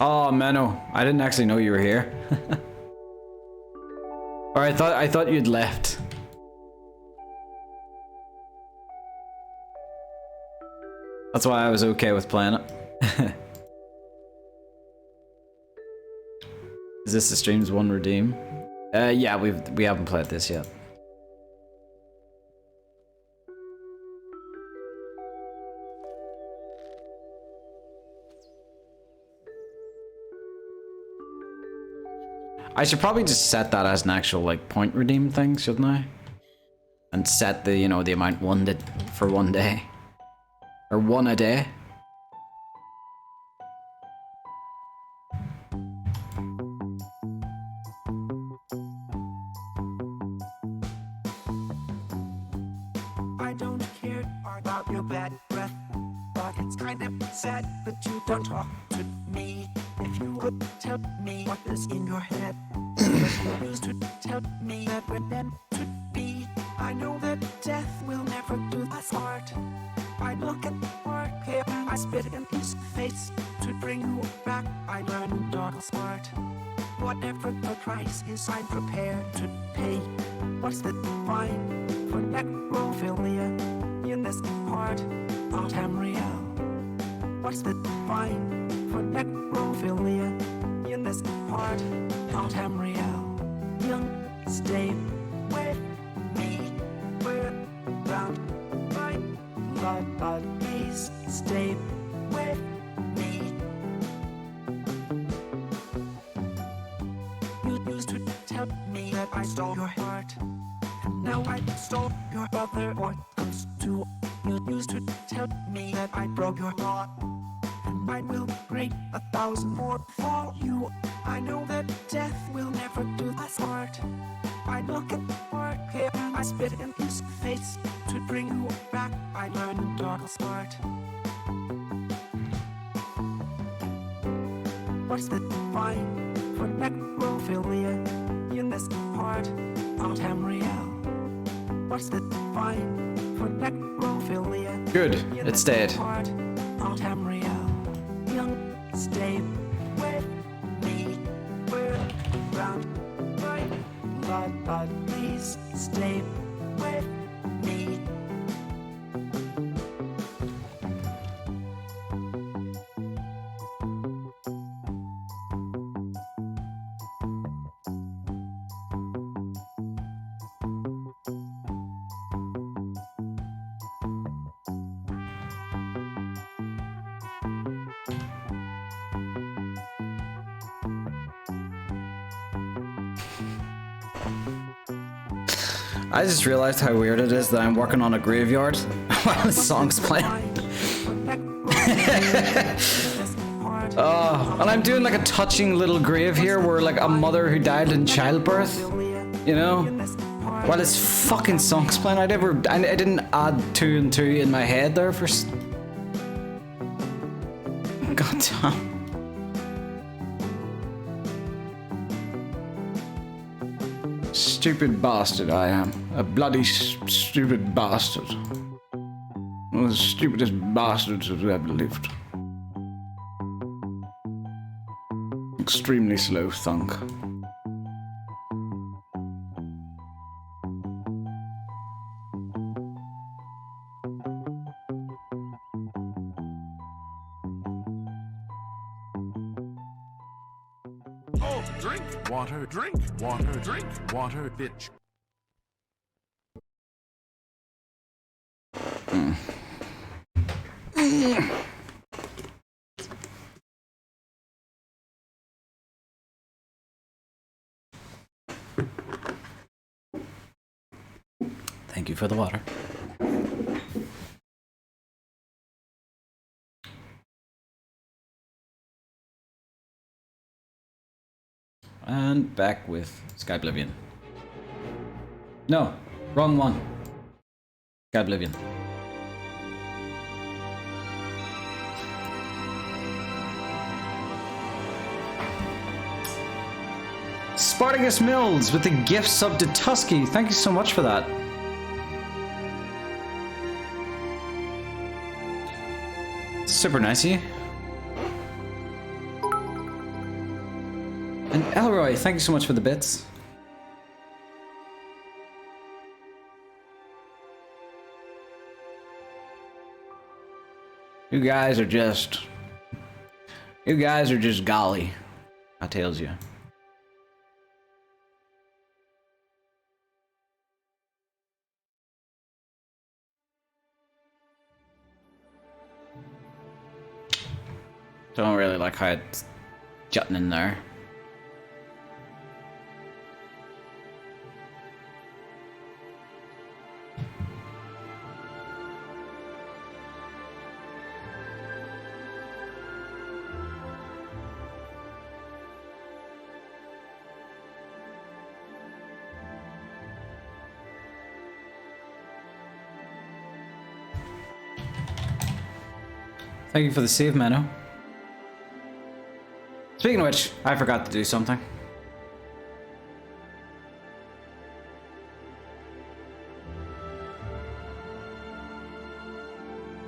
Speaker 2: Oh, Menno, I didn't actually know you were here. Or I thought you'd left. That's why I was okay with playing it. Is this the stream's one redeem? Yeah, we haven't played this yet. I should probably just set that as an actual like point redeem thing, shouldn't I? And set the, you know, the amount wanted for one day. Or one a day.
Speaker 1: It's kind of sad that you don't talk to me. If you could tell me what is in your head, you used to tell me that we're meant to be. I know that death will never do us part. I look at work here, I spit in his face. To bring you back, I learned dog smart. Whatever the price is, I'm prepared to pay. What's the fine for necrophilia in this part of Tamriel? What's the fine for necrophilia in this part of Tamriel? Young, stay with me. We're bound by blood, but please stay with me. You used to tell me that I stole your heart, and now I stole your other organs too. You used to tell me that I broke your heart, and I will break 1,000 more for you. I know that death will never do us part. I look at work here, I spit in his face. To bring you back, I learned dog smart. What's the fine for necrophilia in this part of Tamriel? What's the fine for necrophilia?
Speaker 2: Good, it's dead.
Speaker 1: Part of Tamriel. Young, stay with me. We're bound by blood, but please stay with me.
Speaker 2: I just realized how weird it is that I'm working on a graveyard while the song's playing. Oh, and I'm doing like a touching little grave here where like a mother who died in childbirth, you know? While this fucking song's playing, I didn't add 2 and 2 in my head there for God damn. Stupid bastard I am. A bloody stupid bastard. One of the stupidest bastards who's ever lived. Extremely slow thunk.
Speaker 3: Oh, drink water, drink water, drink water, bitch.
Speaker 2: Thank you for the water. And back with Skyblivion. No, wrong one. Skyblivion. Spartacus Mills with the gift sub to Tusky. Thank you so much for that. Super nice of you. And Elroy, thank you so much for the bits. You guys are just golly, I tells you. Don't really like how it's jutting in there. Thank you for the save, Mano. Speaking of which, I forgot to do something.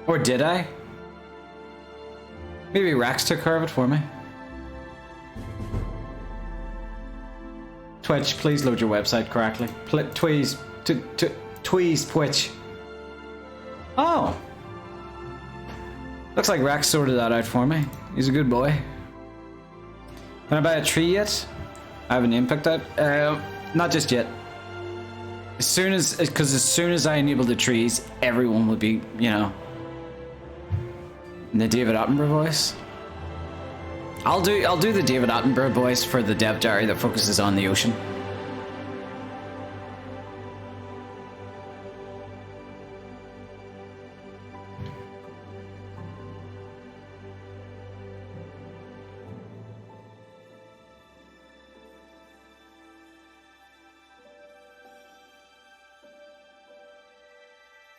Speaker 2: Or did I? Maybe Rax took care of it for me. Twitch, please load your website correctly. Tweeze, Tweeze, Twitch. Oh! Looks like Rax sorted that out for me. He's a good boy. Can I buy a tree yet? I have a name picked out. Not just yet. Because as soon as I enable the trees, everyone will be, you know, in the David Attenborough voice. I'll do the David Attenborough voice for the dev diary that focuses on the ocean.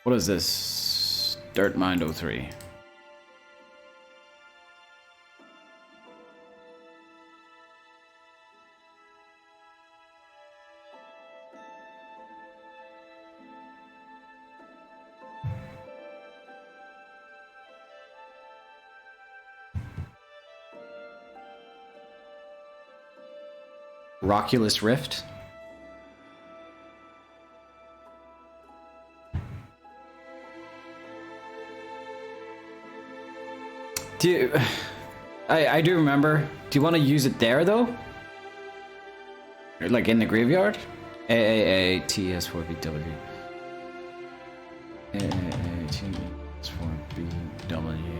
Speaker 2: What is this? Dirt Mind 03. Rockulus Rift. Do you, I do remember. Do you want to use it there though? Like in the graveyard? AAATS4BW. AAATS4BW.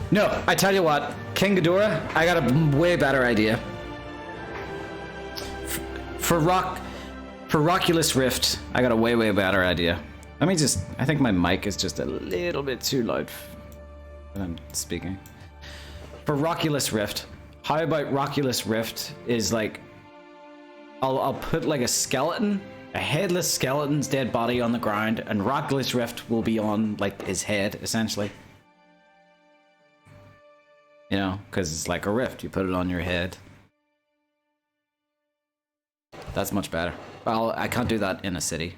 Speaker 2: No, I tell you what, King Ghidorah, I got a way better idea. For Rockulus Rift, I got a way better idea. Let me just, I think my mic is just a little bit too loud when I'm speaking. For Rockulus Rift, how about Rockulus Rift is like, I'll put like a skeleton, a headless skeleton's dead body on the ground, and Rockulus Rift will be on like his head, essentially. You know, because it's like a rift. You put it on your head. That's much better. Well, I can't do that in a city.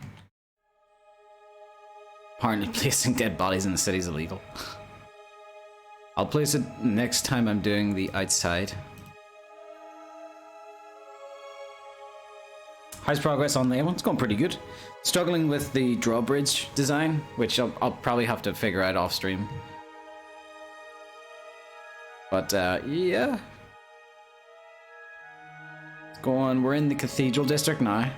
Speaker 2: Apparently placing dead bodies in the city is illegal. I'll place it next time I'm doing the outside. How's progress on Leyawiin? It's going pretty good. Struggling with the drawbridge design, which I'll probably have to figure out off stream. But, yeah. Let's go on. We're in the Cathedral district now.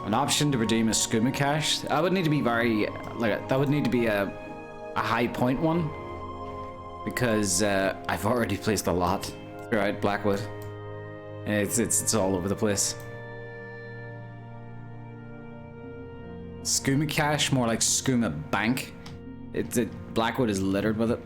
Speaker 2: An option to redeem a skooma cache. That would need to be very, like, that would need to be a high point one, because I've already placed a lot throughout Blackwood, and it's all over the place. Skooma cache, more like skooma bank. Blackwood is littered with it.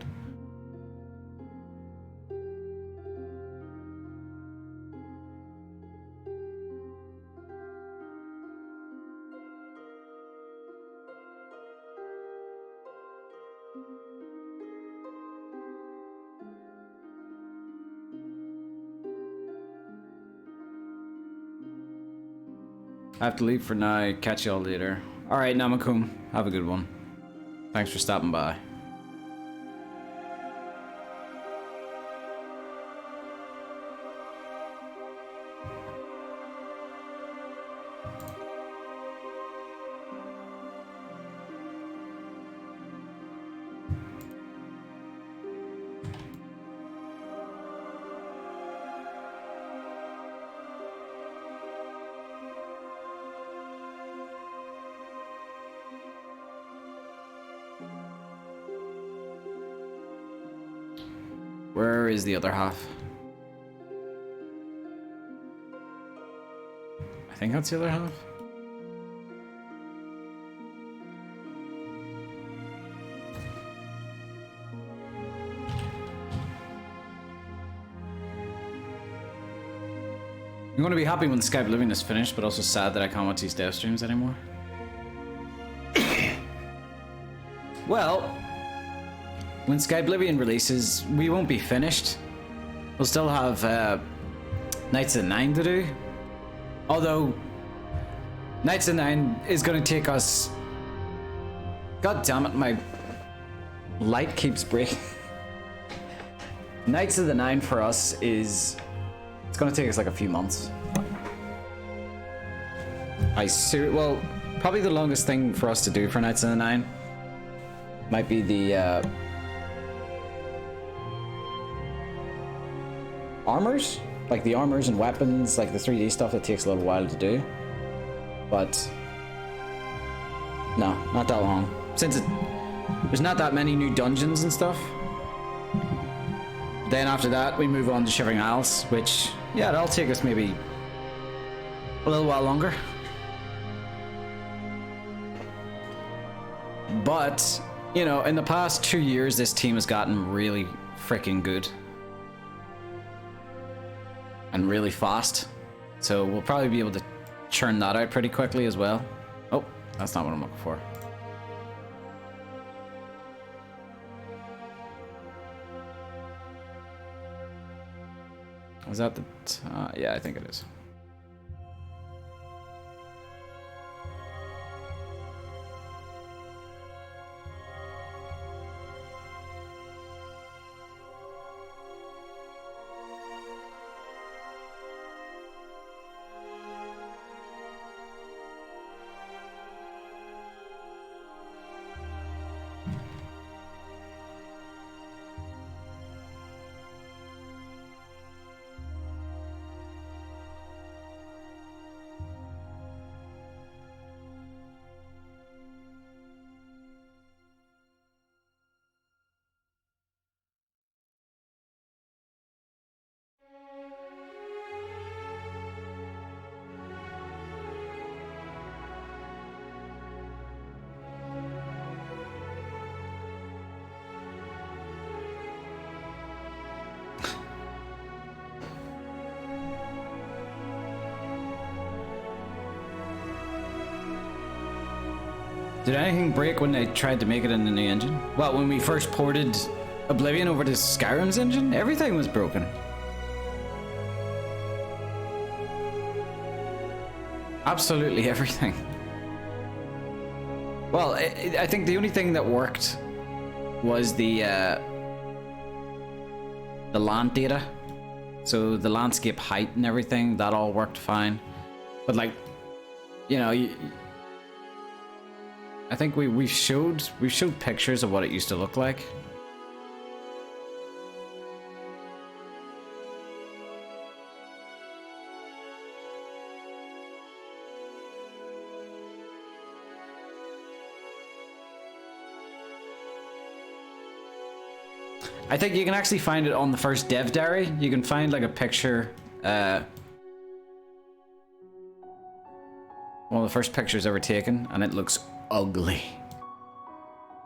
Speaker 2: I have to leave for now. Catch y'all later. Alright, Namakum. Have a good one. Thanks for stopping by. Where is the other half? I think that's the other half. I'm going to be happy when Skyblivion is finished, but also sad that I can't watch these dev streams anymore. Well, when Skyblivion releases, we won't be finished. We'll still have Knights of Nine to do. Although, Knights of Nine is going to take us... God damn it, my light keeps breaking. Knights of the Nine for us is... It's going to take us like a few months. Well, probably the longest thing for us to do for Knights of the Nine might be the armors, like the armors and weapons, like the 3D stuff that takes a little while to do. But no, not that long. Since there's not that many new dungeons and stuff. Then after that, we move on to Shivering Isles, which, yeah, that'll take us maybe a little while longer. But, you know, in the past 2 years, this team has gotten really freaking good. And really fast. So we'll probably be able to churn that out pretty quickly as well. Oh, that's not what I'm looking for. Is that the... yeah, I think it is. Did anything break when they tried to make it in the new engine? Well, when we first ported Oblivion over to Skyrim's engine, everything was broken. Absolutely everything. Well, I think the only thing that worked was the land data. So the landscape height and everything, that all worked fine. But like, you know, I think we've showed pictures of what it used to look like. I think you can actually find it on the first dev diary. You can find like a picture, one of the first pictures ever taken, and it looks ugly.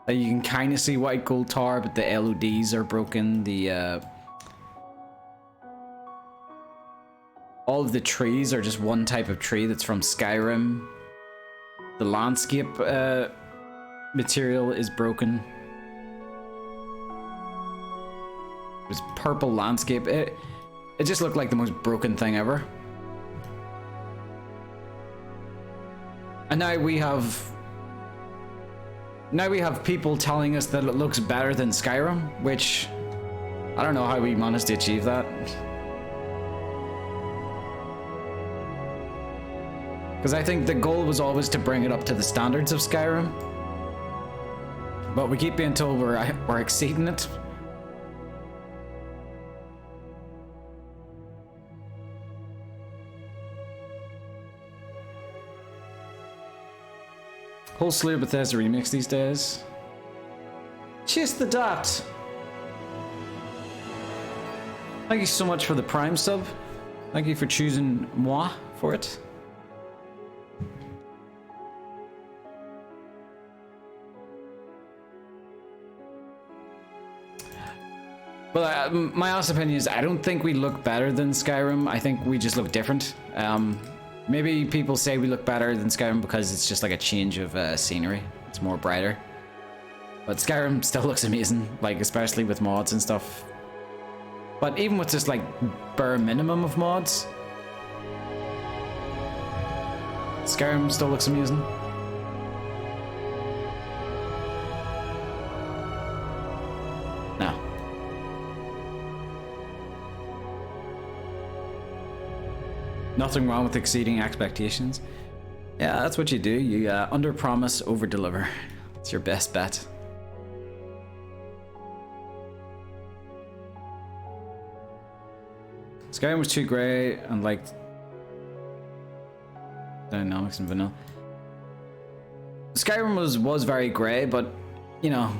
Speaker 2: Like you can kind of see White Gold Tower, but the LODs are broken. The all of the trees are just one type of tree that's from Skyrim. The landscape material is broken. It was purple landscape. It just looked like the most broken thing ever. And now we have people telling us that it looks better than Skyrim, which I don't know how we managed to achieve that. Because I think the goal was always to bring it up to the standards of Skyrim. But we keep being told we're exceeding it. Whole slew of Bethesda remakes these days. Chase the dot. Thank you so much for the Prime sub. Thank you for choosing moi for it. Well, my honest opinion is I don't think we look better than Skyrim. I think we just look different. Maybe people say we look better than Skyrim because it's just like a change of scenery. It's more brighter. But Skyrim still looks amazing, like especially with mods and stuff. But even with just like bare minimum of mods, Skyrim still looks amazing. No. Nothing wrong with exceeding expectations. Yeah, that's what you do. You under promise, over deliver. It's your best bet. Skyrim was too grey and liked dynamics and vanilla. Skyrim was very grey, but you know,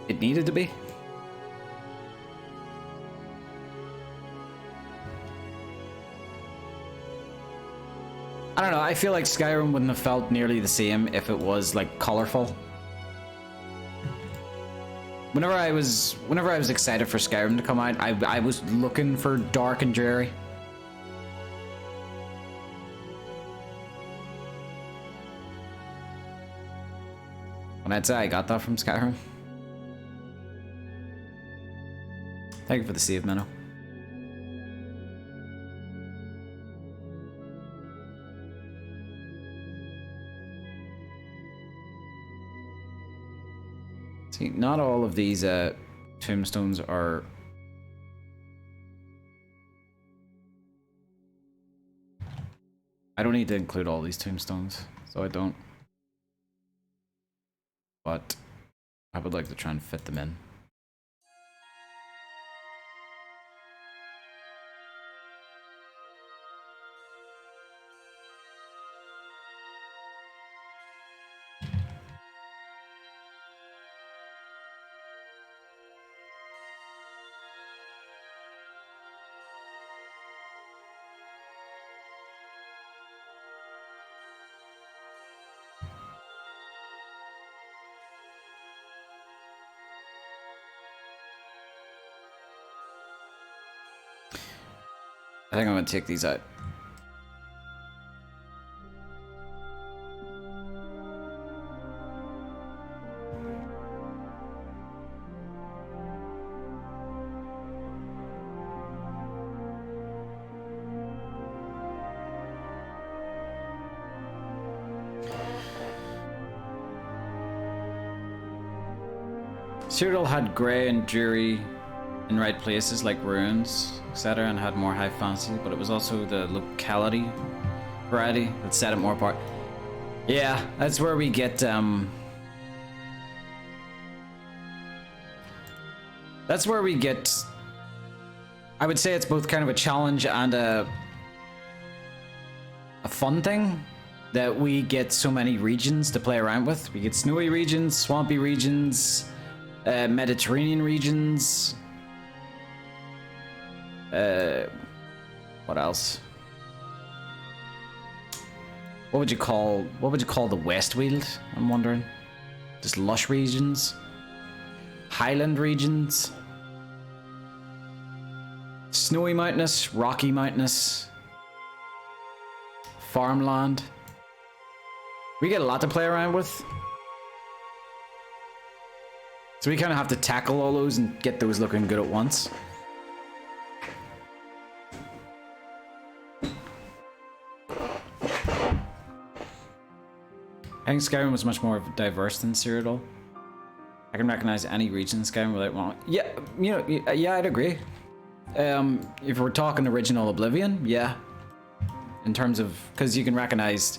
Speaker 2: it needed to be. I don't know, I feel like Skyrim wouldn't have felt nearly the same if it was like colorful. Whenever I was excited for Skyrim to come out, I was looking for dark and dreary. And I'd say I got that from Skyrim. Thank you for the save, Minnow. See, not all of these tombstones are... I don't need to include all these tombstones, so I don't. But I would like to try and fit them in. I think I'm gonna take these out. Cyrodiil had grey and dreary in right places like ruins, etc., and had more high fantasy, but it was also the locality variety that set it more apart. Yeah, that's where we get that's where we get, I would say it's both kind of a challenge and a fun thing that we get so many regions to play around with. We get snowy regions, swampy regions, Mediterranean regions. What else? What would you call the Westweald? I'm wondering. Just lush regions, highland regions, snowy mountainous, rocky mountainous, farmland. We get a lot to play around with. So we kind of have to tackle all those and get those looking good at once. I think Skyrim was much more diverse than Cyrodiil. I can recognize any region in Skyrim without one. Yeah, you know, yeah, I'd agree. If we're talking original Oblivion, yeah. In terms of, because you can recognize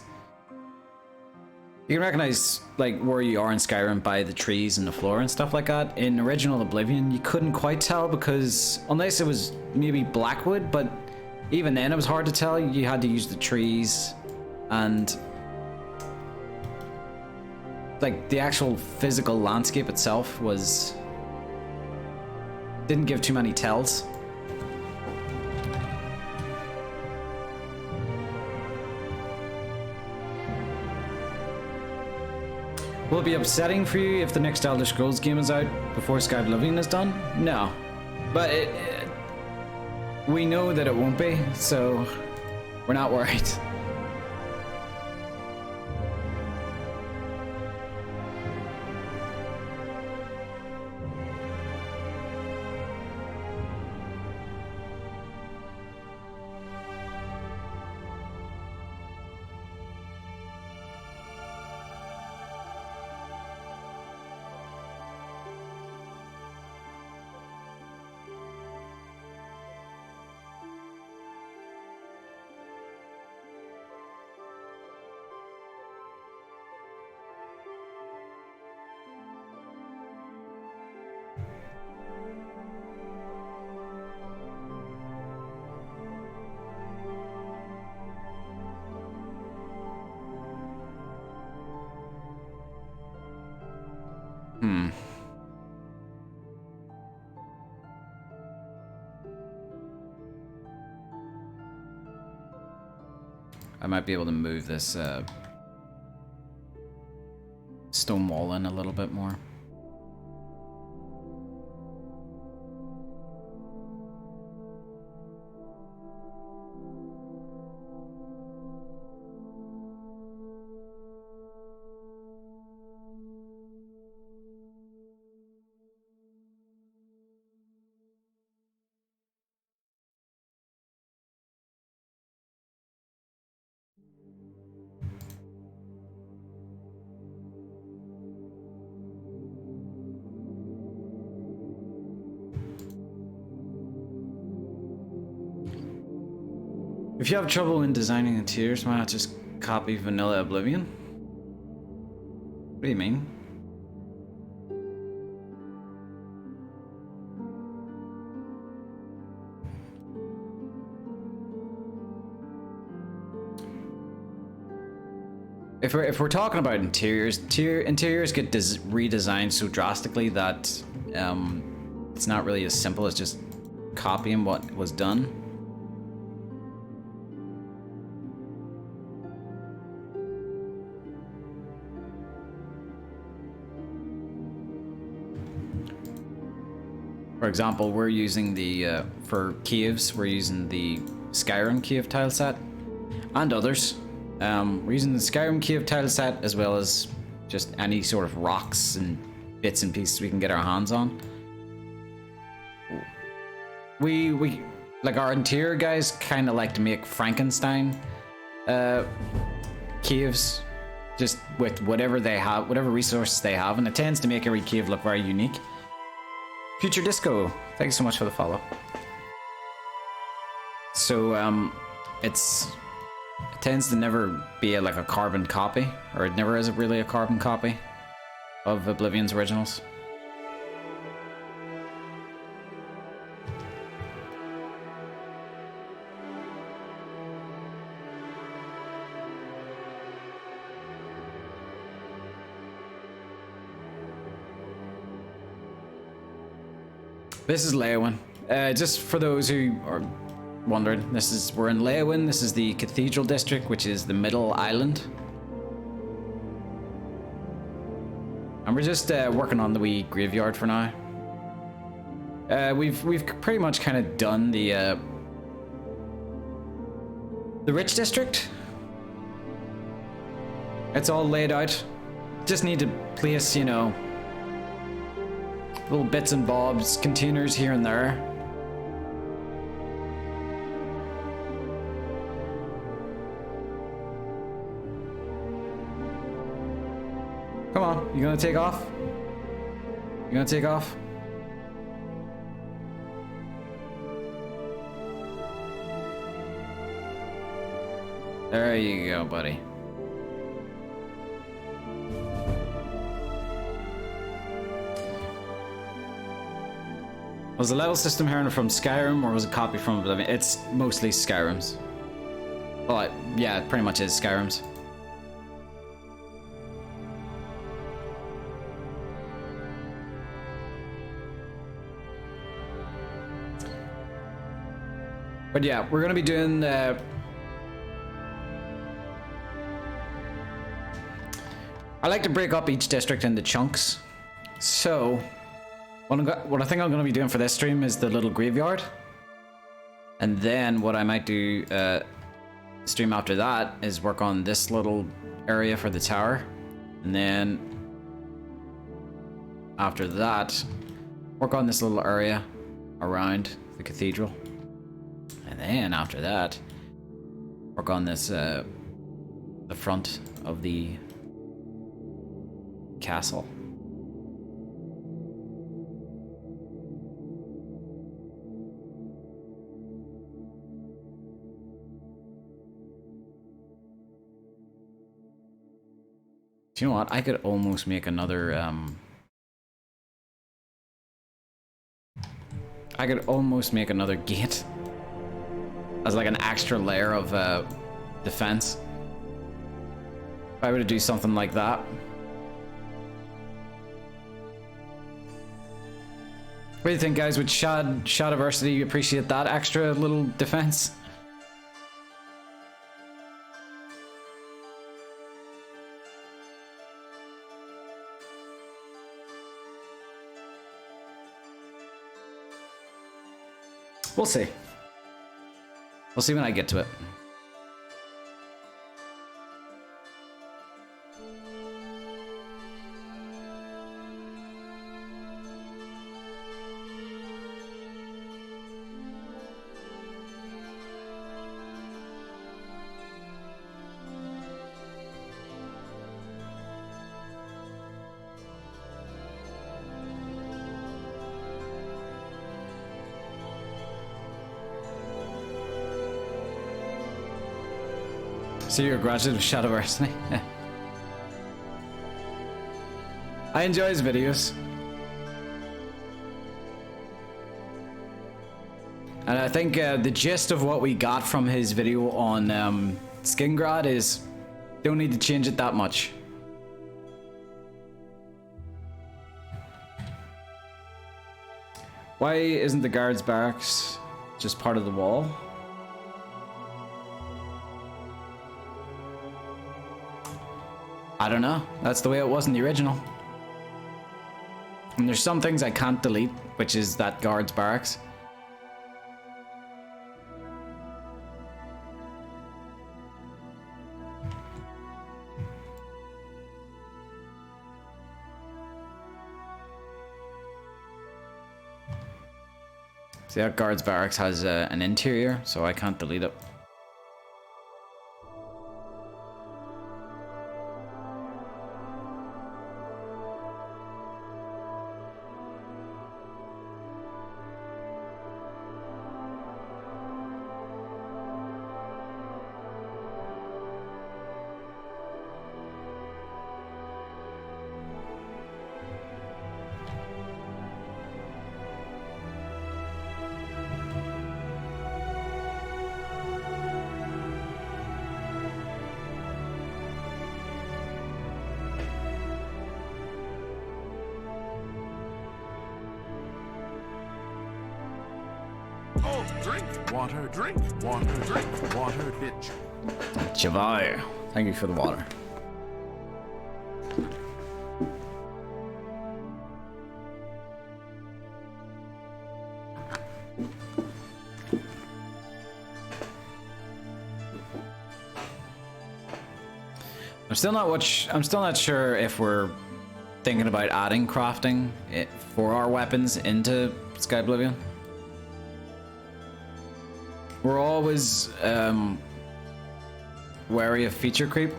Speaker 2: like where you are in Skyrim by the trees and the floor and stuff like that. In original Oblivion, you couldn't quite tell because unless it was maybe Blackwood, but even then it was hard to tell. You had to use the trees and like the actual physical landscape itself didn't give too many tells. Will it be upsetting for you if the next Elder Scrolls game is out before Skyblivion is done? No. But we know that it won't be, so we're not worried. I might be able to move this stone wall in a little bit more. If you have trouble in designing interiors, why not just copy vanilla Oblivion? What do you mean? If we're talking about interiors, interiors get redesigned so drastically that it's not really as simple as just copying what was done. For example, we're using the, for caves, we're using the Skyrim cave tile set, and others. We're using the Skyrim cave tile set, as well as just any sort of rocks and bits and pieces we can get our hands on. We like our interior guys kind of like to make Frankenstein caves, just with whatever they have, whatever resources they have, and it tends to make every cave look very unique. Future Disco, thanks so much for the follow. So it tends to never be like a carbon copy, or it never is really a carbon copy of Oblivion's originals. This is Leyawiin. Just for those who are wondering, we're in Leyawiin. This is the Cathedral district, which is the middle island. And we're just working on the wee graveyard for now. We've pretty much kind of done the rich district. It's all laid out. Just need to place, you know, little bits and bobs, containers here and there. Come on, you gonna take off? You gonna take off? There you go, buddy. Was the level system here from Skyrim, or was it copied from Oblivion? It's mostly Skyrim's. Well, yeah, it pretty much is Skyrim's. But yeah, we're gonna be doing I like to break up each district into chunks. So, what I think I'm going to be doing for this stream is the little graveyard. And then what I might do stream after that is work on this little area for the tower. And then after that, work on this little area around the cathedral. And then after that, work on this, the front of the castle. Do you know what? I could almost make another, I could almost make another gate as like an extra layer of defense. If I were to do something like that. What do you think, guys? Would Shadiversity appreciate that extra little defense? We'll see. We'll see when I get to it. So you're a graduate of Shadiversity? I enjoy his videos. And I think the gist of what we got from his video on Skingrad is don't need to change it that much. Why isn't the guards' barracks just part of the wall? I don't know. That's the way it was in the original. And there's some things I can't delete, which is that guard's barracks. See, that guard's barracks has an interior, so I can't delete it.
Speaker 3: Oh, drink water, drink water, drink water, bitch.
Speaker 2: Javai, thank you for the water. I'm still not sure if we're thinking about adding crafting for our weapons into Skyblivion. We're always wary of feature creep,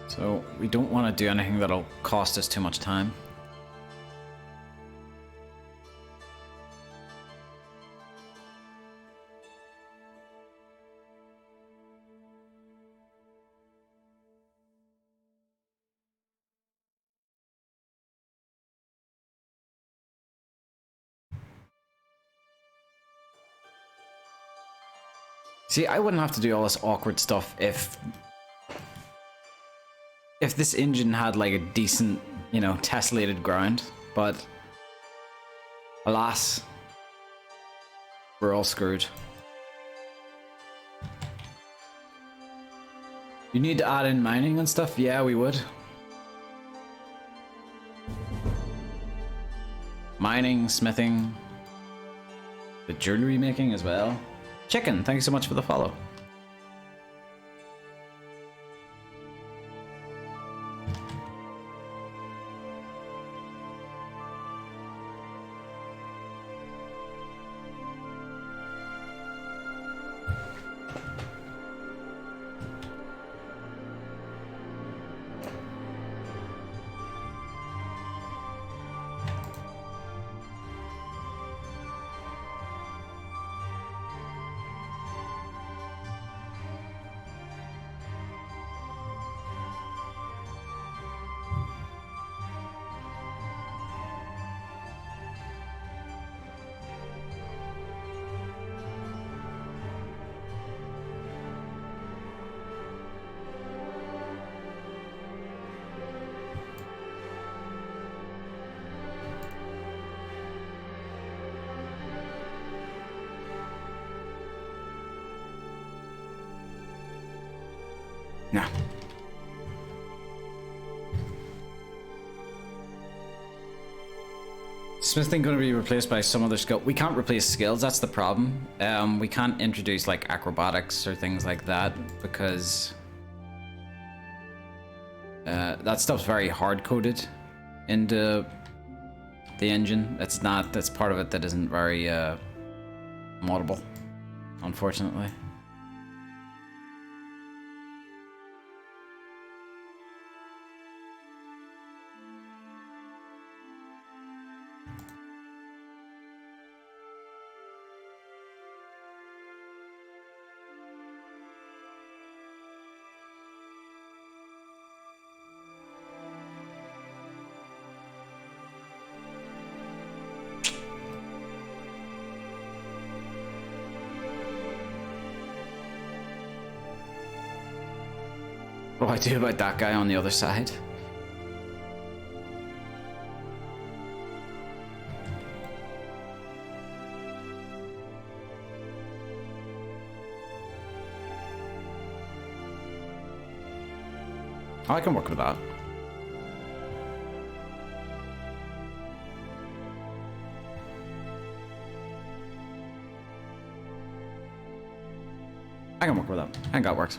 Speaker 2: so we don't want to do anything that'll cost us too much time. See, I wouldn't have to do all this awkward stuff if this engine had like a decent, you know, tessellated ground, but alas, we're all screwed. You need to add in mining and stuff? Yeah, we would. Mining, smithing, the jewelry making as well. Chicken, thank you so much for the follow. No. Smithing going to be replaced by some other skill. We can't replace skills, that's the problem. We can't introduce like acrobatics or things like that because that stuff's very hard-coded into the engine. That's part of it that isn't very moddable, unfortunately. What do I do about that guy on the other side? Oh, I can work with that. I can work with that. I think that works.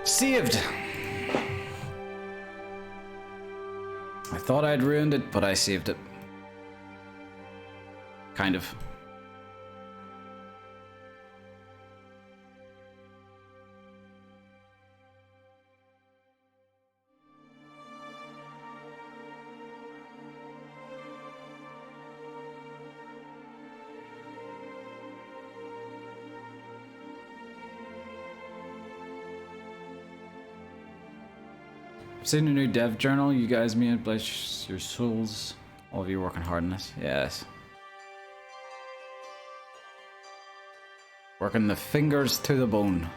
Speaker 2: Saved! I thought I'd ruined it, but I saved it. Kind of. Seen a new dev journal, you guys may bless your souls. All of you working hard on this. Yes. Working the fingers to the bone.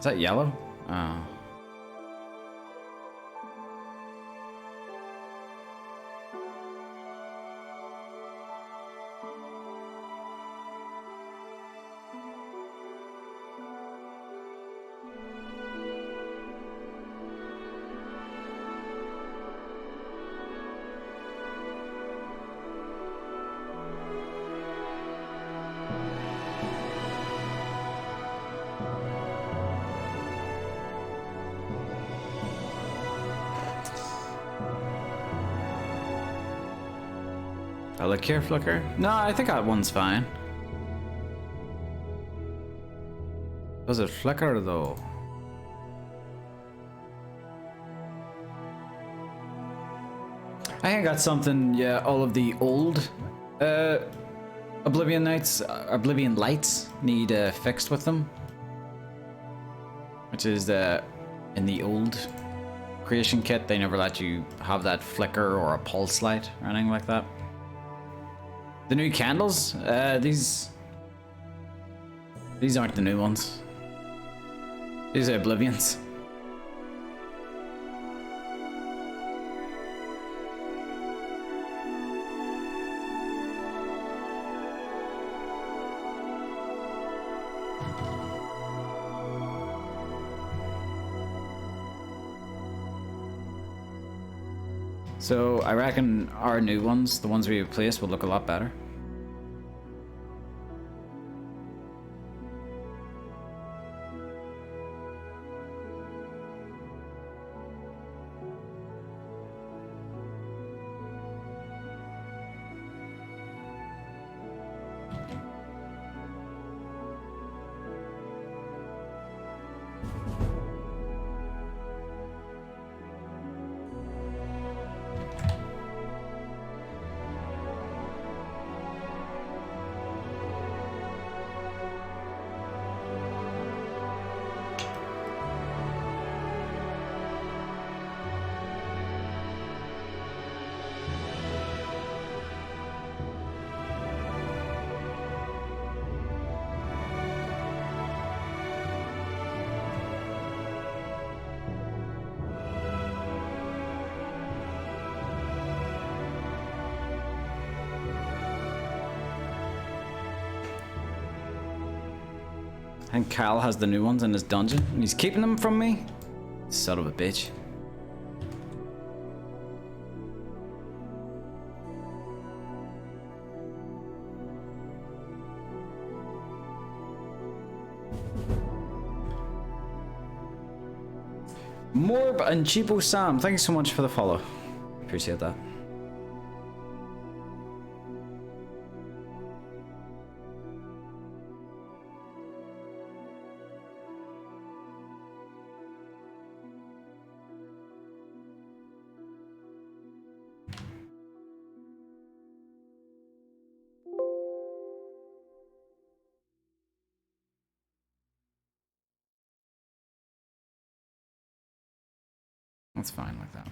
Speaker 2: Is that yellow? Oh. I look here, Flicker? No, I think that one's fine. Does it flicker though? I think I got something, yeah, all of the old Oblivion lights need fixed with them. Which is in the old creation kit, they never let you have that flicker or a pulse light or anything like that. The new candles, these aren't the new ones. These are Oblivions. So I reckon our new ones, the ones we replaced, will look a lot better. And Cal has the new ones in his dungeon, and he's keeping them from me? Son of a bitch. Morb and Cheapo Sam, thank you so much for the follow. Appreciate that. That's fine like that.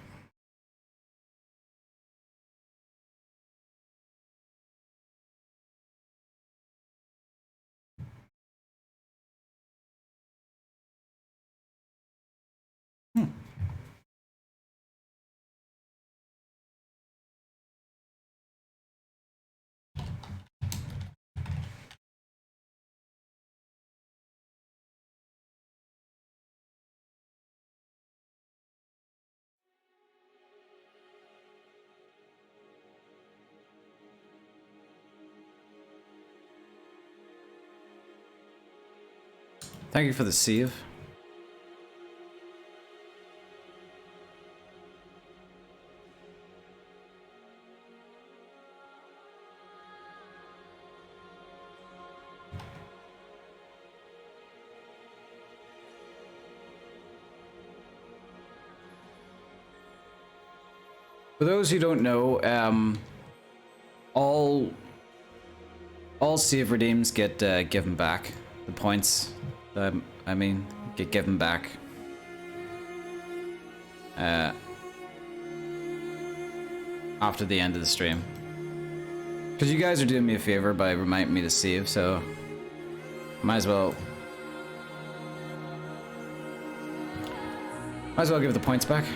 Speaker 2: Thank you for the save. For those who don't know, all save redeems get given back. The points, I mean, get given back. After the end of the stream. Because you guys are doing me a favor by reminding me to save, so might as well Might as well give the points back.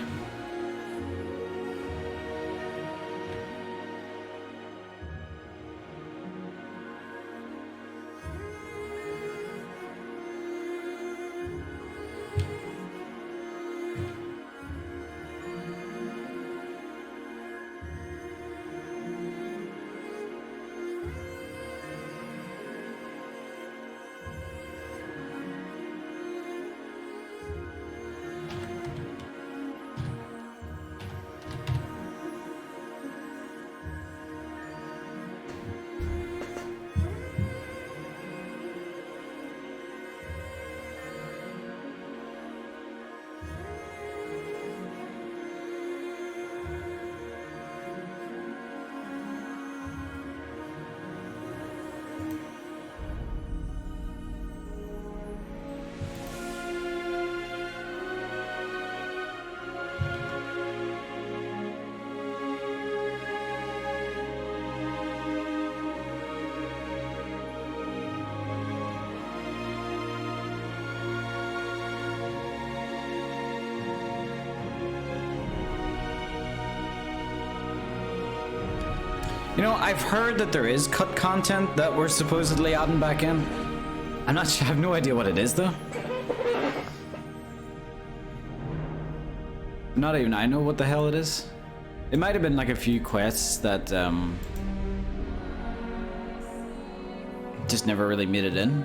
Speaker 2: You know, I've heard that there is cut content that we're supposedly adding back in. I'm not sure, I have no idea what it is though. Not even I know what the hell it is. It might have been like a few quests that just never really made it in.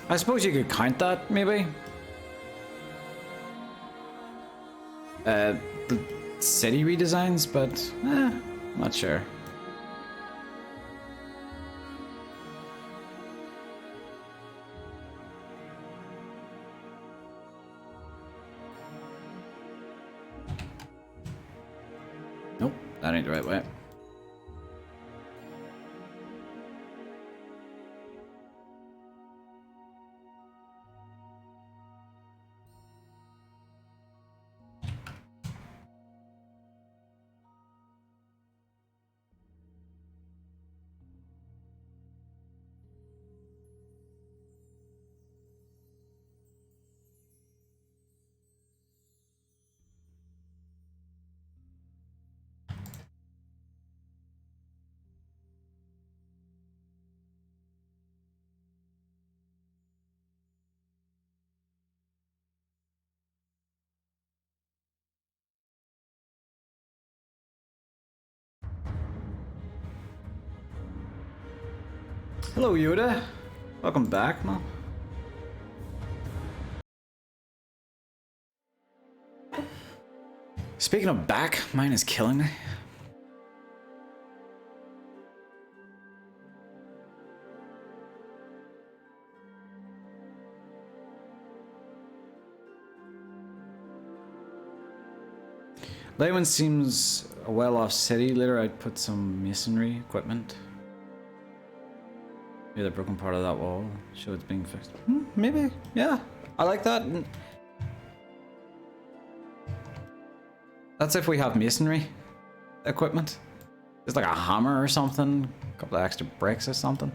Speaker 2: I suppose you could count that, maybe. The city redesigns, but not sure. Nope, that ain't the right way. Hello, Yoda. Welcome back, man. Speaking of back, mine is killing me. Leyawiin seems a well-off city. Later I'd put some masonry equipment. Maybe the broken part of that wall. Show it's being fixed. Maybe. Yeah. I like that. That's if we have masonry equipment. Just like a hammer or something. A couple of extra bricks or something.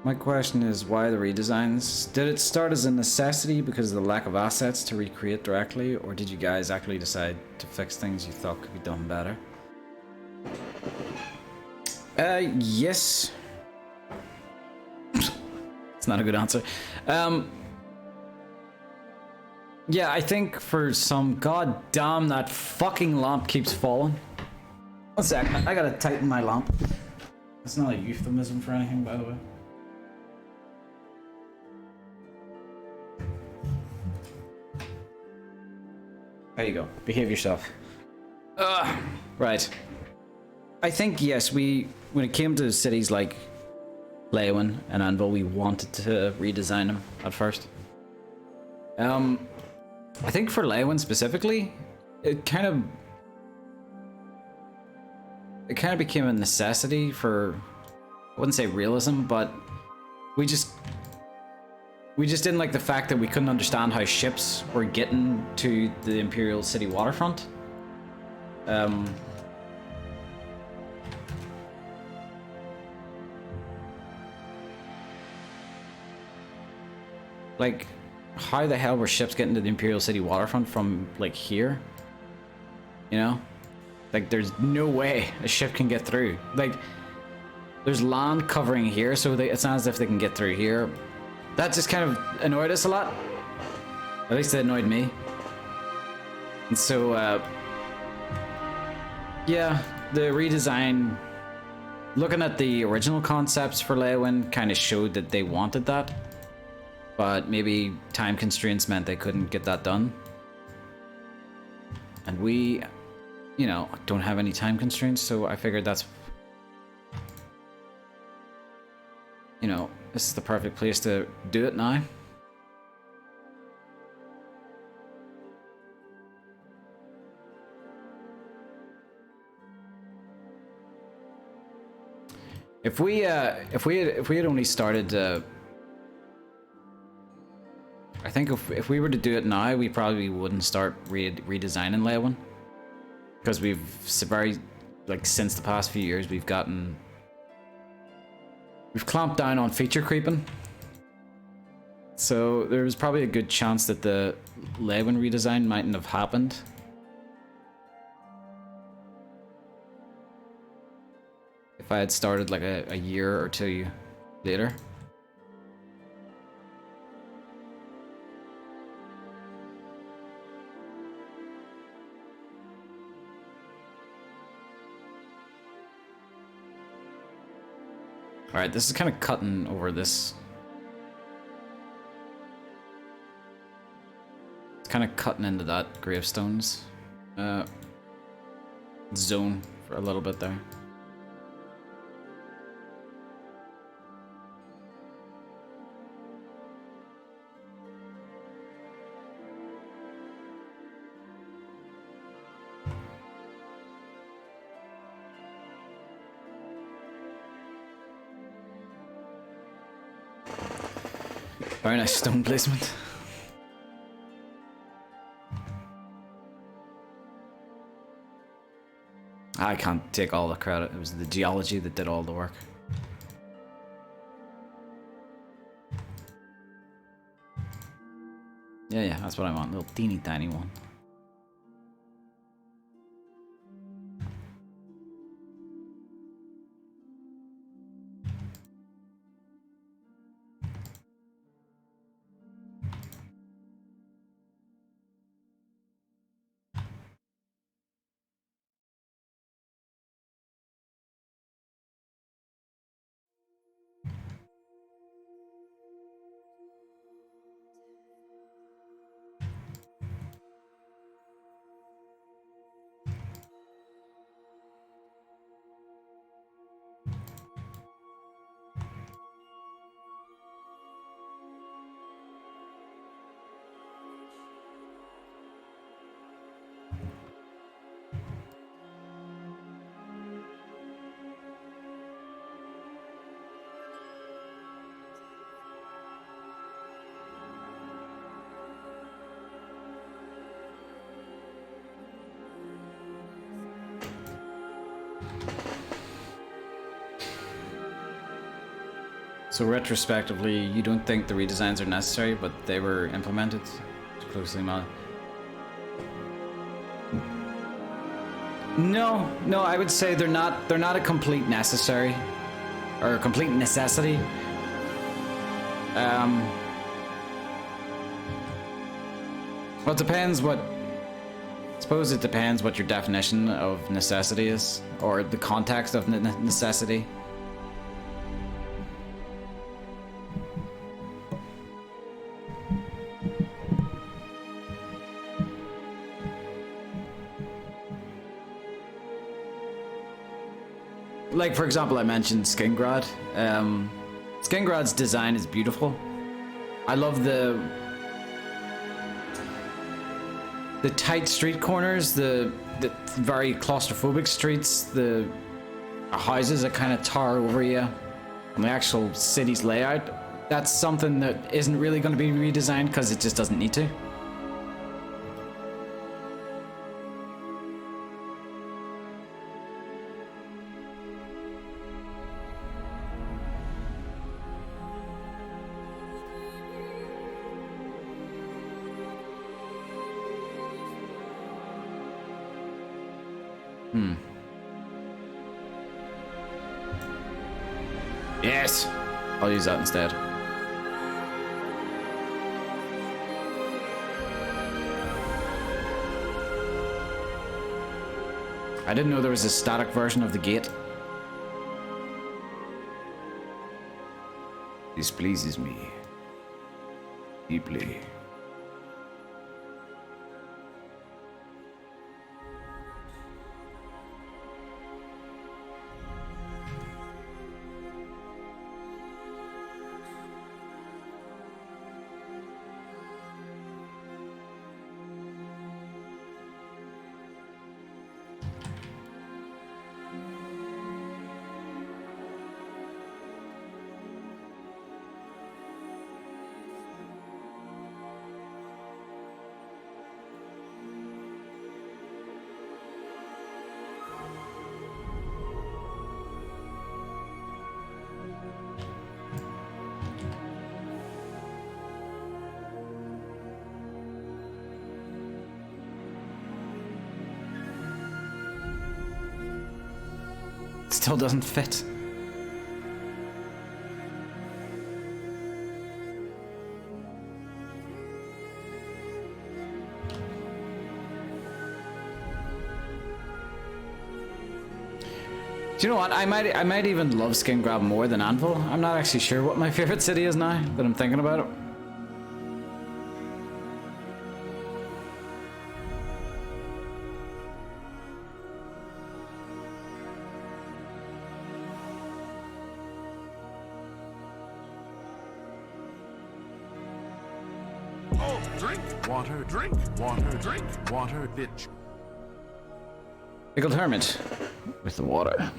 Speaker 2: My question is, why the redesigns? Did it start as a necessity because of the lack of assets to recreate directly, or did you guys actually decide to fix things you thought could be done better? Yes. It's not a good answer. Yeah, I think for some... God damn, that fucking lamp keeps falling. 1 sec, I gotta tighten my lamp. It's not a euphemism for anything, by the way. There you go. Behave yourself. Right. I think, yes, when it came to cities like Leyawiin and Anvil, we wanted to redesign them at first. I think for Leyawiin specifically, it kind of became a necessity for, I wouldn't say realism, but we just didn't like the fact that we couldn't understand how ships were getting to the Imperial City waterfront. Like, how the hell were ships getting to the Imperial City waterfront from, like, here? You know? Like, there's no way a ship can get through. Like, there's land covering here, so it's not as if they can get through here. That just kind of annoyed us a lot. At least it annoyed me. And so, yeah, the redesign, looking at the original concepts for Leyawiin, kind of showed that they wanted that. But maybe time constraints meant they couldn't get that done. And we, you know, don't have any time constraints, so I figured that's, you know, this is the perfect place to do it now. If we had only started, I think if we were to do it now, we probably wouldn't start redesigning Leyawiin, because we've very, like, since the past few years we've clamped down on feature creeping. So there's probably a good chance that the Leyawiin redesign mightn't have happened. If I had started like a year or two later. Alright, this is kind of cutting over this. It's kind of cutting into that gravestones zone for a little bit there. Very nice stone placement. I can't take all the credit. It was the geology that did all the work. Yeah, that's what I want. A little teeny tiny one. So retrospectively, you don't think the redesigns are necessary, but they were implemented closely modeled. No, I would say they're not a complete necessary or a complete necessity. Well, it depends what. I suppose it depends what your definition of necessity is, or the context of necessity. Like, for example, I mentioned Skingrad. Skingrad's design is beautiful. I love the tight street corners, the very claustrophobic streets, the houses that kind of tower over you, and the actual city's layout. That's something that isn't really going to be redesigned because it just doesn't need to. Yes! I'll use that instead. I didn't know there was a static version of the gate. This pleases me deeply. Still doesn't fit. Do you know what? I might even love Skingrad more than Anvil. I'm not actually sure what my favorite city is now, but I'm thinking about it.
Speaker 3: Oh, drink water, drink water, bitch.
Speaker 2: Pickled Hermit with the water.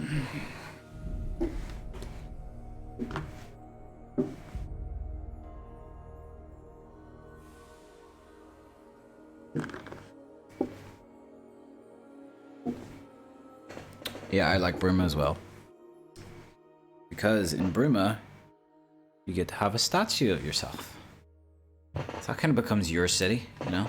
Speaker 2: Yeah, I like Bruma as well. Because in Bruma, you get to have a statue of yourself. So that kind of becomes your city, you know?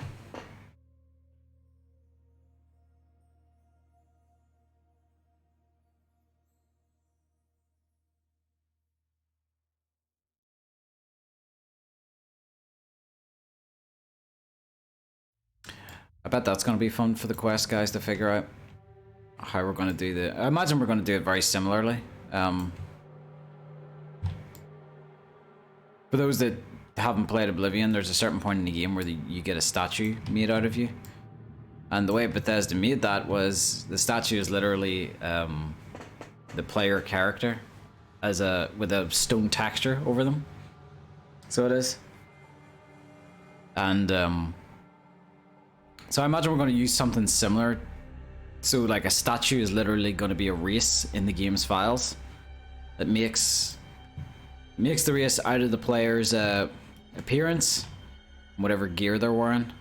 Speaker 2: I bet that's going to be fun for the quest guys to figure out how we're going to do the... I imagine we're going to do it very similarly. For those that haven't played Oblivion, there's a certain point in the game where you get a statue made out of you. And the way Bethesda made that was the statue is literally the player character as with a stone texture over them. So it is. And so I imagine we're going to use something similar. So like a statue is literally going to be a race in the game's files that makes the race out of the player's appearance, whatever gear they're wearing.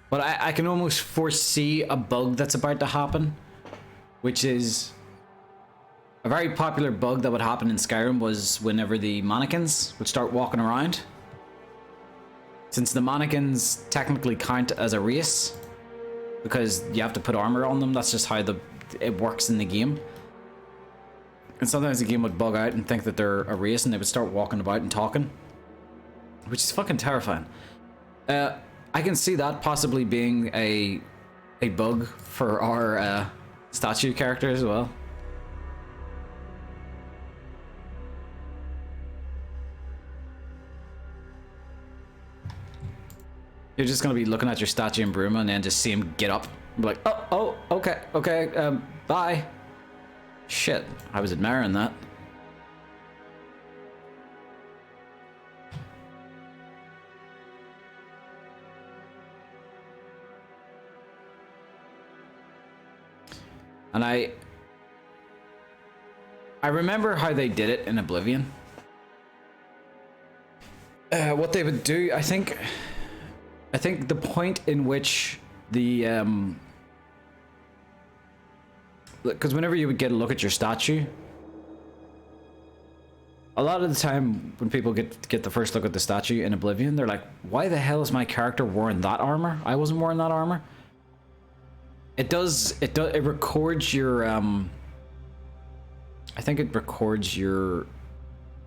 Speaker 2: But I can almost foresee a bug that's about to happen, which is A very popular bug that would happen in Skyrim was whenever the mannequins would start walking around. Since the mannequins technically count as a race, because you have to put armor on them, that's just how it works in the game. And sometimes the game would bug out and think that they're a race, and they would start walking about and talking, which is fucking terrifying. I can see that possibly being a bug for our statue character as well. You're just gonna be looking at your statue in Bruma and then just see him get up. Be like, oh, okay, bye. Shit, I was admiring that. And I remember how they did it in Oblivion. What they would do, I think the point in which the because whenever you would get a look at your statue, a lot of the time when people get the first look at the statue in Oblivion, they're like, why the hell is my character wearing that armor? I wasn't wearing that armor. It records your I think it records your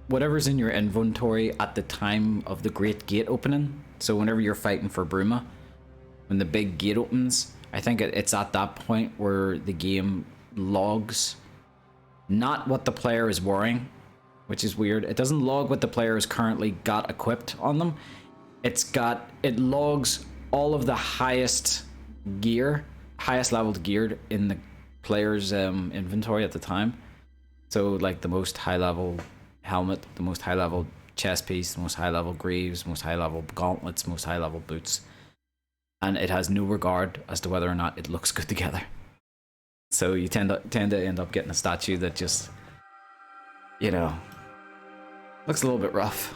Speaker 2: whatever's in your inventory at the time of the Great Gate opening. So whenever you're fighting for Bruma, when the big gate opens, I think it's at that point where the game logs not what the player is wearing, which is weird. It doesn't log what the player has currently got equipped on them. It logs all of the highest leveled gear in the player's inventory at the time. So like the most high level helmet, the most high level chest piece, the most high level greaves, most high level gauntlets, most high level boots. And it has no regard as to whether or not it looks good together. So you tend to end up getting a statue that just, you know, looks a little bit rough.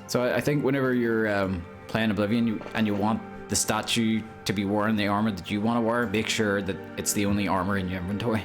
Speaker 2: So I think whenever you're playing Oblivion and you want the statue to be wearing the armor that you want to wear, make sure that it's the only armor in your inventory.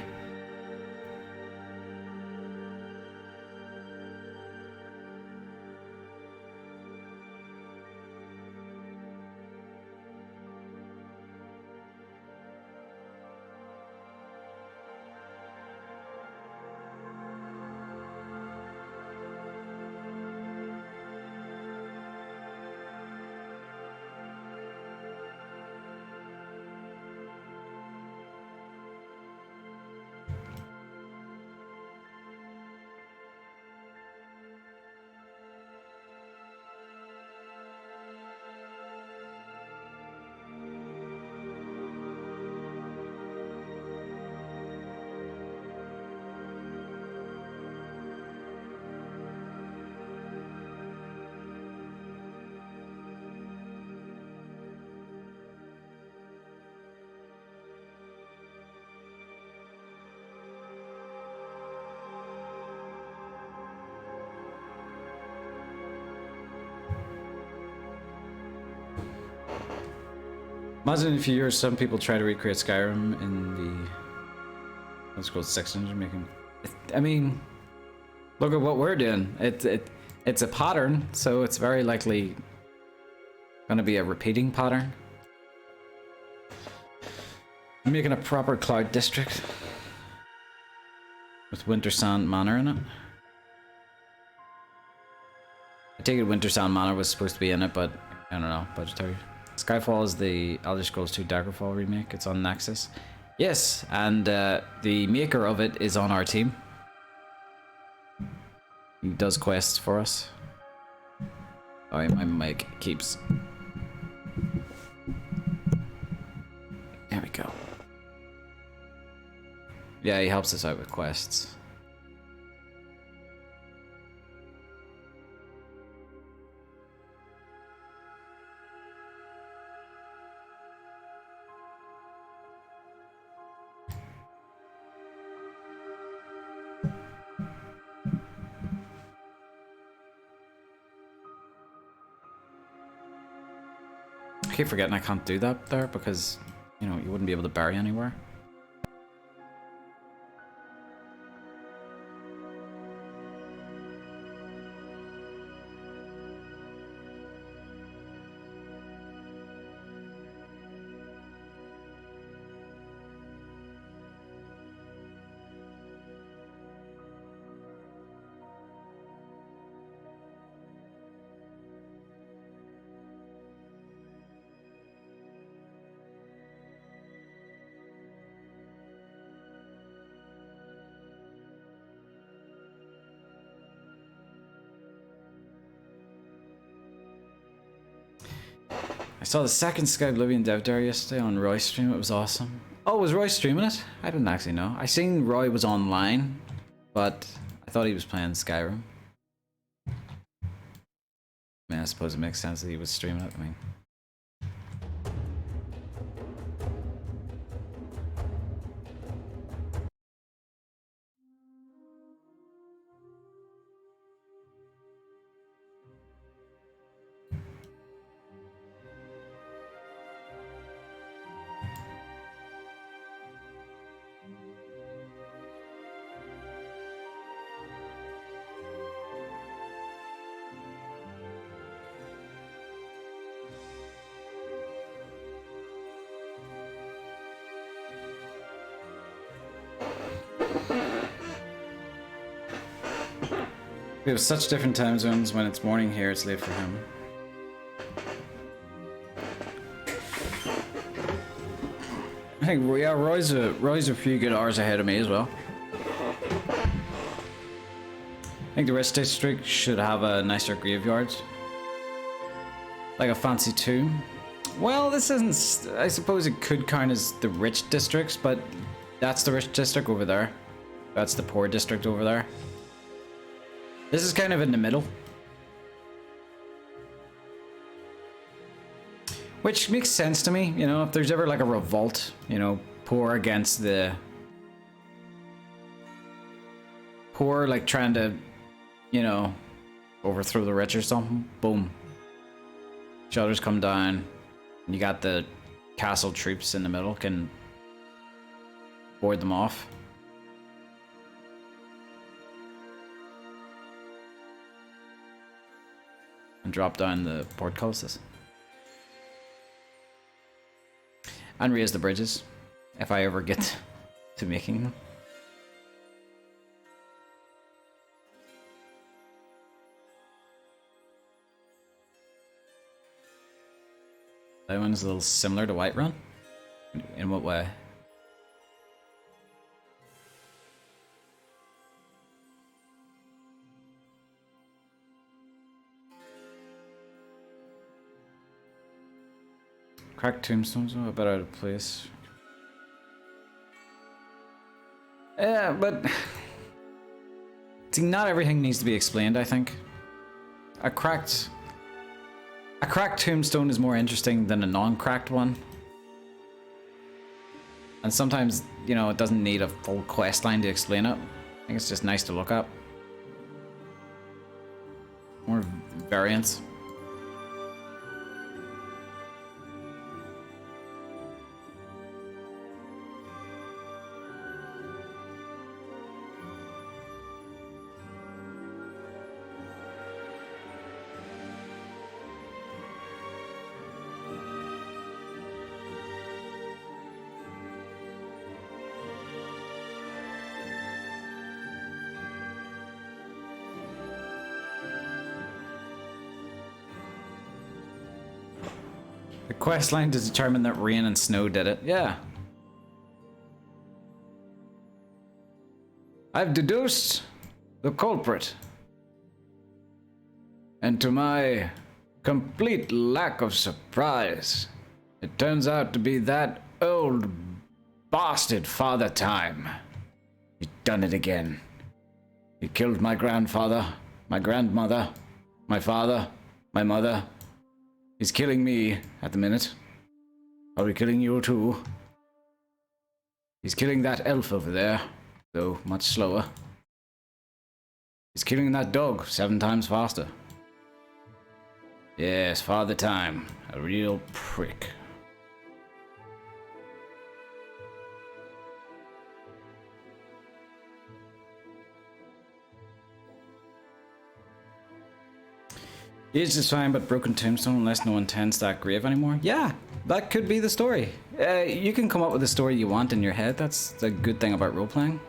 Speaker 2: Imagine if you hear some people try to recreate Skyrim in the let's go 600 making. I mean, look at what we're doing. It's a pattern, so it's very likely gonna be a repeating pattern. I'm making a proper cloud district with Wintersand Manor in it. I take it Wintersand Manor was supposed to be in it, but I don't know, budgetary. Skyfall is the Elder Scrolls 2 Daggerfall remake. It's on Nexus. Yes, and the maker of it is on our team. He does quests for us. Oh, my mic keeps... There we go. Yeah, he helps us out with quests. keep forgetting I can't do that there because, you know, you wouldn't be able to bury anywhere. I saw the second Skyblivion dev day yesterday on Roy's stream. It was awesome. Oh, was Roy streaming it? I didn't actually know. I seen Roy was online, but I thought he was playing Skyrim. I mean, I suppose it makes sense that he was streaming it. I mean, we have such different time zones. When it's morning here, it's late for him. I think, yeah, Roy's a few good hours ahead of me as well. I think the rest district should have a nicer graveyard, like a fancy tomb. Well, this isn't. I suppose it could count as the rich districts, but that's the rich district over there. That's the poor district over there. This is kind of in the middle. Which makes sense to me, you know, if there's ever like a revolt, you know, poor against the... Poor, like trying to, you know, overthrow the rich or something. Boom. Shutters come down. And you got the castle troops in the middle, can board them off. And drop down the portcullises. And raise the bridges, if I ever get to making them. That one's a little similar to Whiterun. In what way? Cracked tombstones are a bit out of place. Yeah, but... See, not everything needs to be explained, I think. A cracked tombstone is more interesting than a non-cracked one. And sometimes, you know, it doesn't need a full quest line to explain it. I think it's just nice to look up. More variants. Quest line to determine that rain and snow did it. Yeah. I've deduced the culprit. And to my complete lack of surprise, it turns out to be that old bastard Father Time. He's done it again. He killed my grandfather, my grandmother, my father, my mother. He's killing me at the minute. Probably killing you too. He's killing that elf over there, though much slower. He's killing that dog 7 times faster. Yes, Father Time. A real prick. Age is fine, but broken tombstone unless no one tends that grave anymore. Yeah, that could be the story. You can come up with the story you want in your head. That's the good thing about role-playing.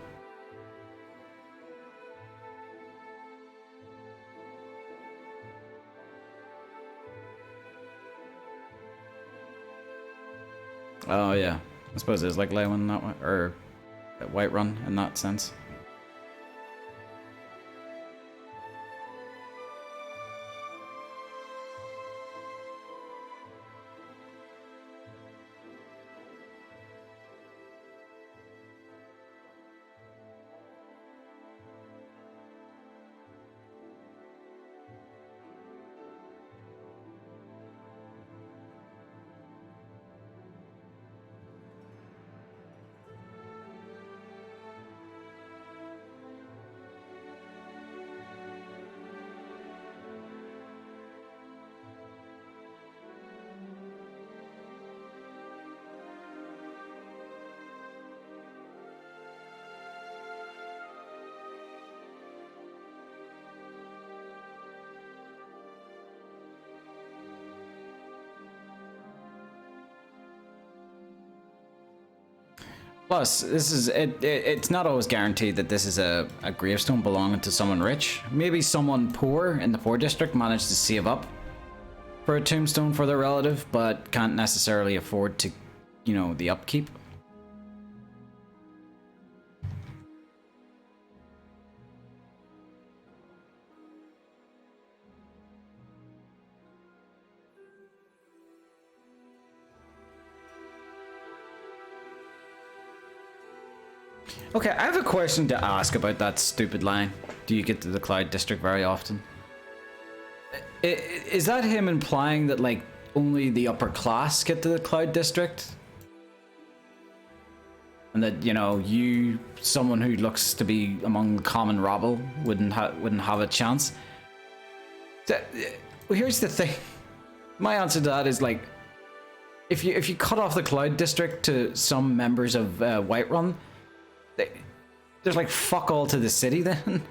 Speaker 2: Oh yeah, I suppose it is like Leyawiin in that way, or Whiterun in that sense. Plus, this is it's not always guaranteed that this is a gravestone belonging to someone rich. Maybe someone poor in the poor district managed to save up for a tombstone for their relative, but can't necessarily afford to, you know, the upkeep. Okay, I have a question to ask about that stupid line. Do you get to the Cloud District very often? Is that him implying that, like, only the upper class get to the Cloud District? And that, you know, you, someone who looks to be among the common rabble, wouldn't have a chance? Well, here's the thing. My answer to that is, like, if you cut off the Cloud District to some members of Whiterun, there's like fuck all to the city then.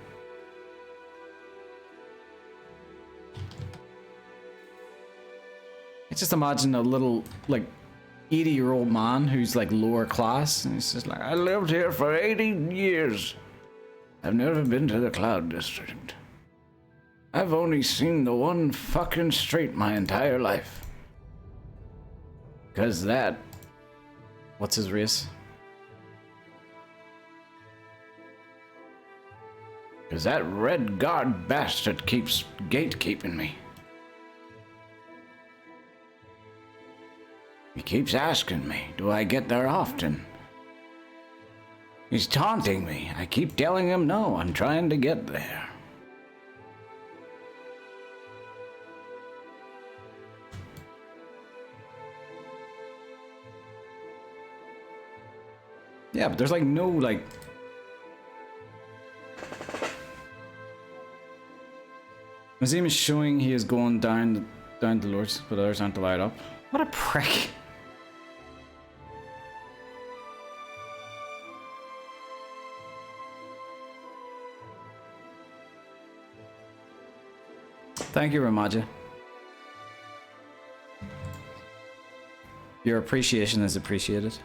Speaker 2: I just imagine a little like 80-year-old man who's like lower class and he's just like, I lived here for 80 years. I've never been to the Cloud District. I've only seen the one fucking street my entire life. Cause that... What's his race? Cause that red guard bastard keeps gatekeeping me. He keeps asking me, do I get there often? He's taunting me. I keep telling him no, I'm trying to get there. Yeah, but there's like no like... Museum is showing he is going down the lords, but others aren't allowed up. What a prick. Thank you, Ramaja. Your appreciation is appreciated.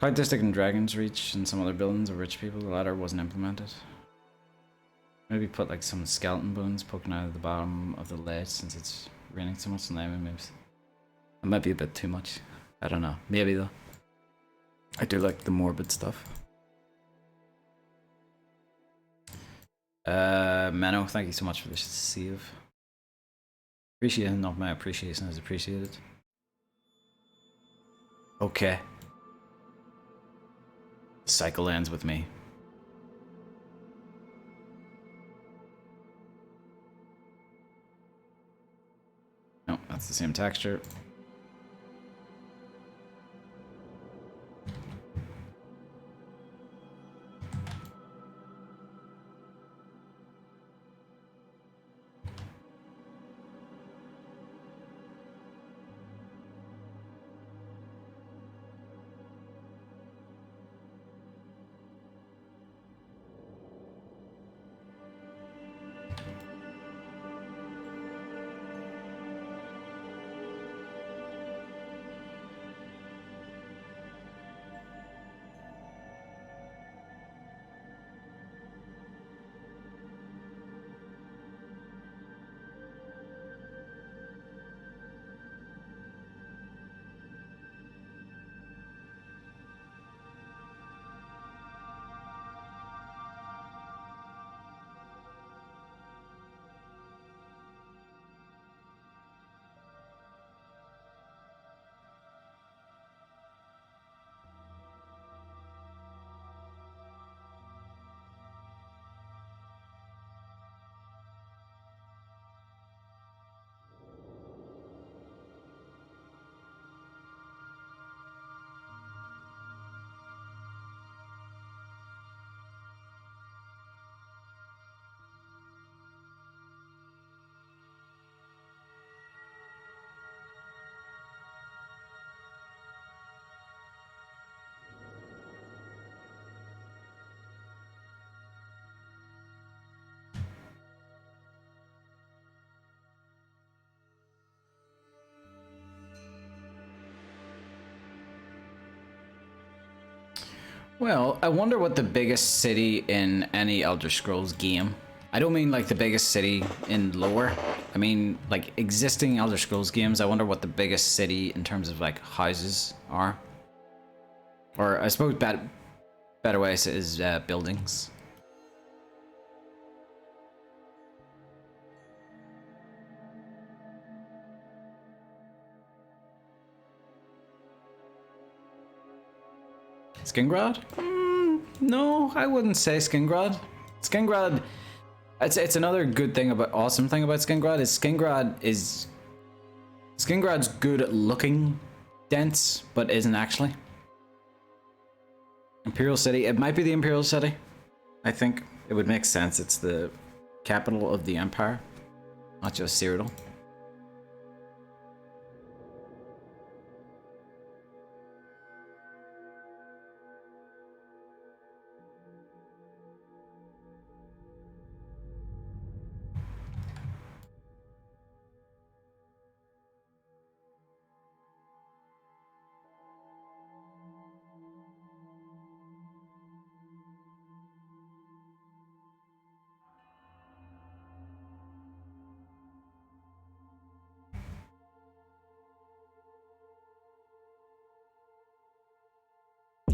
Speaker 2: Cloud District and Dragon's Reach and some other buildings of rich people, the latter wasn't implemented. Maybe put like some skeleton bones poking out of the bottom of the ledge since it's raining so much in Leyawiin. Maybe it might be a bit too much. I don't know. Maybe though. I do like the morbid stuff. Menno, thank you so much for the save. Appreciation, not my appreciation is appreciated. Okay. The cycle ends with me. It's the same texture. Well, I wonder what the biggest city in any Elder Scrolls game. I don't mean like the biggest city in lore. I mean like existing Elder Scrolls games. I wonder what the biggest city in terms of like houses are. Or I suppose better way is buildings. Skingrad? No, I wouldn't say Skingrad. Skingrad, it's another good thing awesome thing about Skingrad is Skingrad's good at looking dense, but isn't actually. Imperial City, it might be the Imperial City. I think it would make sense. It's the capital of the Empire, not just Cyrodiil.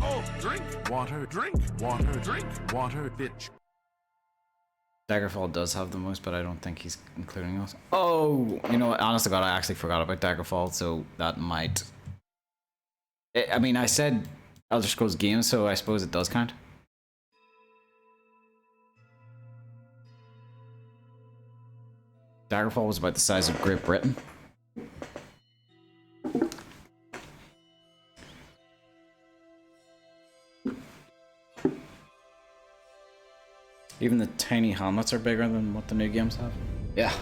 Speaker 3: Oh, drink water, drink water, drink water, bitch.
Speaker 2: Daggerfall does have the most, but I don't think he's including us. Oh, you know what? Honest to God, I actually forgot about Daggerfall, so that might... I mean, I said Elder Scrolls games, so I suppose it does count. Daggerfall was about the size of Great Britain. Even the tiny helmets are bigger than what the new games have. Yeah.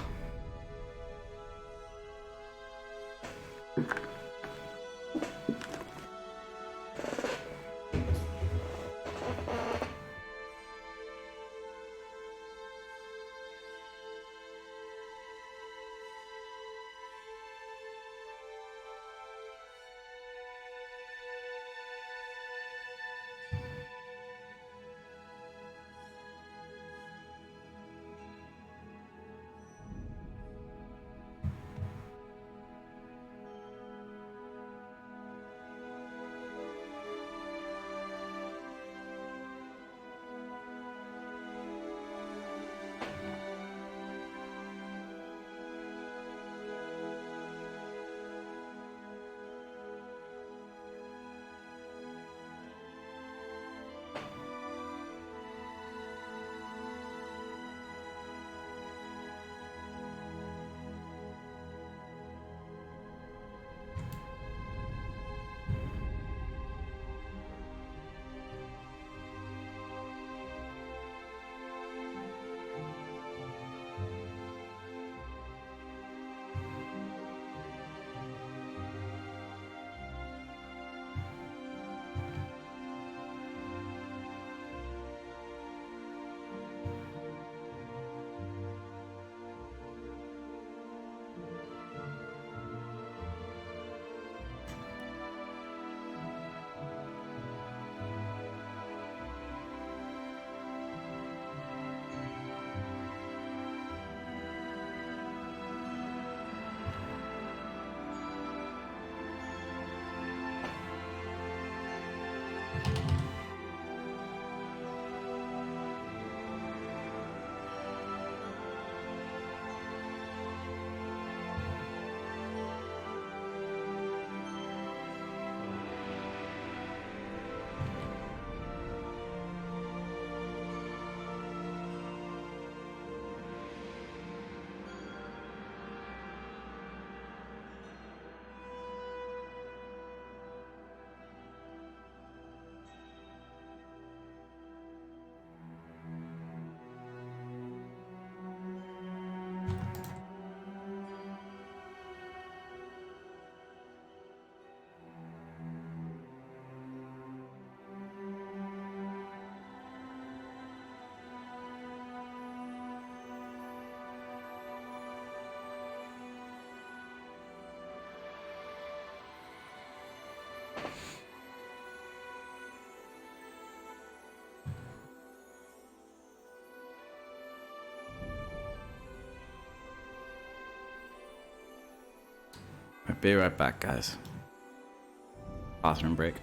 Speaker 2: I'll be right back, guys. Bathroom break.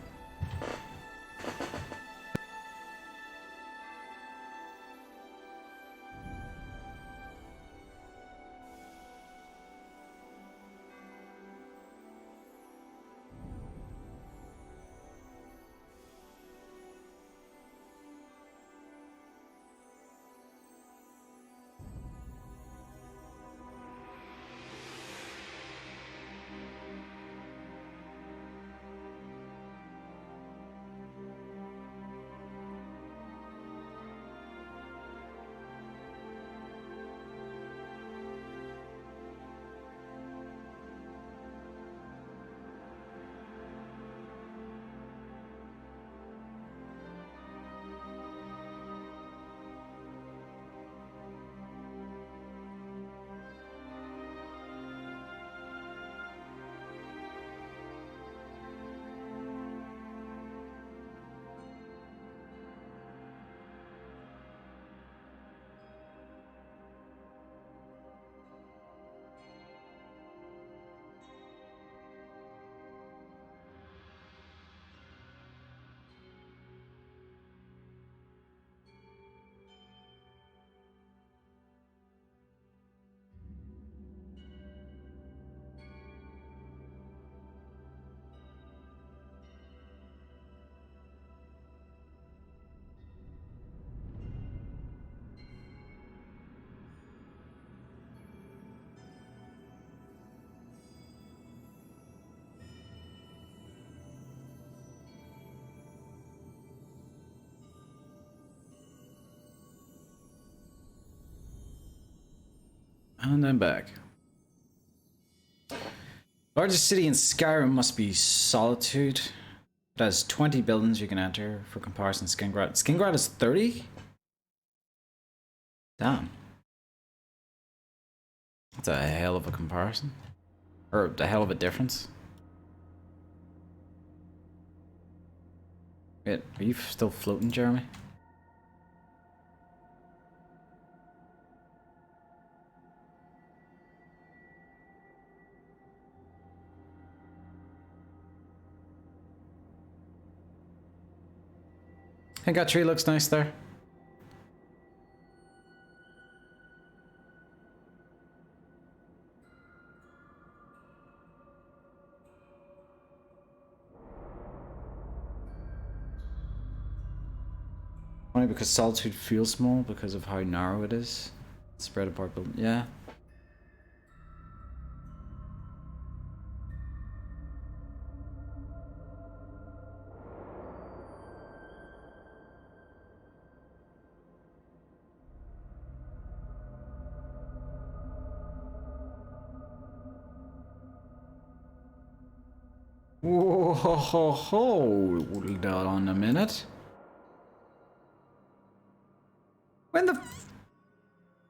Speaker 2: And then back. Largest city in Skyrim must be Solitude. It has 20 buildings you can enter. For comparison, Skingrad is 30? Damn. That's a hell of a comparison. Or a hell of a difference. Wait, are you still floating, Jeremy? I think that tree looks nice there. Only because Solitude feels small because of how narrow it is. Spread apart building. Yeah. Whoa, hold on a minute.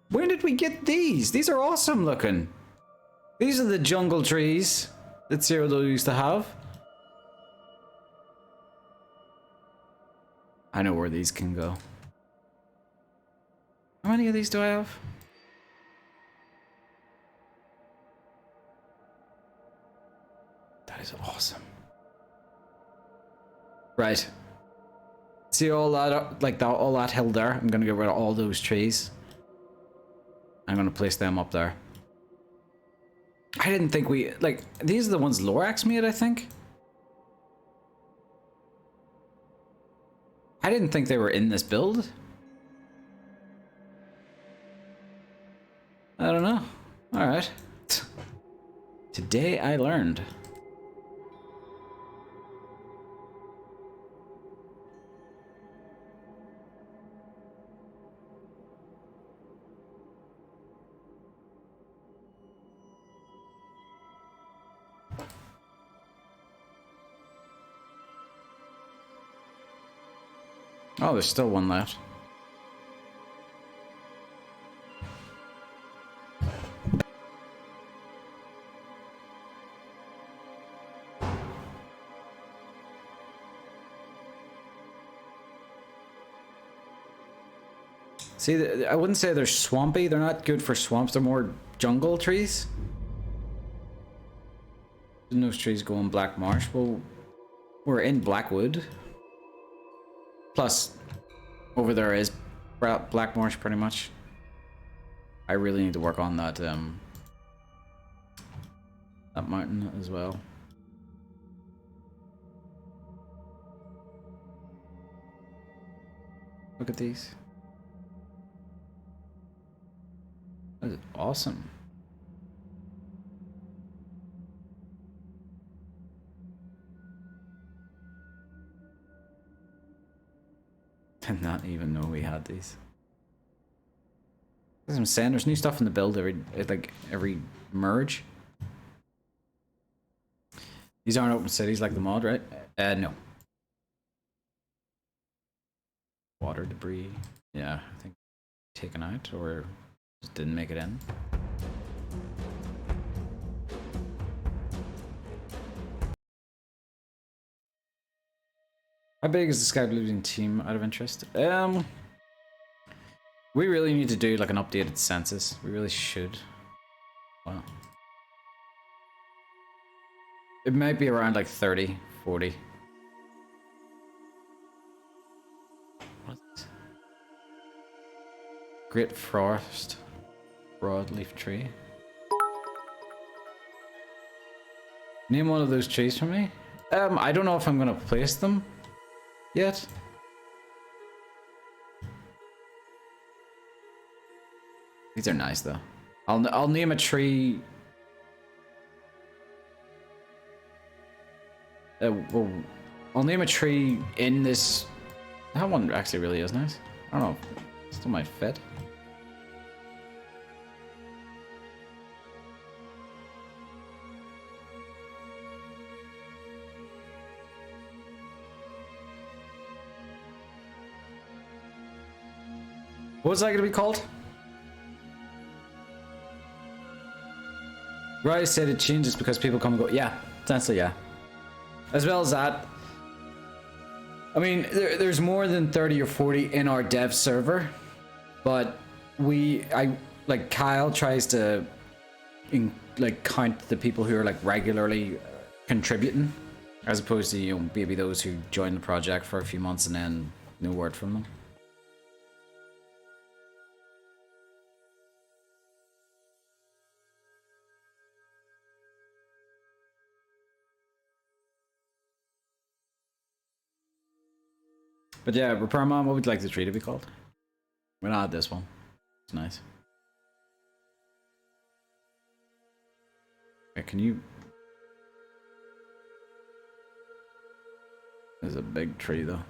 Speaker 2: When did we get these? These are awesome looking. These are the jungle trees that Cyrodiil used to have. I know where these can go. How many of these do I have? That is awesome. Right. See all that, like that, all that hill there? I'm gonna get rid of all those trees. I'm gonna place them up there. I didn't think we, like, these are the ones Lorax made, I think. I didn't think they were in this build. I don't know. Alright. Today I learned. Oh, there's still one left. See, I wouldn't say they're swampy. They're not good for swamps. They're more jungle trees. no trees go in Black Marsh. Well, we're in Blackwood. Plus, over there is Black Marsh pretty much. I really need to work on that that mountain as well. Look at these. That is awesome. Did not even know we had these. As I'm saying, there's new stuff in the build every merge. These aren't open cities like the mod, right? No. Water debris. Yeah, I think taken out or just didn't make it in. How big is the Skyblivion team out of interest? We really need to do like an updated census. We really should. Wow. It might be around like 30, 40. What? Great forest. Broadleaf tree. Name one of those trees for me. I don't know if I'm gonna place them yet. These are nice though. I'll name a tree. Well, I'll name a tree in this. That one actually really is nice. I don't know. Still might fit. What's that gonna be called? Rise said it changes because people come and go. Yeah, essentially, yeah. As well as that, I mean, there's more than 30 or 40 in our dev server, but Kyle tries to count the people who are like regularly contributing, as opposed to, you know, maybe those who join the project for a few months and then no word from them. But yeah, Repair Mom, what would you like the tree to be called? We're gonna add this one. It's nice. Okay, can you... There's a big tree though.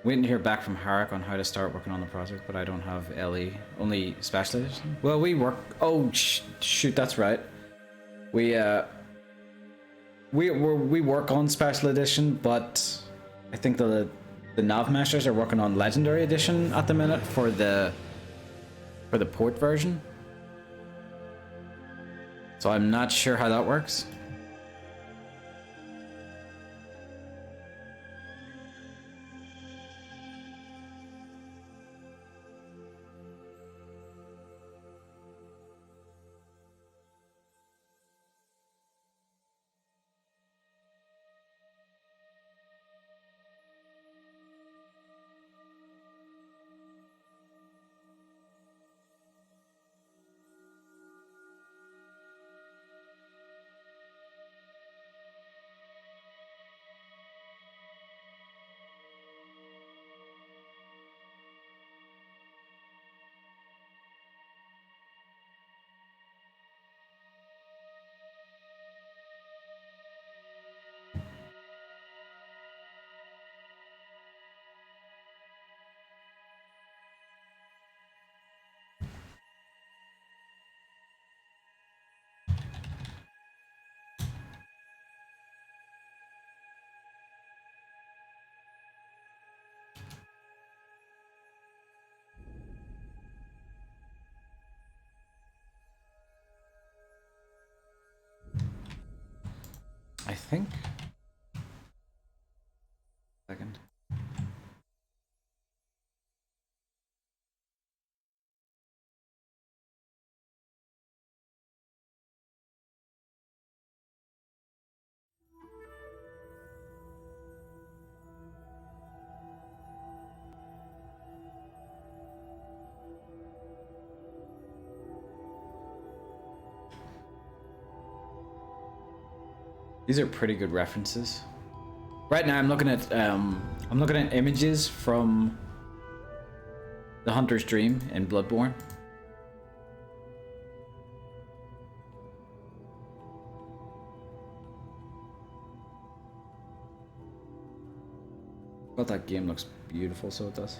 Speaker 2: Waiting to hear back from Harak on how to start working on the project, but I don't have LE, only Special Edition. Well, we work. Oh shoot, that's right. We work on Special Edition, but I think the nav masters are working on Legendary Edition at the minute for the port version. So I'm not sure how that works. think. Second. These are pretty good references. Right now I'm looking at images from The Hunter's Dream in Bloodborne. But that game looks beautiful, so it does.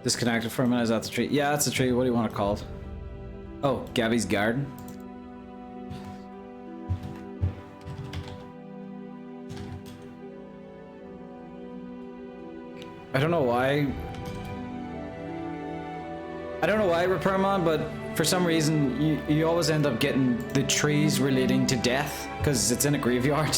Speaker 2: Disconnected for a minute, is that the tree? Yeah, that's the tree. What do you want to call it? Oh, Gabby's garden. I don't know why, Repairman, but for some reason you always end up getting the trees relating to death because it's in a graveyard.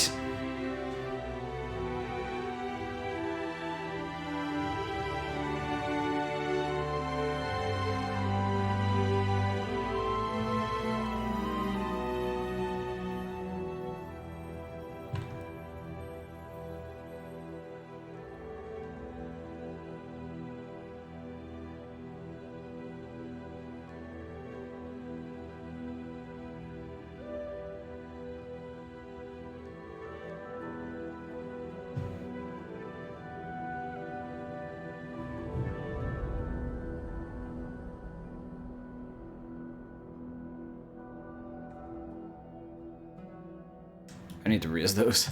Speaker 2: I need to raise those.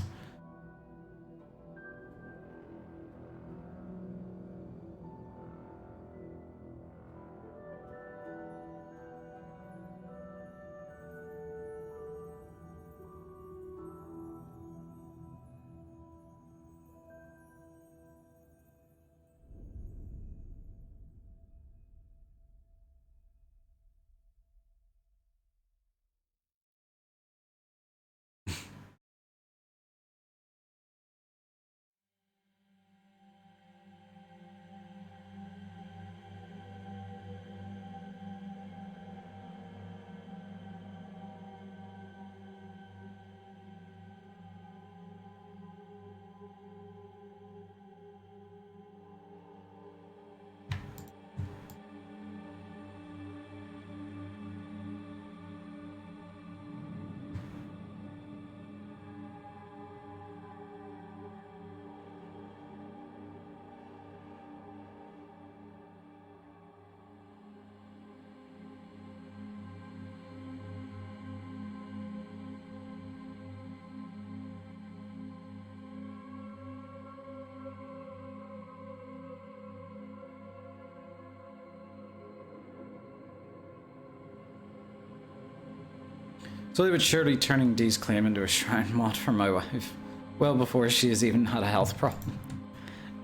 Speaker 2: Slowly but surely turning Dee's claim into a shrine mod for my wife. Well before she has even had a health problem.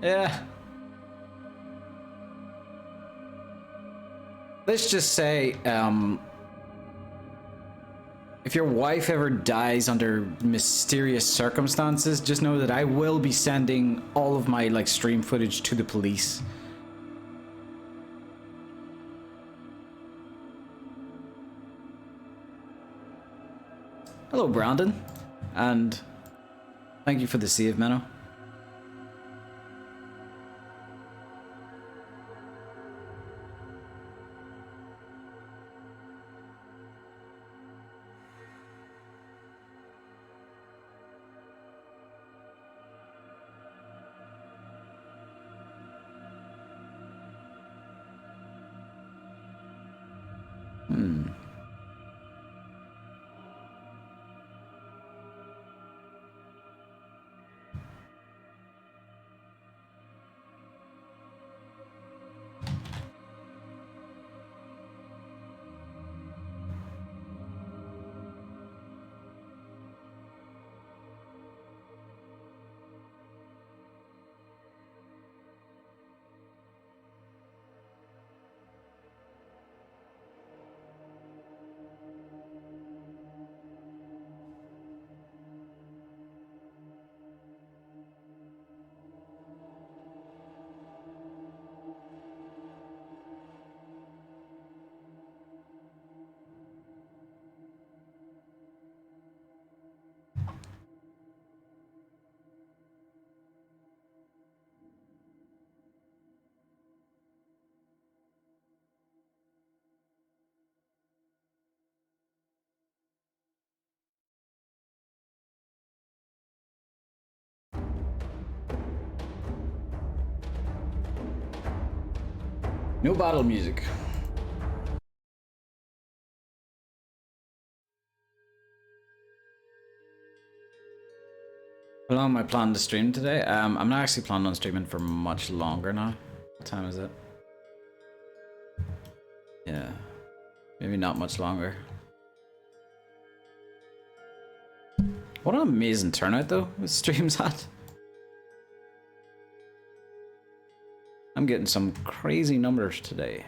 Speaker 2: Yeah. Let's just say, if your wife ever dies under mysterious circumstances, just know that I will be sending all of my stream footage to the police. Hello, Brandon, and thank you for the save, Menno. No battle music. How long am I planning to stream today? I'm not actually planning on streaming for much longer now. What time is it? Yeah. Maybe not much longer. What an amazing turnout though, with streams at. I'm getting some crazy numbers today.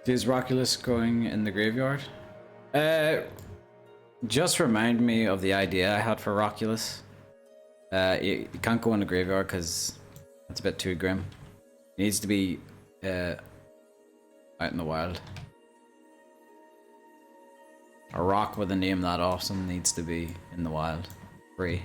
Speaker 2: Is Roculus going in the graveyard? Just remind me of the idea I had for Roculus. You can't go in the graveyard because that's a bit too grim. It needs to be out in the wild. A rock with a name that awesome needs to be in the wild, free.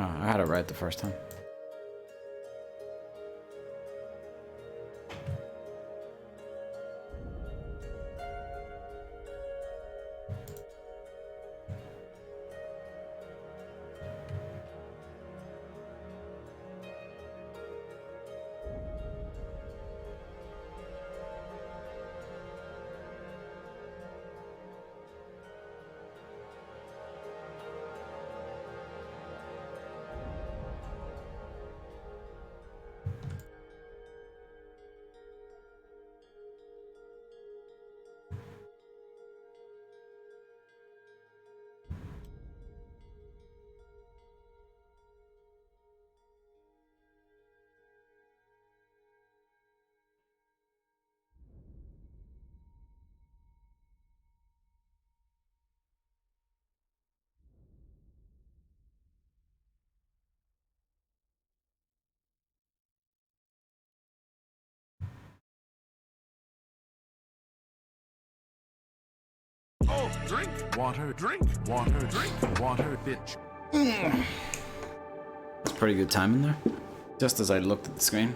Speaker 2: I had it right the first time.
Speaker 3: Oh, drink water, drink water, bitch.
Speaker 2: It's pretty good timing there. Just as I looked at the screen.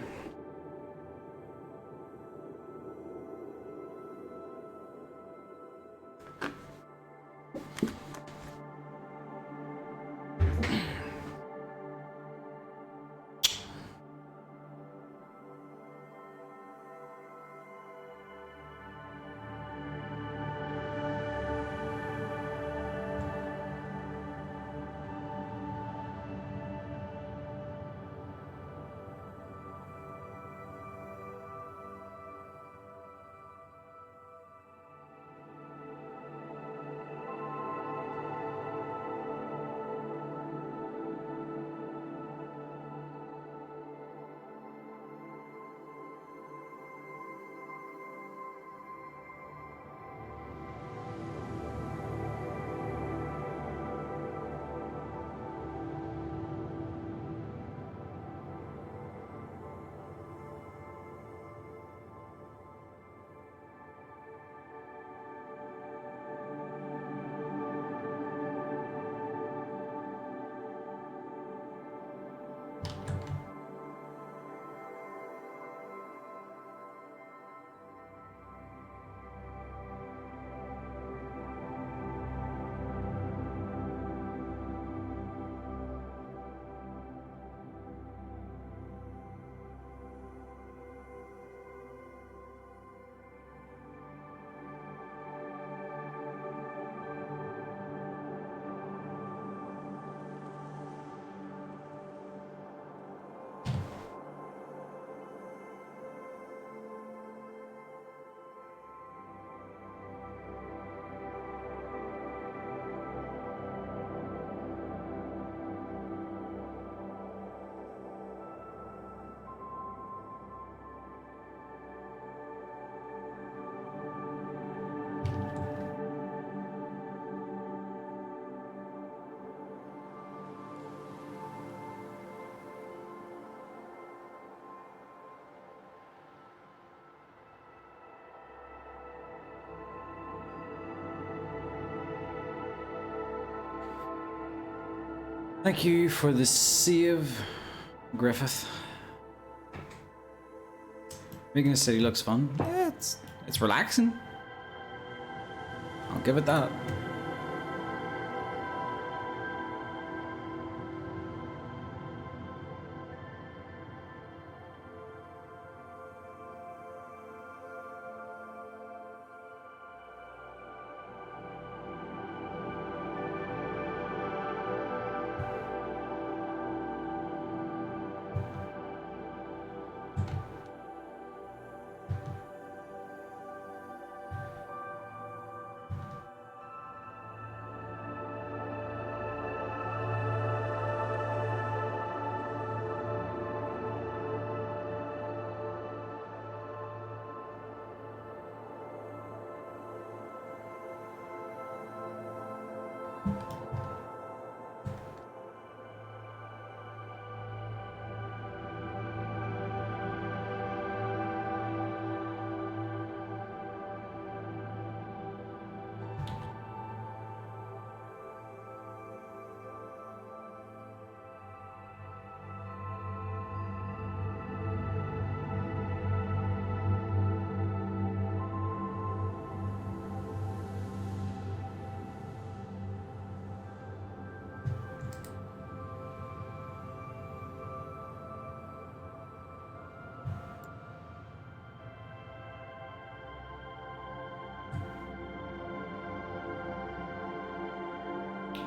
Speaker 2: Thank you for the save, Griffith. Making the city looks fun. Yeah, it's relaxing. I'll give it that.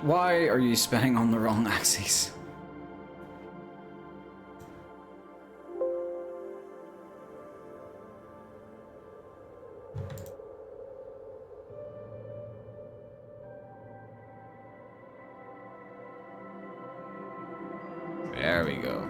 Speaker 2: Why are you spinning on the wrong axis? There we go.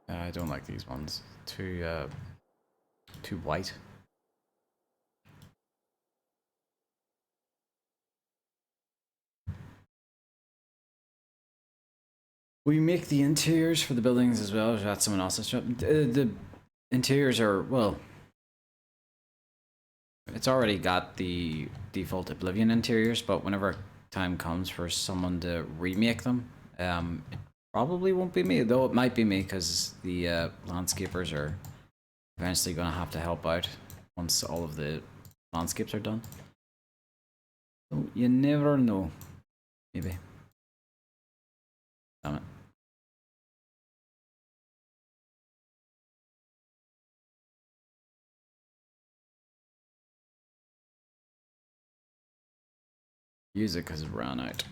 Speaker 2: I don't like these ones. Too white. We make the interiors for the buildings as well, or is that someone else's job? The interiors are, well, it's already got the default Oblivion interiors, but whenever time comes for someone to remake them, it probably won't be me, though it might be me, because the landscapers are eventually going to have to help out once all of the landscapes are done. So you never know. Maybe. Damn it. Music has run out.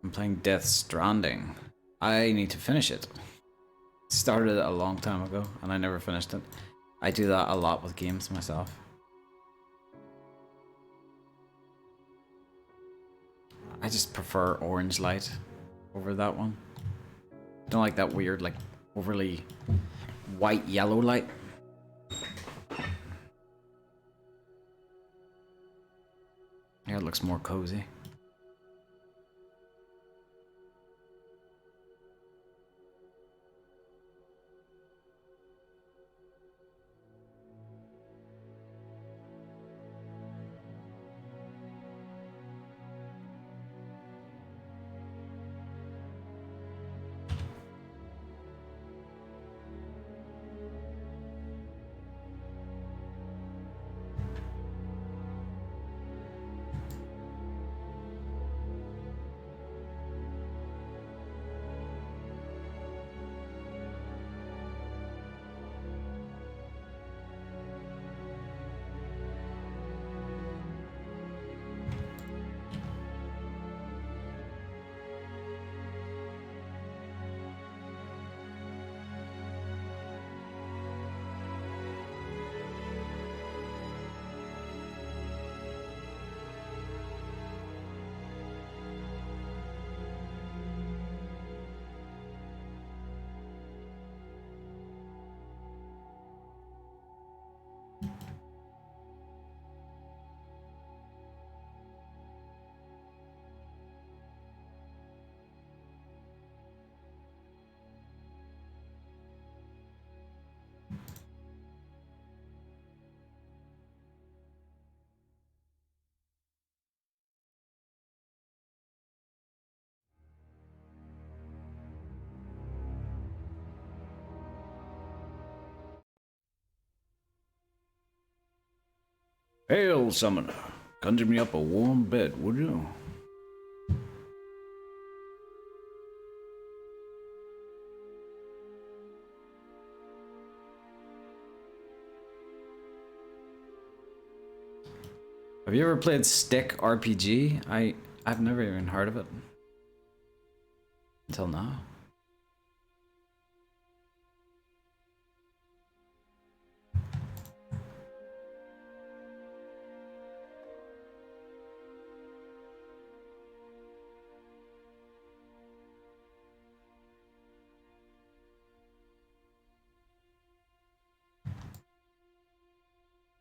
Speaker 2: I'm playing Death Stranding. I need to finish it. Started it a long time ago and I never finished it. I do that a lot with games myself. I just prefer orange light over that one. Don't like that weird, like, overly white yellow light. Yeah, it looks more cozy. Hail, summoner. Conjure me up a warm bed, would you? Have you ever played Stick RPG? I've never even heard of it. Until now.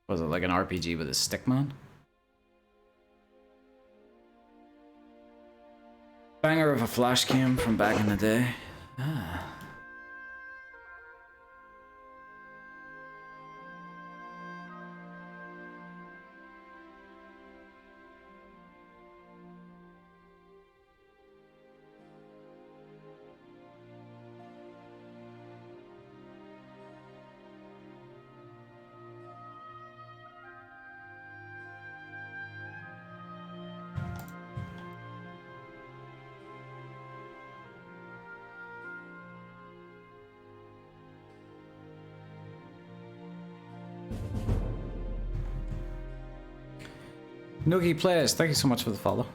Speaker 2: Was it like an RPG with a stick man? Banger of a flash game from back in the day. Ah. Noogie Plays, thank you so much for the follow.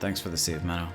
Speaker 2: Thanks for the save, Mano.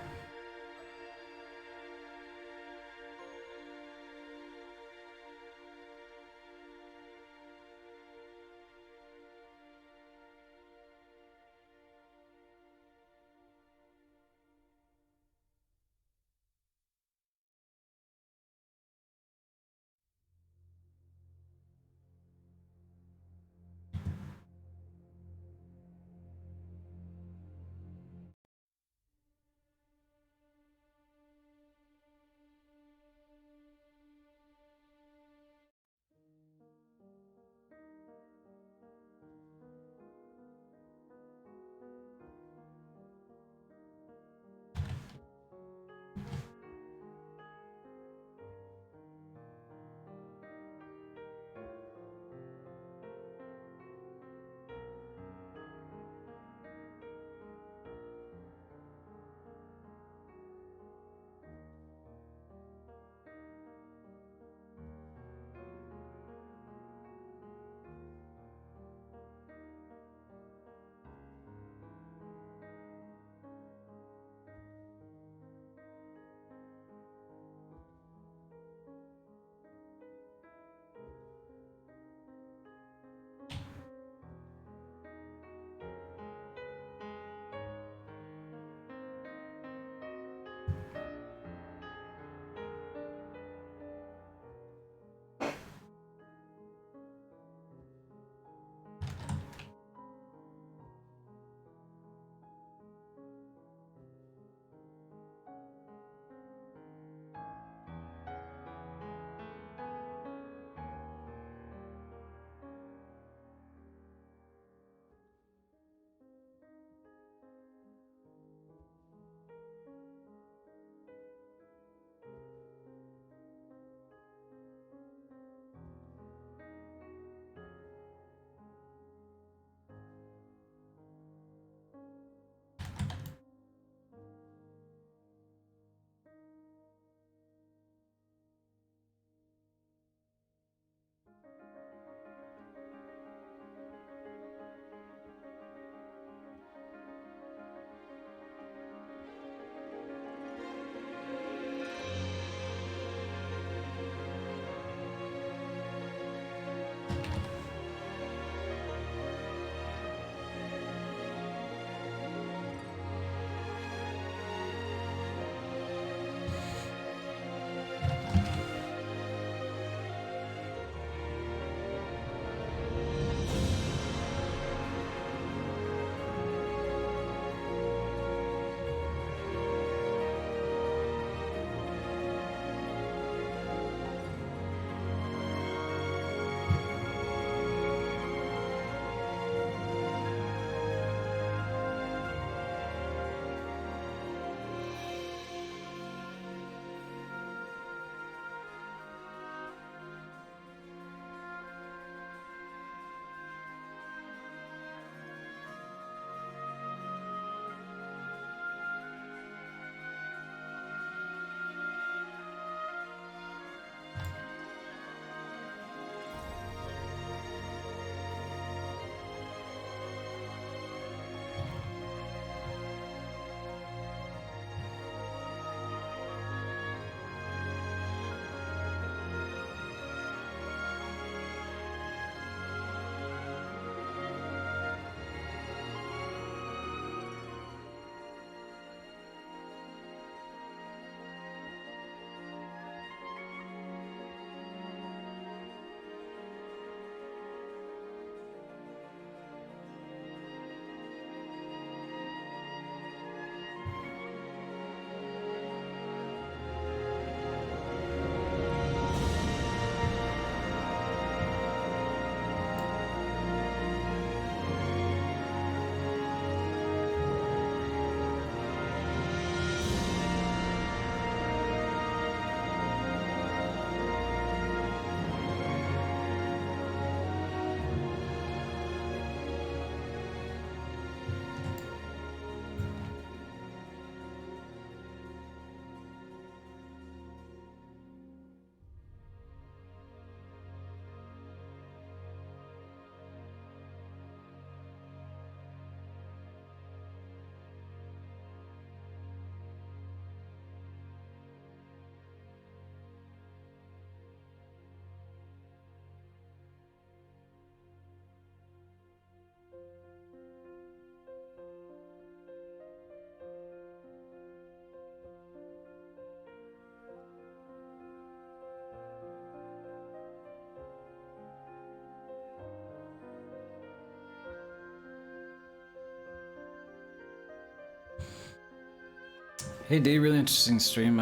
Speaker 2: Hey D, really interesting stream.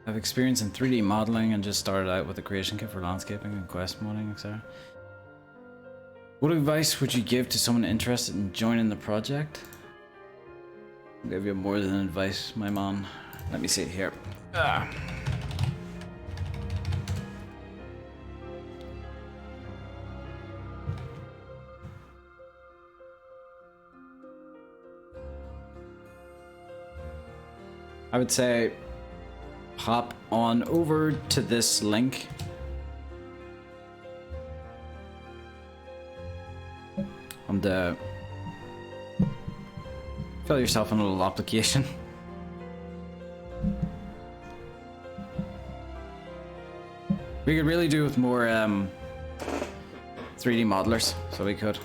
Speaker 2: I've experience in 3D modeling and just started out with a creation kit for landscaping and quest modding, etc. What advice would you give to someone interested in joining the project? I'll give you more than advice, my man. Let me see it here. I would say hop on over to this link. And fill yourself in a little application. We could really do with more 3D modelers, so we could.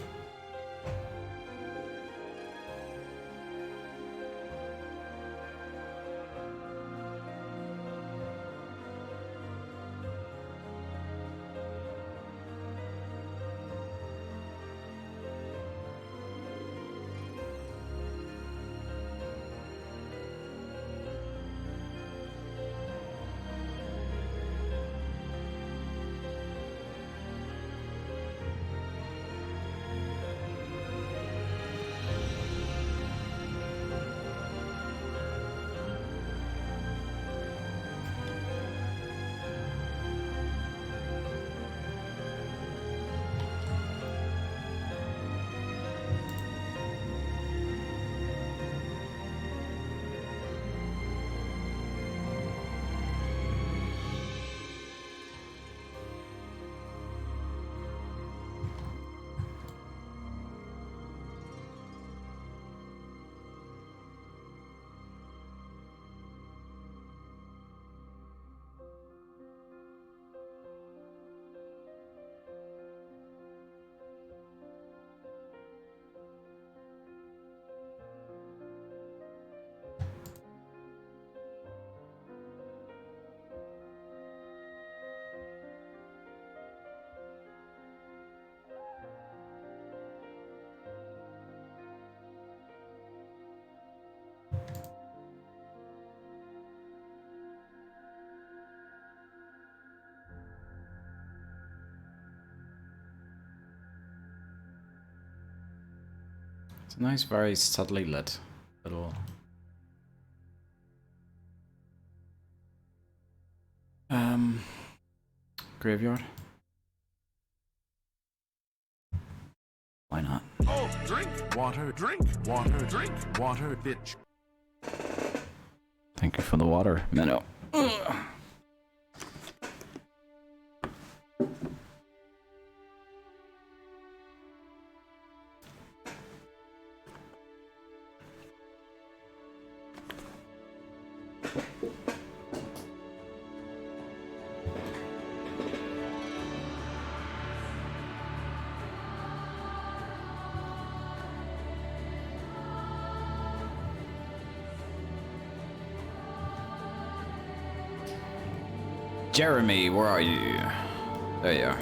Speaker 2: It's a nice, very subtly lit little graveyard. Why not?
Speaker 3: Oh, drink water, bitch.
Speaker 2: Thank you for the water, Minnow. Jeremy, where are you? There you are.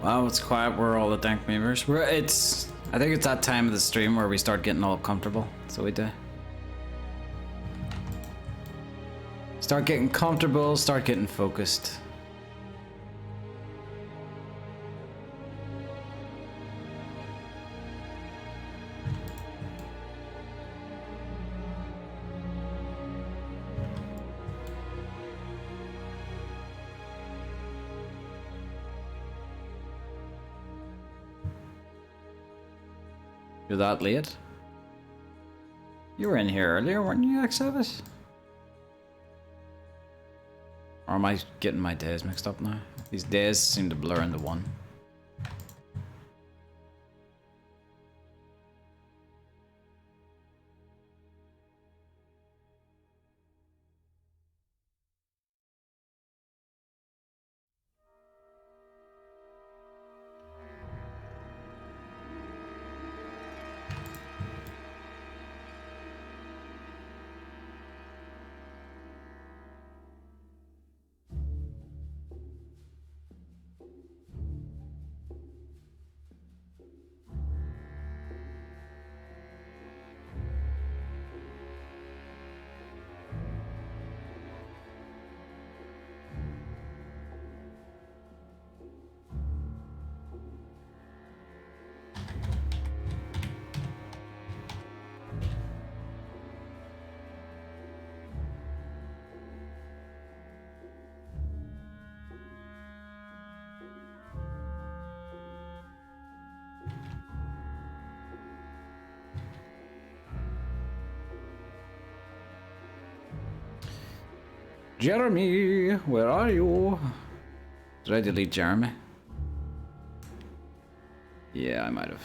Speaker 2: Wow, it's quiet. We're all the dank memers. I think it's that time of the stream where we start getting all comfortable. So we do. Start getting comfortable, start getting focused. You're that late? You were in here earlier, weren't you, Exodus? Or am I getting my days mixed up now? These days seem to blur into one. Jeremy, where are you? Did I delete Jeremy? Yeah, I might have.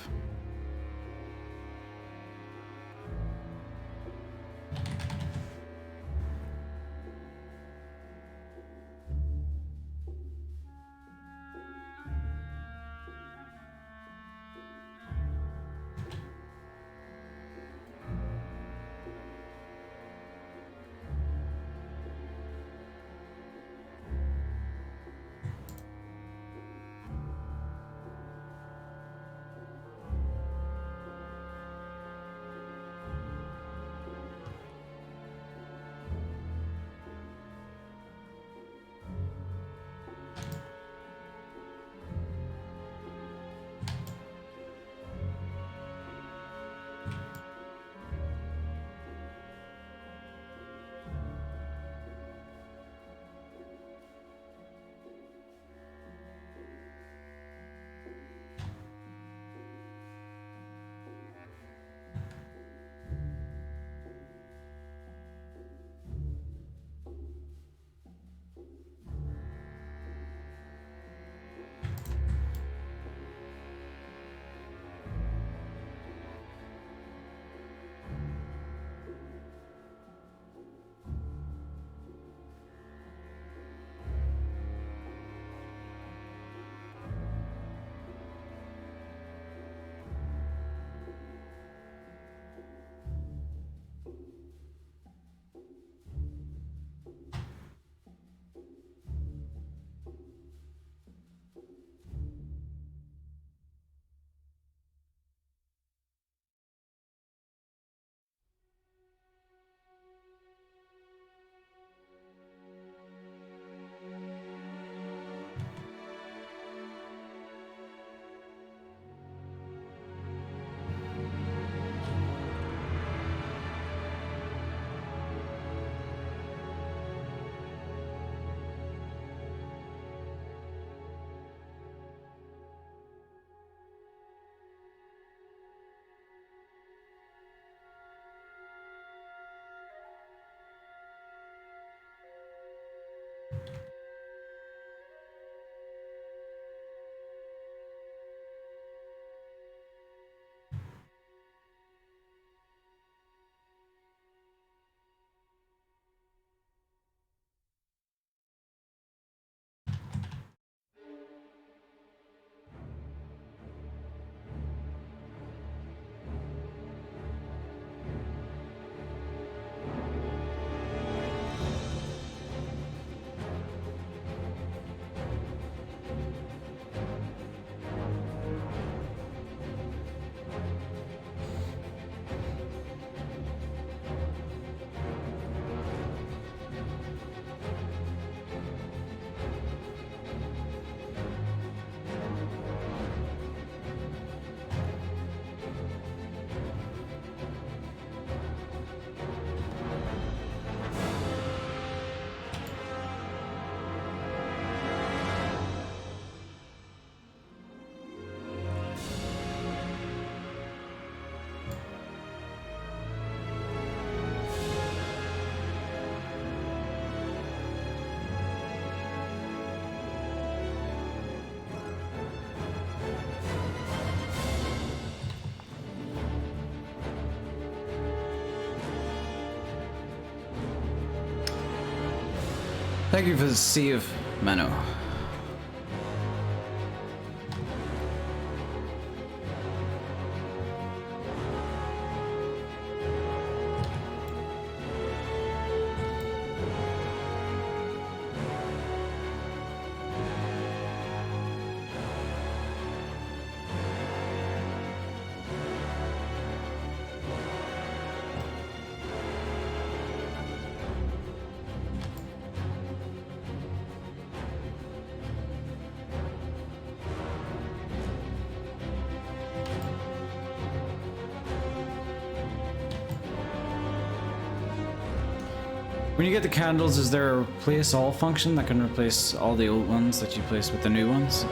Speaker 2: Thank you for the Sea of Mano. When you get the candles, is there a replace all function that can replace all the old ones that you place with the new ones?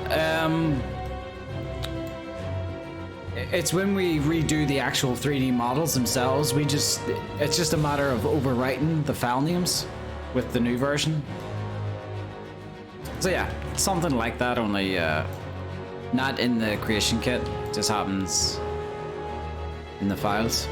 Speaker 2: It's when we redo the actual 3D models themselves, it's just a matter of overwriting the file names with the new version. So yeah, something like that, only not in the creation kit, it just happens in the files.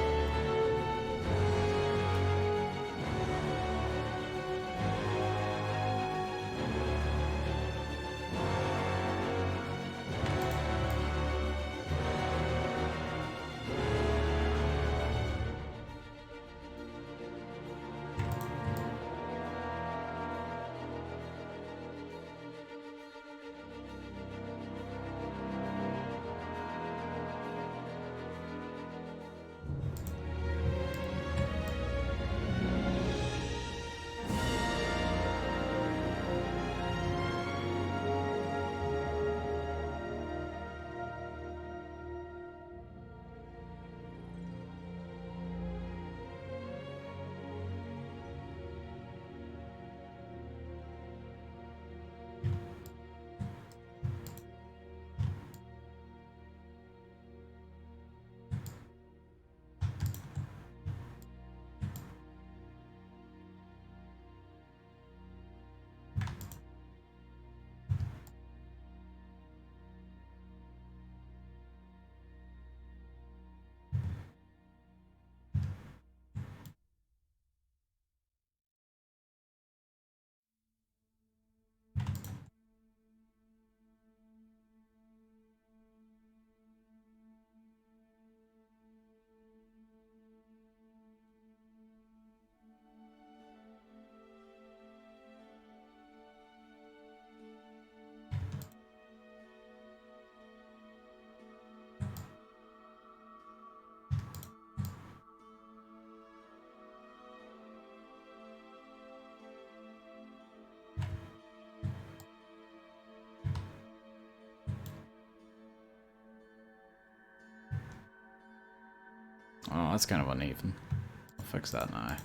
Speaker 2: Oh, that's kind of uneven. I'll fix that now.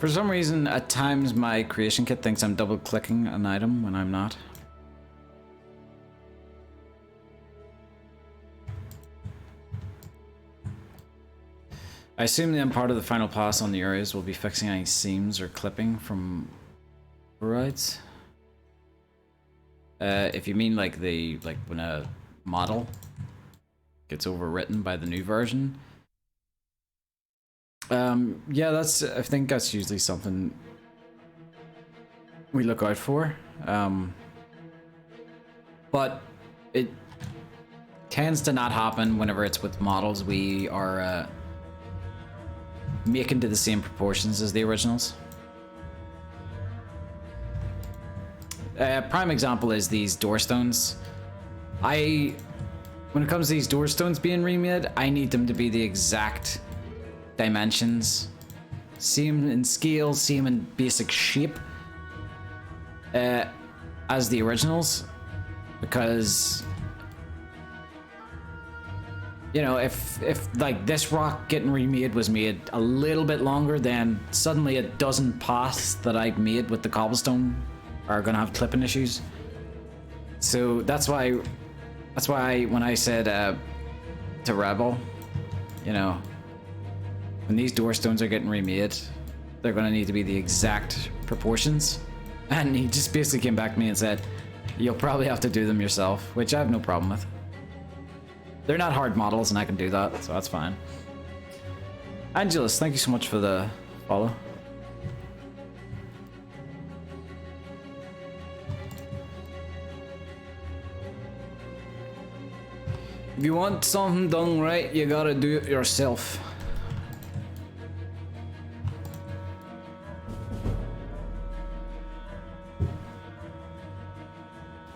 Speaker 2: For some reason, at times my creation kit thinks I'm double clicking an item when I'm not. I assume then part of the final pass on the areas will be fixing any seams or clipping from overrides. If you mean like when a model gets overwritten by the new version. Yeah, I think that's usually something we look out for. But it tends to not happen whenever it's with models we are making to the same proportions as the originals. Prime example is these doorstones. When it comes to these doorstones being remade, I need them to be the exact dimensions. Same in scale, same in basic shape as the originals. Because, you know, if like this rock getting remade was made a little bit longer, then suddenly a dozen paths that I made with the cobblestone are gonna have clipping issues. So that's why when I said to Rebel, you know, when these doorstones are getting remade, they're gonna need to be the exact proportions. And he just basically came back to me and said, you'll probably have to do them yourself, which I have no problem with. They're not hard models and I can do that, so that's fine. Angelus, thank you so much for the follow. If you want something done right, you gotta do it yourself.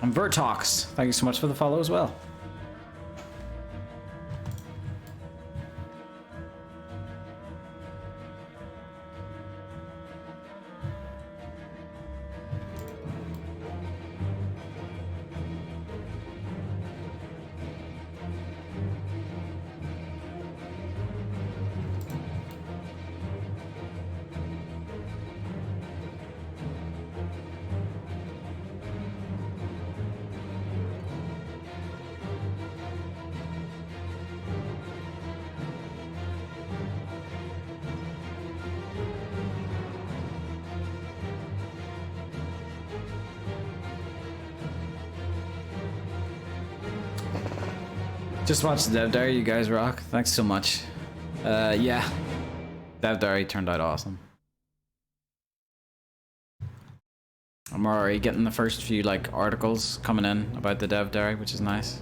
Speaker 2: And Vertox, thank you so much for the follow as well. Just watched the Dev Diary, you guys rock. Thanks so much. Yeah. Dev Diary turned out awesome. I'm already getting the first few like articles coming in about the Dev Diary, which is nice.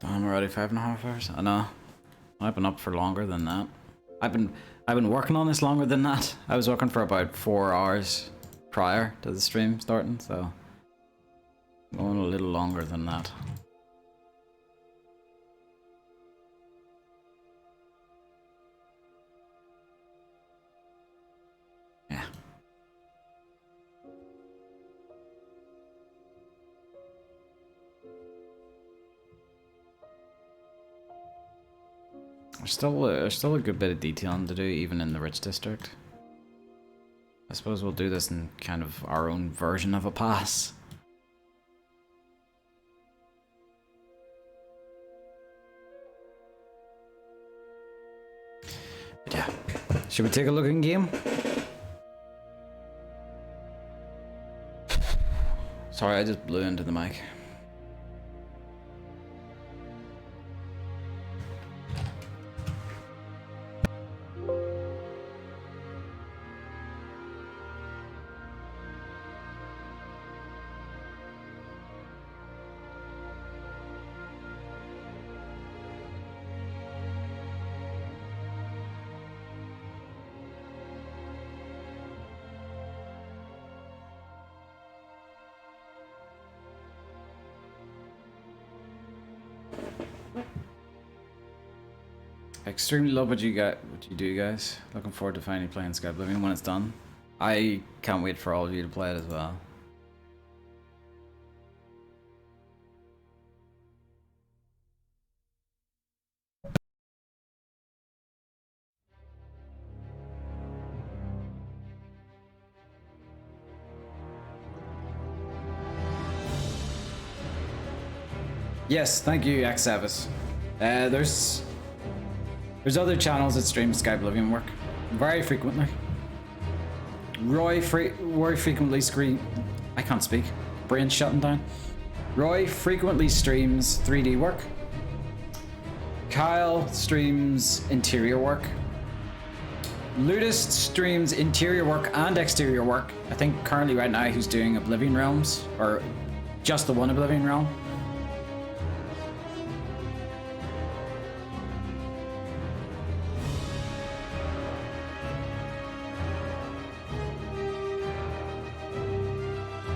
Speaker 2: I'm already 5.5 hours. I know. I've been up for longer than that. I've been working on this longer than that. I was working for about 4 hours prior to the stream starting, so going a little longer than that. Yeah. There's still a good bit of detailing to do, even in the rich district. I suppose we'll do this in kind of our own version of a pass. But yeah, should we take a look in game? Sorry, I just blew into the mic. I extremely love what you do, guys. Looking forward to finally playing Skyblivion when it's done. I can't wait for all of you to play it as well. Yes, thank you, X-Savis. There's other channels that stream Skyblivion work very frequently. Roy frequently I can't speak. Brain's shutting down. Roy frequently streams 3D work. Kyle streams interior work. Ludist streams interior work and exterior work. I think currently right now he's doing Oblivion Realms, or just the one Oblivion Realm.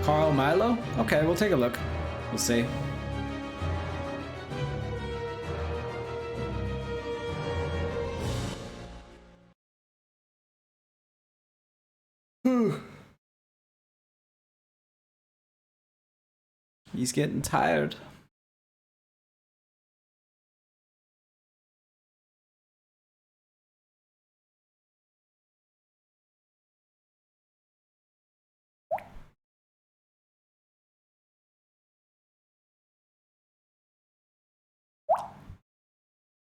Speaker 2: Carl Milo? Okay, we'll take a look. We'll see. He's getting tired.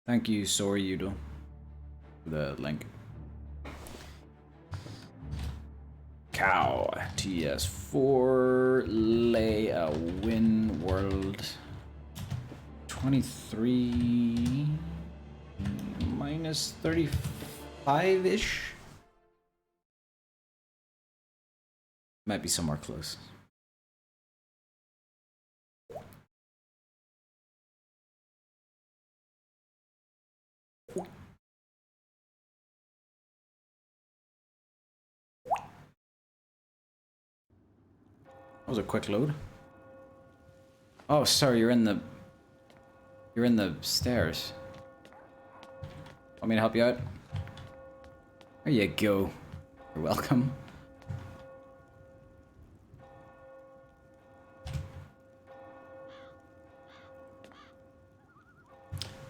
Speaker 2: Thank you, Sorry Udo, for the link. Cow TS4 Leyawiin World 23 minus 35-ish. Might be somewhere close. That was a quick load. Oh, sorry, you're in the stairs. Want me to help you out? There you go. You're welcome.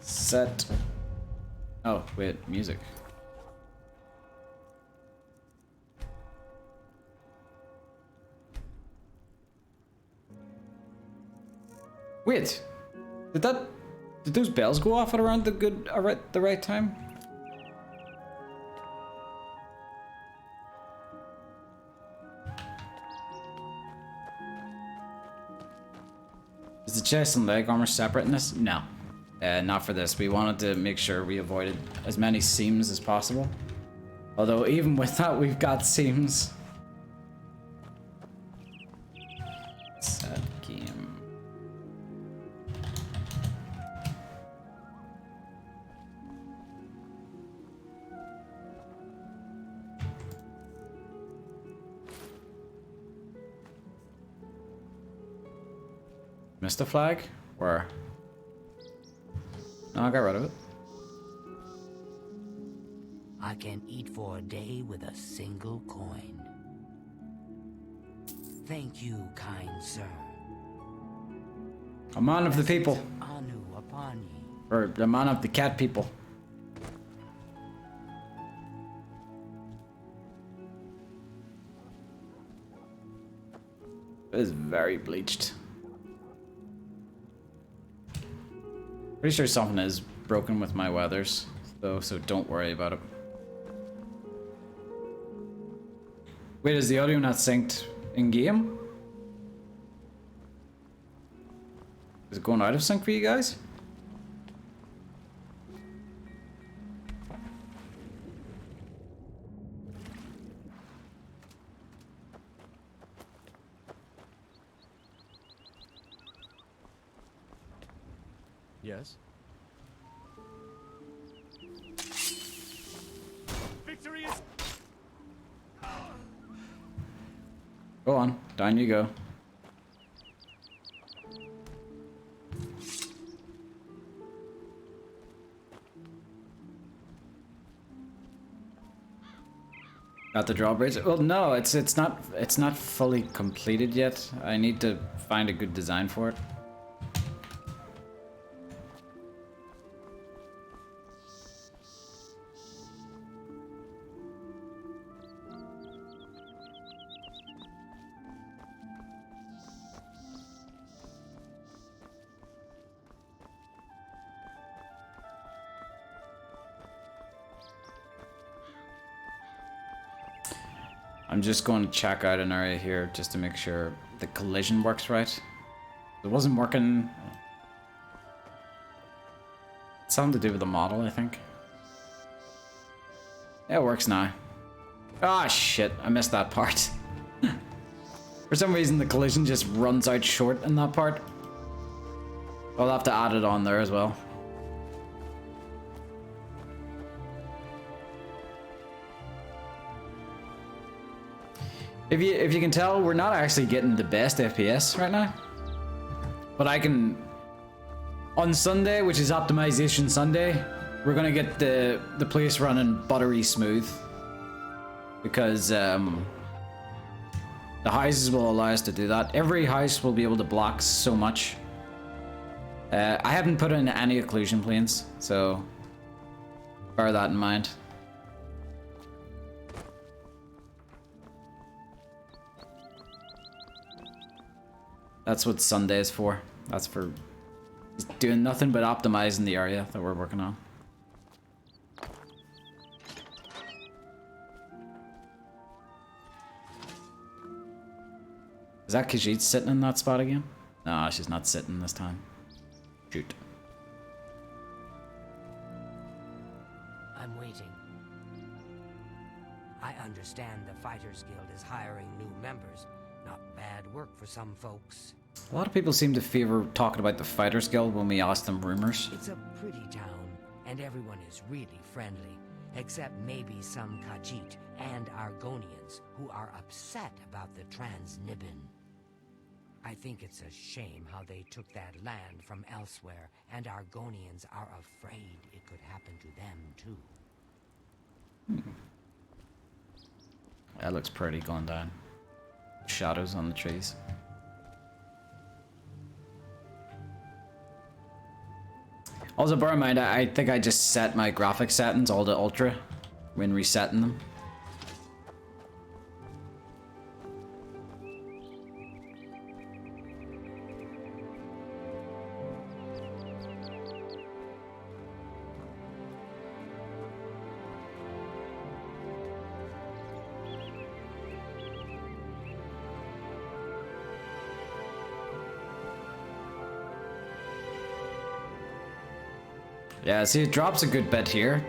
Speaker 2: Set. Oh, wait, music. Wait, did those bells go off at around the right time? Is the chest and leg armor separate in this? No, not for this. We wanted to make sure we avoided as many seams as possible. Although even with that, we've got seams. Set game. Missed a flag? Where? No, I got rid of it.
Speaker 5: I can eat for a day with a single coin. Thank you, kind sir.
Speaker 2: A man of the people.
Speaker 5: Anu upon ye.
Speaker 2: Or the man of the cat people. It is very bleached. Pretty sure something is broken with my weathers, though, so don't worry about it. Wait, is the audio not synced in-game? Is it going out of sync for you guys?
Speaker 3: Yes. Victory is.
Speaker 2: Go on, down you go. Got the drawbridge? Well, no, it's not fully completed yet. I need to find a good design for it. I'm just going to check out an area here just to make sure the collision works right. It wasn't working. It's something to do with the model, I think. Yeah, it works now. Ah, shit, I missed that part. For some reason, the collision just runs out short in that part. I'll have to add it on there as well. If you can tell, we're not actually getting the best FPS right now. But I can... On Sunday, which is Optimization Sunday, we're gonna get the place running buttery smooth. Because the houses will allow us to do that. Every house will be able to block so much. I haven't put in any occlusion planes, so bear that in mind. That's what Sunday is for. That's for just doing nothing but optimizing the area that we're working on. Is that Khajiit sitting in that spot again? No, she's not sitting this time. Shoot.
Speaker 5: I'm waiting. I understand the Fighters Guild is hiring new members. Not bad work for some folks.
Speaker 2: A lot of people seem to favor talking about the Fighters Guild when we ask them rumors.
Speaker 5: It's a pretty town, and everyone is really friendly, except maybe some Khajiit and Argonians who are upset about the Transnibbon. I think it's a shame how they took that land from elsewhere, and Argonians are afraid it could happen to them too.
Speaker 2: That looks pretty going down. Shadows on the trees. Also, bear in mind, I think I just set my graphic settings all to ultra when resetting them. Yeah, see, it drops a good bit here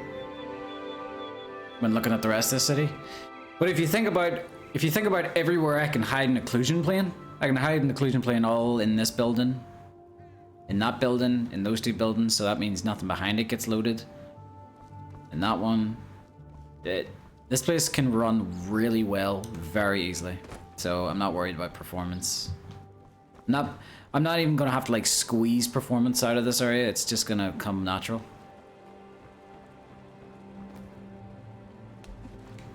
Speaker 2: when looking at the rest of the city. But if you think about everywhere I can hide an occlusion plane, I can hide an occlusion plane all in this building, in that building, in those two buildings, so that means nothing behind it gets loaded. In that one, this place can run really well, very easily. So I'm not worried about performance. I'm not even gonna have to like squeeze performance out of this area. It's just gonna come natural.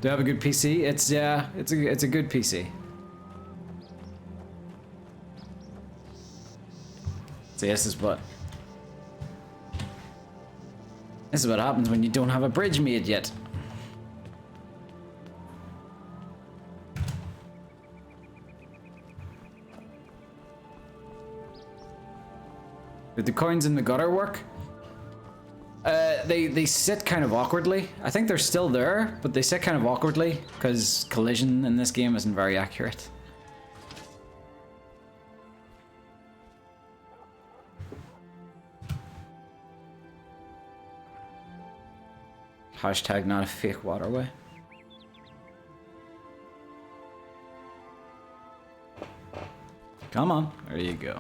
Speaker 2: Do I have a good PC? It's a good PC. So this is what happens when you don't have a bridge made yet. Did the coins in the gutter work? They sit kind of awkwardly. I think they're still there, but they sit kind of awkwardly because collision in this game isn't very accurate. Hashtag not a fake waterway. Come on, there you go.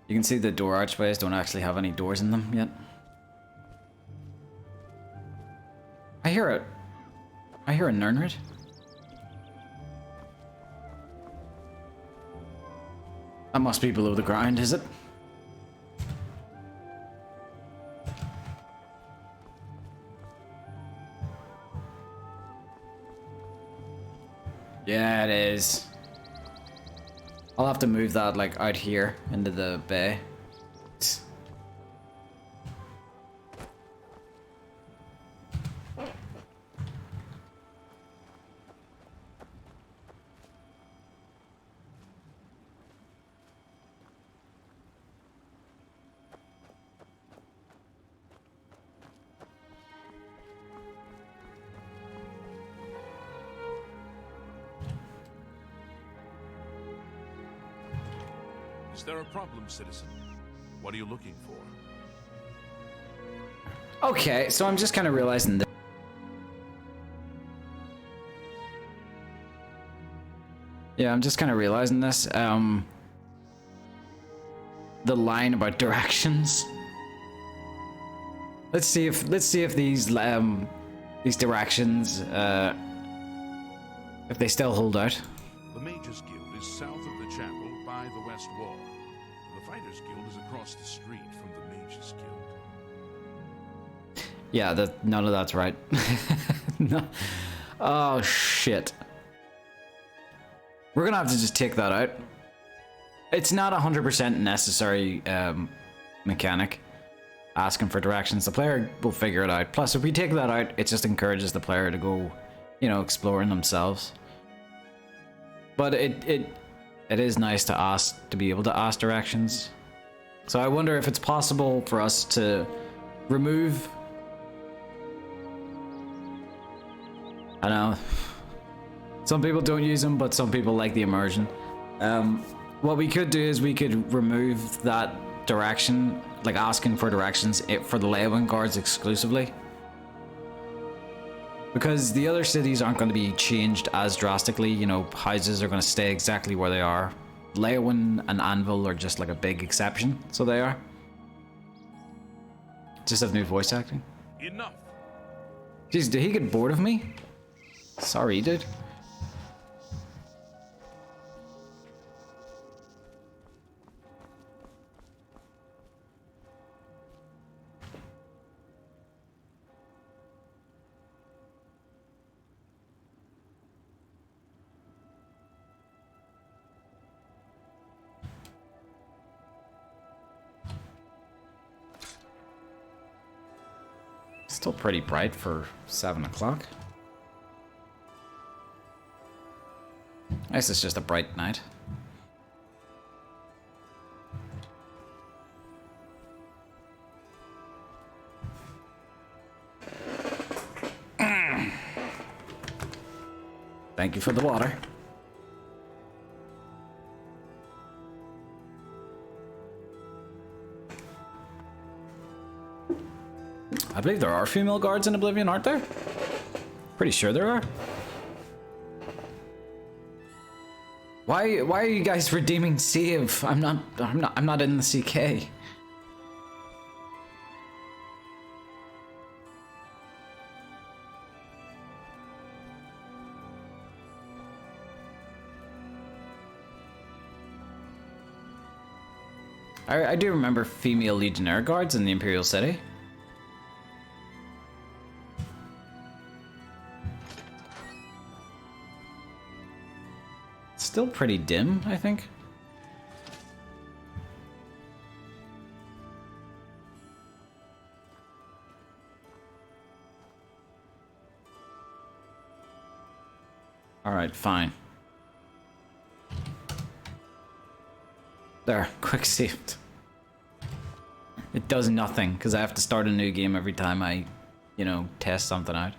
Speaker 2: You can see the door archways don't actually have any doors in them yet. I hear it. I hear a Nernrid. That must be below the ground, is it? Yeah, it is. I'll have to move that like out here into the bay.
Speaker 3: Is there a problem, citizen? What are you looking for?
Speaker 2: Okay, so I'm just kind of realizing that. Yeah, I'm just kind of realizing this. The line about directions. Let's see if these directions if they still hold out.
Speaker 3: The Mages Guild is south of the chapel by the west wall. The Fighters Guild is across the street from the Mages Guild.
Speaker 2: Yeah, none of that's right. No. Oh shit. We're gonna have to just take that out. It's not 100% necessary mechanic. Asking for directions, the player will figure it out. Plus, if we take that out, it just encourages the player to go, you know, exploring themselves. But it is nice to be able to ask directions. So I wonder if it's possible for us to remove. I know some people don't use them, but some people like the immersion. What we could do is we could remove that direction, like asking for directions for the Leyawiin guards exclusively, because the other cities aren't going to be changed as drastically. You know, houses are going to stay exactly where they are. Leyawiin and Anvil are just like a big exception, so they are. Just have new voice acting.
Speaker 3: Enough.
Speaker 2: Jeez, did he get bored of me? Sorry, dude. Still pretty bright for 7 o'clock. I guess it's just a bright night. Thank you for the water. I believe there are female guards in Oblivion, aren't there? Pretty sure there are. Why are you guys redeeming save? I'm not in the CK. I do remember female Legionnaire guards in the Imperial City. Still pretty dim, I think. Alright, fine. There, quick saved. It does nothing, because I have to start a new game every time I, you know, test something out.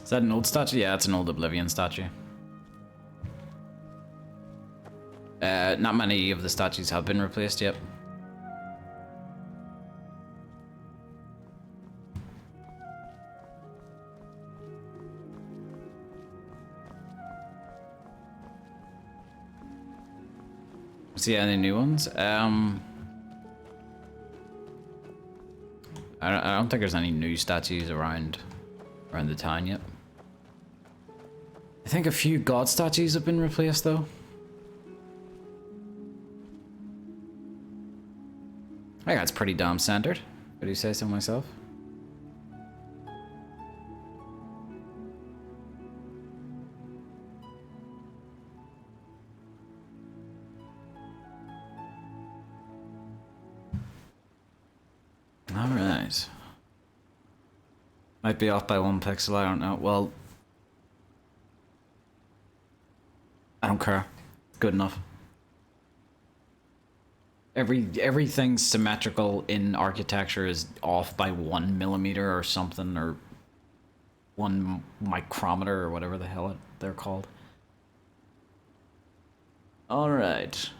Speaker 2: Is that an old statue? Yeah, it's an old Oblivion statue. Not many of the statues have been replaced yet. See any new ones? I don't think there's any new statues around the town yet. I think a few god statues have been replaced though. I think that's pretty damn centered. Would you say so myself? Alright. Might be off by 1 pixel, I don't know. Well, I don't care. Good enough. Everything symmetrical in architecture is off by 1 millimeter or something, or 1 micrometer or whatever the hell they're called. All right.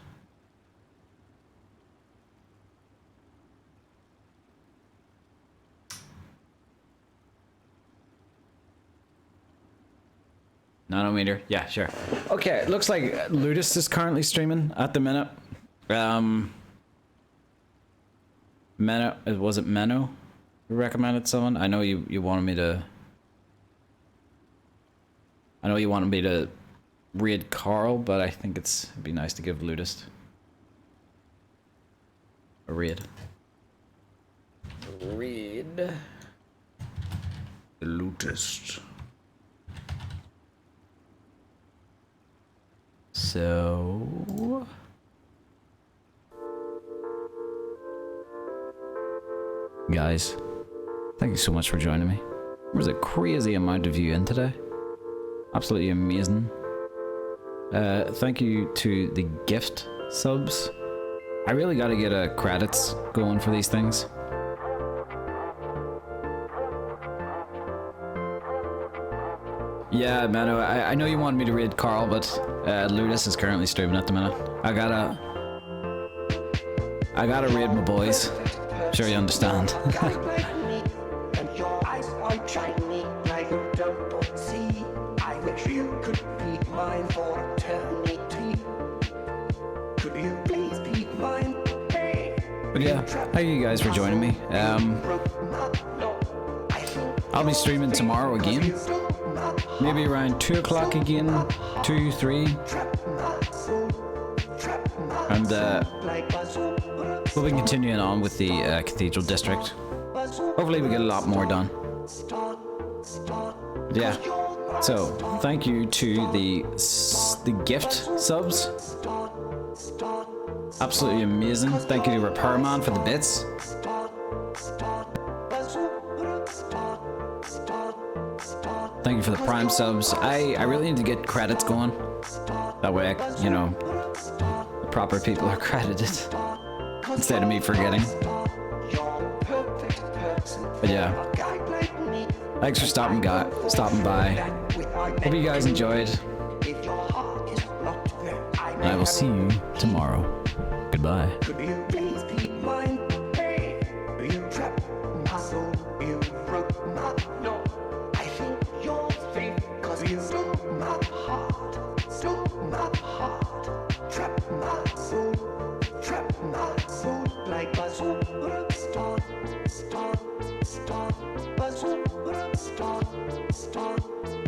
Speaker 2: Nanometer, yeah, sure. Okay, it looks like Ludus is currently streaming at the minute. Menno, was it Menno who recommended someone? I know you wanted me to. I know you wanted me to raid Carl, but I think it'd be nice to give Ludus a raid. Raid Ludus. So guys, thank you so much for joining me. There was a crazy amount of you in today. Absolutely amazing. Thank you to the gift subs. I really gotta get credits going for these things. Yeah, Mano, I know you wanted me to read Carl, but Ludus is currently streaming at the minute. I gotta read my boys. Sure you understand.
Speaker 1: And your eyes are shiny like you don't see. I wish you could be mine for eternity. Could you please be mine? Hey.
Speaker 2: But yeah, thank you guys for joining me. I'll be streaming tomorrow again. maybe around 2 o'clock again, 2, 3. And we'll be continuing on with the Cathedral District. Hopefully we get a lot more done. Yeah, so thank you to the gift subs. Absolutely amazing. Thank you to Repairman for the bits. Thank you for the Prime subs. I really need to get credits going. That way, you know, the proper people are credited instead of me forgetting. But yeah, thanks for stopping by. Hope you guys enjoyed. And I will see you tomorrow. Goodbye.
Speaker 1: Could you please be mine? Hey, you trap my soul, you broke my no. I think you're fake, cause you stole my heart, trap my soul, like my soul, start, my soul,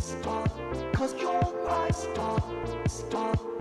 Speaker 1: start, cause you're my star.